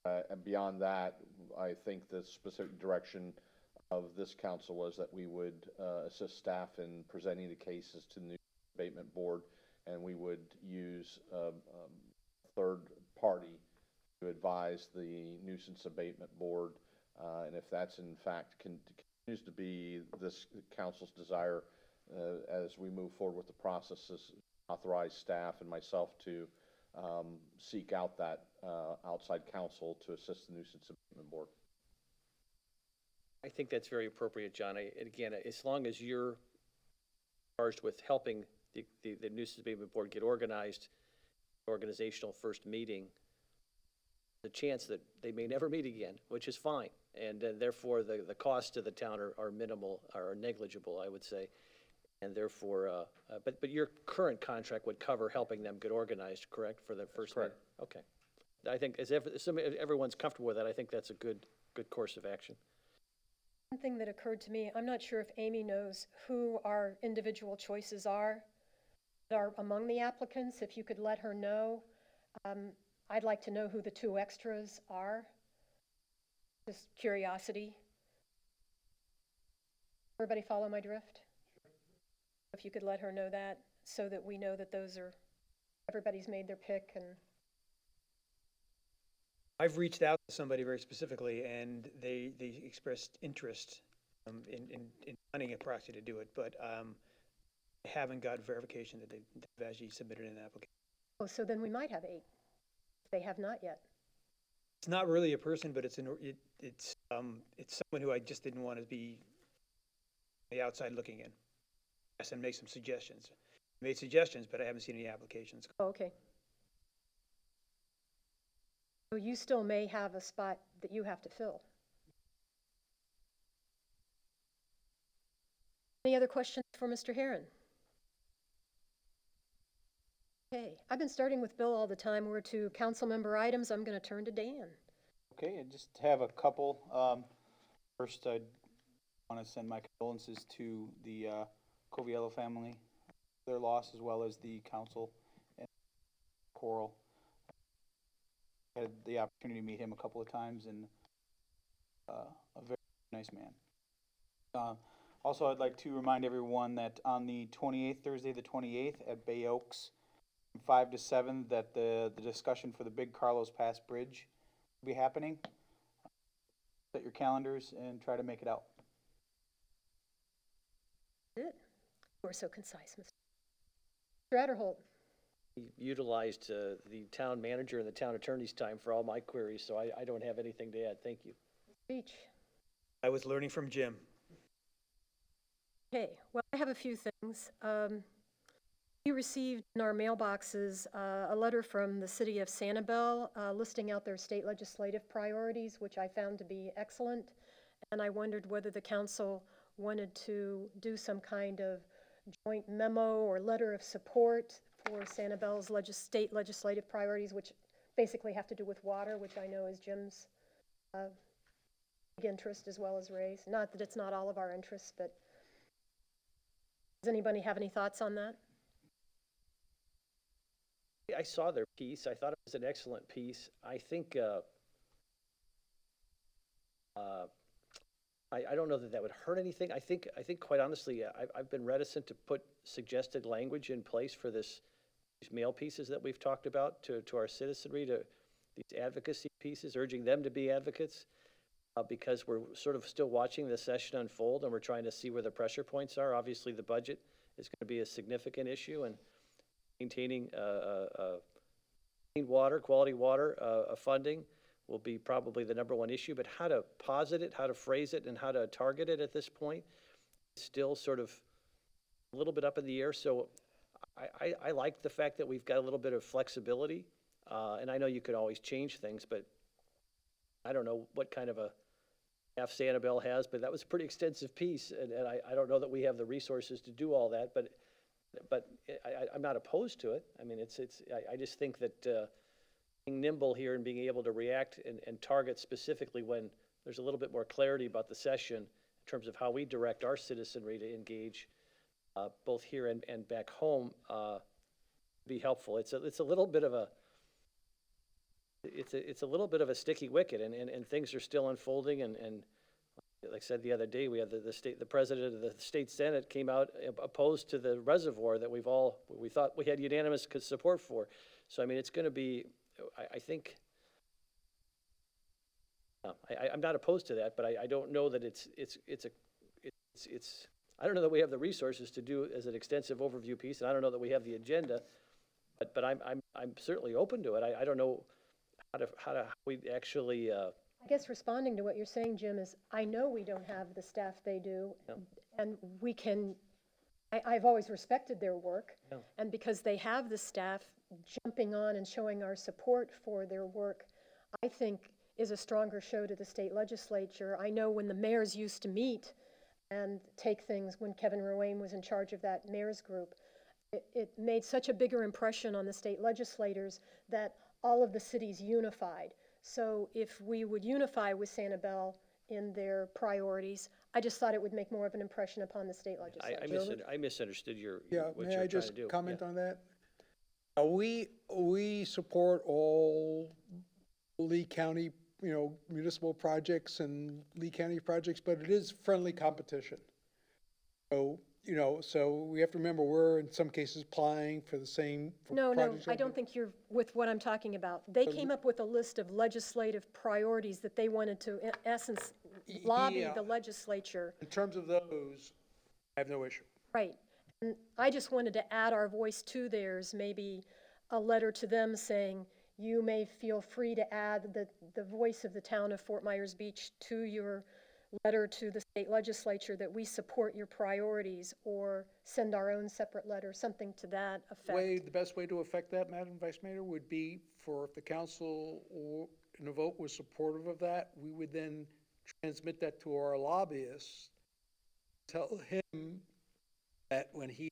And beyond that, I think the specific direction of this council was that we would assist staff in presenting the cases to the new abatement board, and we would use a third party to advise the nuisance abatement board. And if that's in fact continues to be this council's desire, as we move forward with the processes, authorize staff and myself to seek out that outside counsel to assist the nuisance abatement board. I think that's very appropriate, John. Again, as long as you're charged with helping the nuisance abatement board get organized, organizational first meeting, the chance that they may never meet again, which is fine. And therefore, the costs to the town are minimal, are negligible, I would say. And therefore, but your current contract would cover helping them get organized, correct, for the first meeting? Correct. Okay. I think as everyone's comfortable with that, I think that's a good course of action. One thing that occurred to me, I'm not sure if Amy knows who our individual choices are that are among the applicants. If you could let her know. I'd like to know who the two extras are. Just curiosity. Everybody follow my drift? If you could let her know that, so that we know that everybody's made their pick. And I've reached out to somebody very specifically, and they expressed interest in finding a proxy to do it, but I haven't got verification that they've actually submitted an application. oh, so then we might have 8. They have not yet. It's not really a person, but it's someone who I just didn't want to be on the outside looking in. Yes, and make some suggestions. I made suggestions, but I haven't seen any applications. Oh, okay. So you still may have a spot that you have to fill. Any other questions for Mr. Herron? Okay, I've been starting with Bill all the time. We're to council member items. I'm going to turn to Dan. Okay, I just have a couple. First, I want to send my condolences to the Coviello family, their loss, as well as the council Coral. Had the opportunity to meet him a couple of times, and a very nice man. Also, I'd like to remind everyone that on the 28th, Thursday the 28th, at Bay Oaks, from 5 to 7, that the discussion for the big Carlos Pass Bridge will be happening. Set your calendars and try to make it out. Good. We're so concise, Mr. Adderholt. You utilized the town manager and the town attorney's time for all my queries, so I don't have anything to add. Thank you. Beach. I was learning from Jim. Okay, well, I have a few things. We received in our mailboxes a letter from the city of Sanibel listing out their state legislative priorities, which I found to be excellent. And I wondered whether the council wanted to do some kind of joint memo or letter of support for Sanibel's state legislative priorities, which basically have to do with water, which I know is Jim's big interest as well as Ray's. Not that it's not all of our interests, but does anybody have any thoughts on that? I saw their piece. I thought it was an excellent piece. I think, I don't know that that would hurt anything. I think quite honestly, I've been reticent to put suggested language in place for these mail pieces that we've talked about to our citizenry, to these advocacy pieces, urging them to be advocates, because we're sort of still watching the session unfold and we're trying to see where the pressure points are. Obviously, the budget is going to be a significant issue, and maintaining clean water, quality water funding will be probably the number one issue. But how to posit it, how to phrase it, and how to target it at this point is still sort of a little bit up in the air. So I like the fact that we've got a little bit of flexibility, and I know you could always change things, but I don't know what kind of a staff Sanibel has, but that was a pretty extensive piece, and I don't know that we have the resources to do all that, but I'm not opposed to it. I mean, I just think that being nimble here and being able to react and target specifically when there's a little bit more clarity about the session in terms of how we direct our citizenry to engage, both here and back home, be helpful. It's a little bit of a sticky wicket, and things are still unfolding, and like I said the other day, we had the president of the state senate came out opposed to the reservoir that we thought we had unanimous support for. So I mean, it's going to be, I think, I'm not opposed to that, but I don't know that I don't know that we have the resources to do as an extensive overview piece, and I don't know that we have the agenda, but I'm certainly open to it. I don't know how we actually. I guess responding to what you're saying, Jim, is I know we don't have the staff they do, and we can, I've always respected their work, and because they have the staff, jumping on and showing our support for their work, I think is a stronger show to the state legislature. I know when the mayors used to meet and take things, when Kevin Ruane was in charge of that mayor's group, it made such a bigger impression on the state legislators that all of the cities unified. So if we would unify with Sanibel in their priorities, I just thought it would make more of an impression upon the state legislature. I misunderstood what May you're I trying to just do. comment on that? We support all Lee County, municipal projects and Lee County projects, but it is friendly competition. So, so we have to remember we're in some cases applying for the same No, projects. I don't think you're with what I'm talking about. They came up with a list of legislative priorities that they wanted to, in essence, lobby the legislature. In terms of those, I have no issue. Right. And I just wanted to add our voice to theirs, maybe a letter to them saying, you may feel free to add the voice of the town of Fort Myers Beach to your letter to the state legislature that we support your priorities, or send our own separate letter, something to that effect. The best way to affect that, Madam Vice Mayor, would be for if the council or in a vote was supportive of that, we would then transmit that to our lobbyists, tell him that when he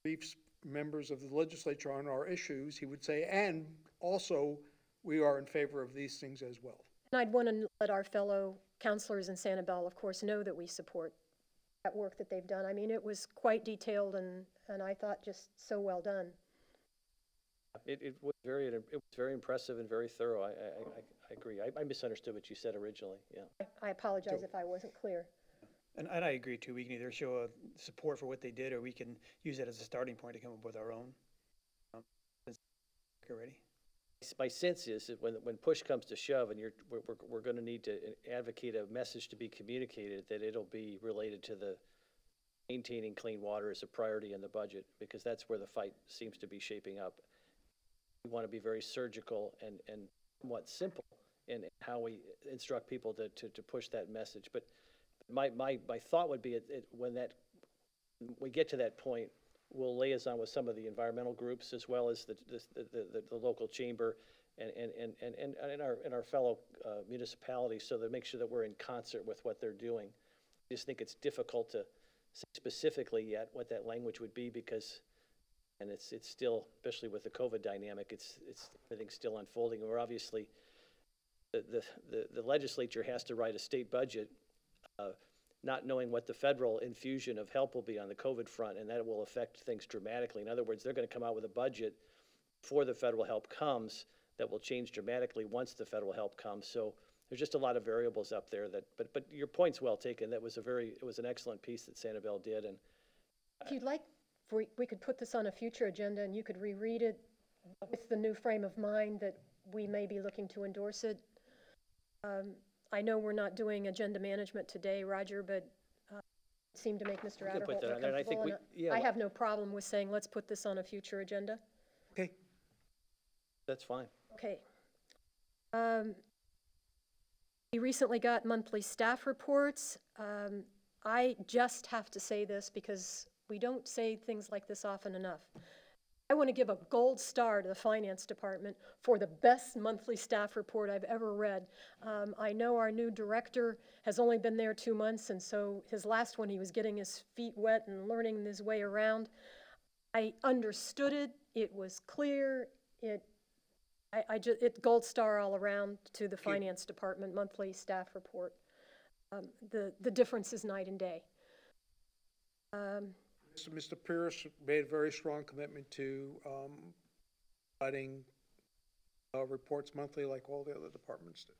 briefs members of the legislature on our issues, he would say, and also, we are in favor of these things as well. And I'd want to let our fellow counselors in Sanibel, of course, know that we support that work that they've done. I mean, it was quite detailed and I thought just so well done. it was very impressive and very thorough. I agree. I misunderstood what you said originally, yeah. I apologize if I wasn't clear. And I agree too. We can either show support for what they did, or we can use that as a starting point to come up with our own. Ready? My sense is that when push comes to shove and we're gonna need to advocate a message to be communicated, that it'll be related to the maintaining clean water as a priority in the budget, because that's where the fight seems to be shaping up. We want to be very surgical and somewhat simple in how we instruct people to push that message. But my thought would be when we get to that point, we'll liaison with some of the environmental groups as well as the local chamber and our fellow municipalities, so that make sure that we're in concert with what they're doing. I just think it's difficult to say specifically yet what that language would be, because, and it's still, especially with the COVID dynamic, everything's still unfolding. And we're obviously, the legislature has to write a state budget, not knowing what the federal infusion of help will be on the COVID front, and that will affect things dramatically. In other words, they're going to come out with a budget before the federal help comes that will change dramatically once the federal help comes. So there's just a lot of variables up there but your point's well taken. It was an excellent piece that Sanibel did. And If you'd like, we could put this on a future agenda and you could reread it with the new frame of mind that we may be looking to endorse it. I know we're not doing agenda management today, Roger, but it seemed to make Mr. We can Adderholt put that more on there, and I think comfortable. I have no problem with saying, let's put this on a future agenda. Okay. that's fine. Okay. We recently got monthly staff reports. I just have to say this because we don't say things like this often enough. I want to give a gold star to the finance department for the best monthly staff report I've ever read. I know our new director has only been there 2 months, and so his last one, he was getting his feet wet and learning his way around. I understood it. It was clear. It gold star all around to the finance department monthly staff report. The difference is night and day. Mr. Pierce made a very strong commitment to providing reports monthly like all the other departments did.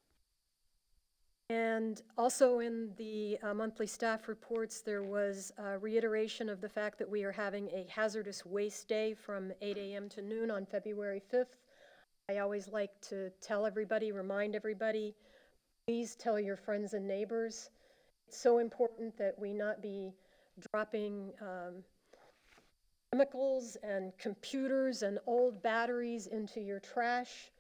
And also in the monthly staff reports, there was a reiteration of the fact that we are having a hazardous waste day from 8 a.m. to noon on February 5th. I always like to tell everybody, remind everybody, please tell your friends and neighbors. It's so important that we not be dropping chemicals and computers and old batteries into your trash.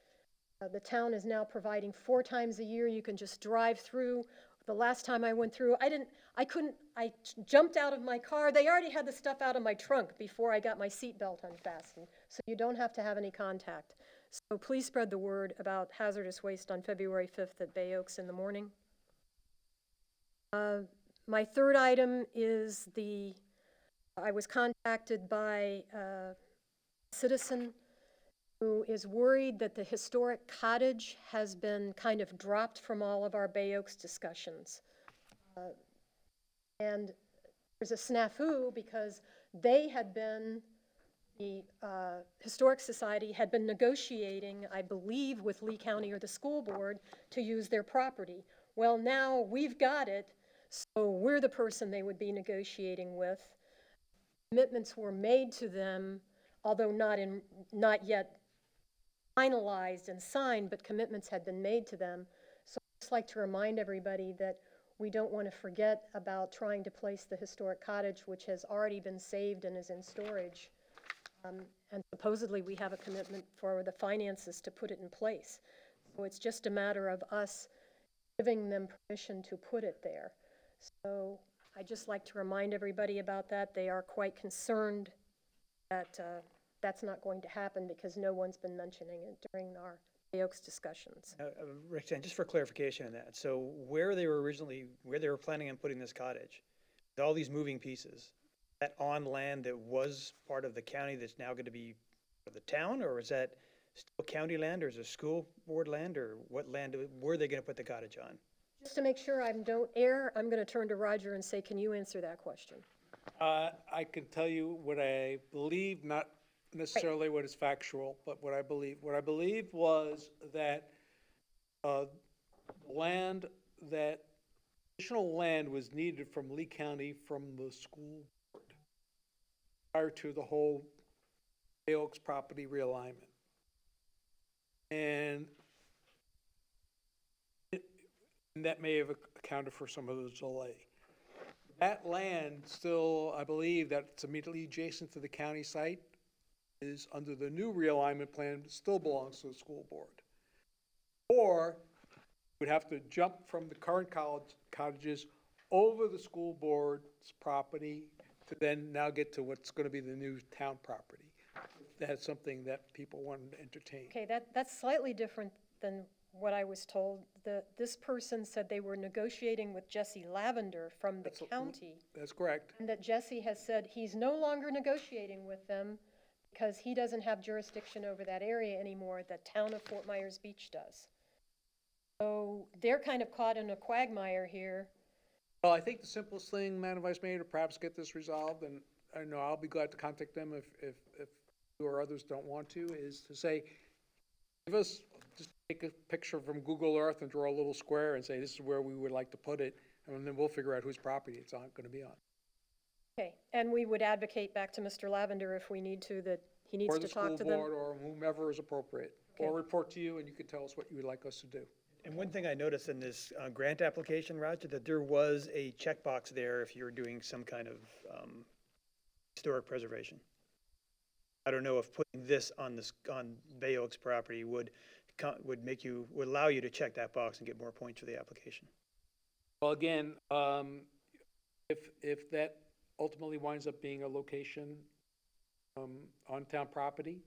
The town is now providing 4 times a year. You can just drive through. The last time I went through, I jumped out of my car. They already had the stuff out of my trunk before I got my seatbelt unfastened. So you don't have to have any contact. So please spread the word about hazardous waste on February 5th at Bay Oaks in the morning. My third item is I was contacted by a citizen who is worried that the historic cottage has been kind of dropped from all of our Bay Oaks discussions. And there's a snafu because they had been, the Historic Society had been negotiating, I believe, with Lee County or the school board to use their property. Well, now we've got it, so we're the person they would be negotiating with. Commitments were made to them, although not yet finalized and signed, but commitments had been made to them. So I'd just like to remind everybody that we don't want to forget about trying to place the historic cottage, which has already been saved and is in storage. And supposedly we have a commitment for the finances to put it in place. So it's just a matter of us giving them permission to put it there. So I'd just like to remind everybody about that. They are quite concerned that that's not going to happen because no one's been mentioning it during our Bay Oaks discussions. Rick, just for clarification on that, so where they were planning on putting this cottage, with all these moving pieces, that on land that was part of the county that's now going to be part of the town, or is that still county land, or is it school board land, or what land were they going to put the cottage on? Just to make sure I don't err, I'm going to turn to Roger and say, can you answer that question? I can tell you what I believe, not necessarily what is factual, but what I believe. What I believe was that land, that additional land was needed from Lee County from the school board prior to the whole Bay Oaks property realignment. And that may have accounted for some of the delay. That land still, I believe, that's immediately adjacent to the county site is under the new realignment plan, still belongs to the school board. Or would have to jump from the current cottages over the school board's property to then now get to what's gonna be the new town property. That's something that people wanted to entertain. Okay, that's slightly different than what I was told. This person said they were negotiating with Jesse Lavender from the county, That's correct. and that Jesse has said he's no longer negotiating with them because he doesn't have jurisdiction over that area anymore, the town of Fort Myers Beach does. So they're kind of caught in a quagmire here. Well, I think the simplest thing, Madam Vice Mayor, to perhaps get this resolved, and I know I'll be glad to contact them if you or others don't want to, is to say, give us, just take a picture from Google Earth and draw a little square and say, this is where we would like to put it, and then we'll figure out whose property it's gonna be on. Okay, and we would advocate back to Mr. Lavender if we need to, that he needs Or to the talk school to them. board, or whomever is appropriate. Or report to you, and you can tell us what you would like us to do. And one thing I noticed in this grant application, Roger, that there was a checkbox there if you're doing some kind of historic preservation. I don't know if putting this on Bay Oaks property would allow you to check that box and get more points for the application. Well, again, if that ultimately winds up being a location on town property,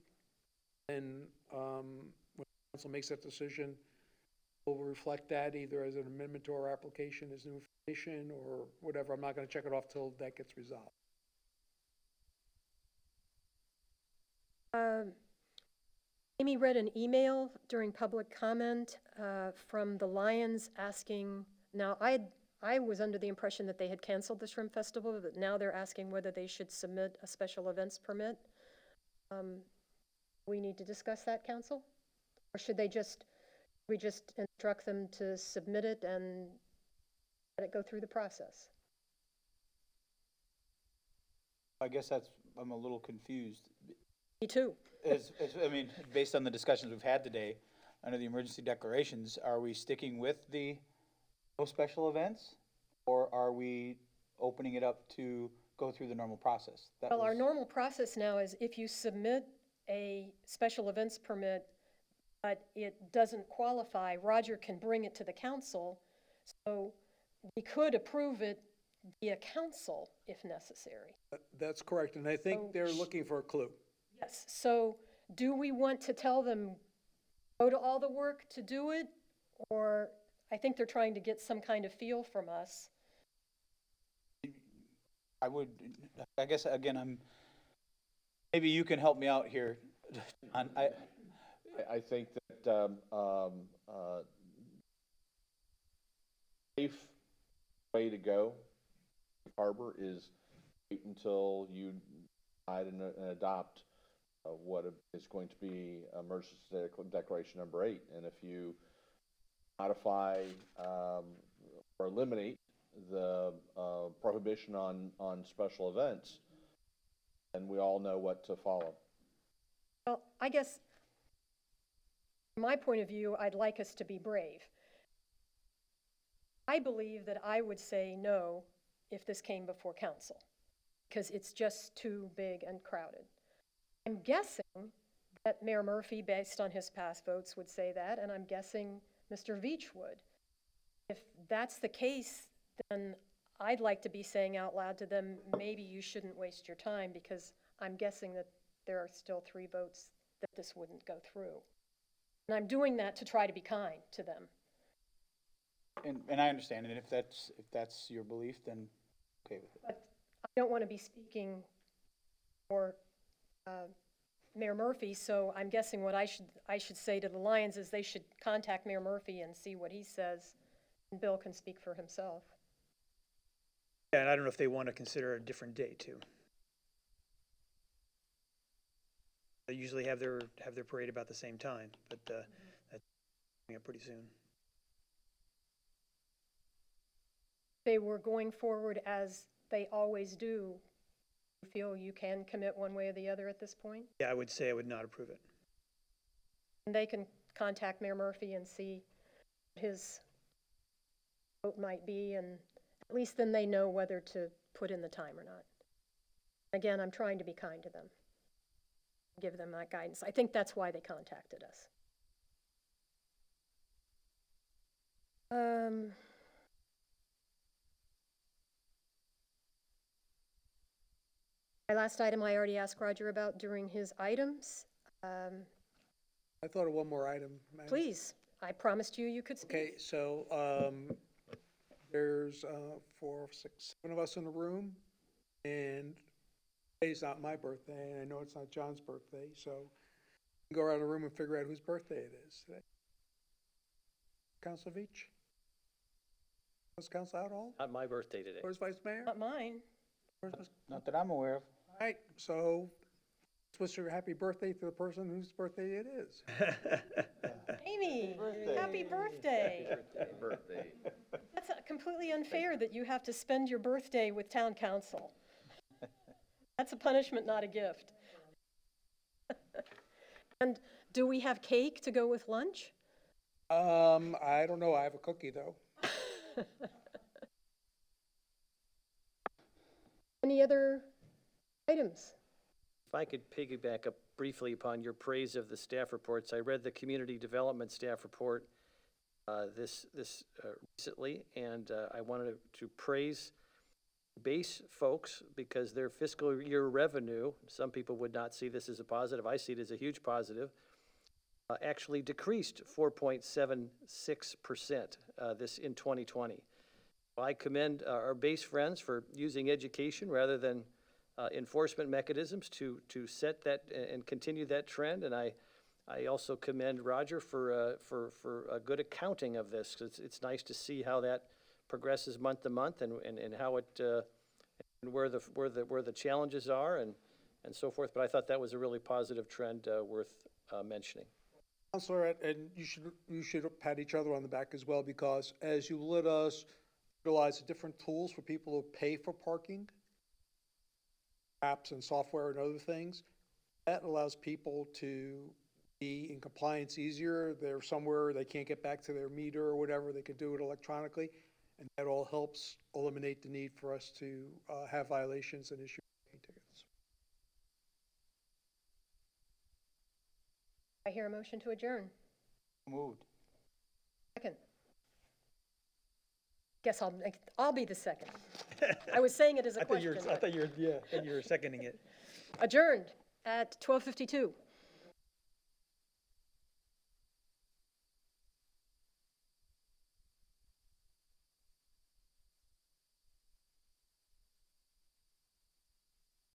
then when council makes that decision, we'll reflect that either as an amendment to our application as new information or whatever. I'm not going to check it off till that gets resolved. Amy read an email during public comment from the Lions asking, now I was under the impression that they had canceled the Shrimp Festival, but now they're asking whether they should submit a special events permit. We need to discuss that, council? Or should we just instruct them to submit it and let it go through the process? I guess I'm a little confused. Me too. I mean, based on the discussions we've had today, under the emergency declarations, are we sticking with the no special events? Or are we opening it up to go through the normal process? Well, our normal process now is if you submit a special events permit, but it doesn't qualify, Roger can bring it to the council. So we could approve it via council if necessary. That's correct, and I think they're looking for a clue. Yes, so do we want to tell them, go to all the work to do it? Or I think they're trying to get some kind of feel from us. I guess, again, maybe you can help me out here. I think that, safe way to go, Harbor, is wait until you decide and adopt what is going to be emergency declaration number 8. And if you modify or eliminate the prohibition on special events, then we all know what to follow. Well, I guess, from my point of view, I'd like us to be brave. I believe that I would say no if this came before council, because it's just too big and crowded. I'm guessing that Mayor Murphy, based on his past votes, would say that, and I'm guessing Mr. Veach would. If that's the case, then I'd like to be saying out loud to them, maybe you shouldn't waste your time, because I'm guessing that there are still 3 votes that this wouldn't go through. And I'm doing that to try to be kind to them. And I understand, and if that's your belief, then okay with it. But I don't want to be speaking for Mayor Murphy, so I'm guessing what I should say to the Lions is they should contact Mayor Murphy and see what he says, and Bill can speak for himself. Yeah, and I don't know if they want to consider a different date too. They usually have their parade about the same time, but that's coming up pretty soon. They were going forward as they always do. You feel you can commit one way or the other at this point? Yeah, I would say I would not approve it. And they can contact Mayor Murphy and see what his vote might be, and at least then they know whether to put in the time or not. Again, I'm trying to be kind to them, give them that guidance. I think that's why they contacted us. My last item I already asked Roger about during his items. I thought of one more item. Madam. Please, I promised you could speak. Okay, so, there's, 4, 6, 7 of us in the room, and today's not my birthday, and I know it's not John's birthday, so we can go around the room and figure out whose birthday it is today. Council Veach? Was Council out all? Not my birthday today. Where's Vice Mayor? Not mine. Where's Ms. Not that I'm aware of. All right, so let's wish a happy birthday to the person whose birthday it is. Amy, happy birthday. Birthday. That's completely unfair that you have to spend your birthday with town council. That's a punishment, not a gift. And do we have cake to go with lunch? I don't know, I have a cookie though. Any other items? If I could piggyback up briefly upon your praise of the staff reports, I read the community development staff report recently, and I wanted to praise base folks because their fiscal year revenue, some people would not see this as a positive, I see it as a huge positive, actually decreased 4.76% this in 2020. I commend our base friends for using education rather than enforcement mechanisms to set that and continue that trend, and I also commend Roger for a good accounting of this, because it's nice to see how that progresses month to month and how it and where the challenges are and so forth. But I thought that was a really positive trend worth mentioning. Counselor, and you should pat each other on the back as well, because as you let us utilize the different tools for people to pay for parking, apps and software and other things, that allows people to be in compliance easier. They're somewhere, they can't get back to their meter or whatever, they can do it electronically, and that all helps eliminate the need for us to have violations and issue tickets. I hear a motion to adjourn. Moved. Second. Guess I'll be the second. I was saying it as a question. I thought you were seconding it. Adjourned at 12:52.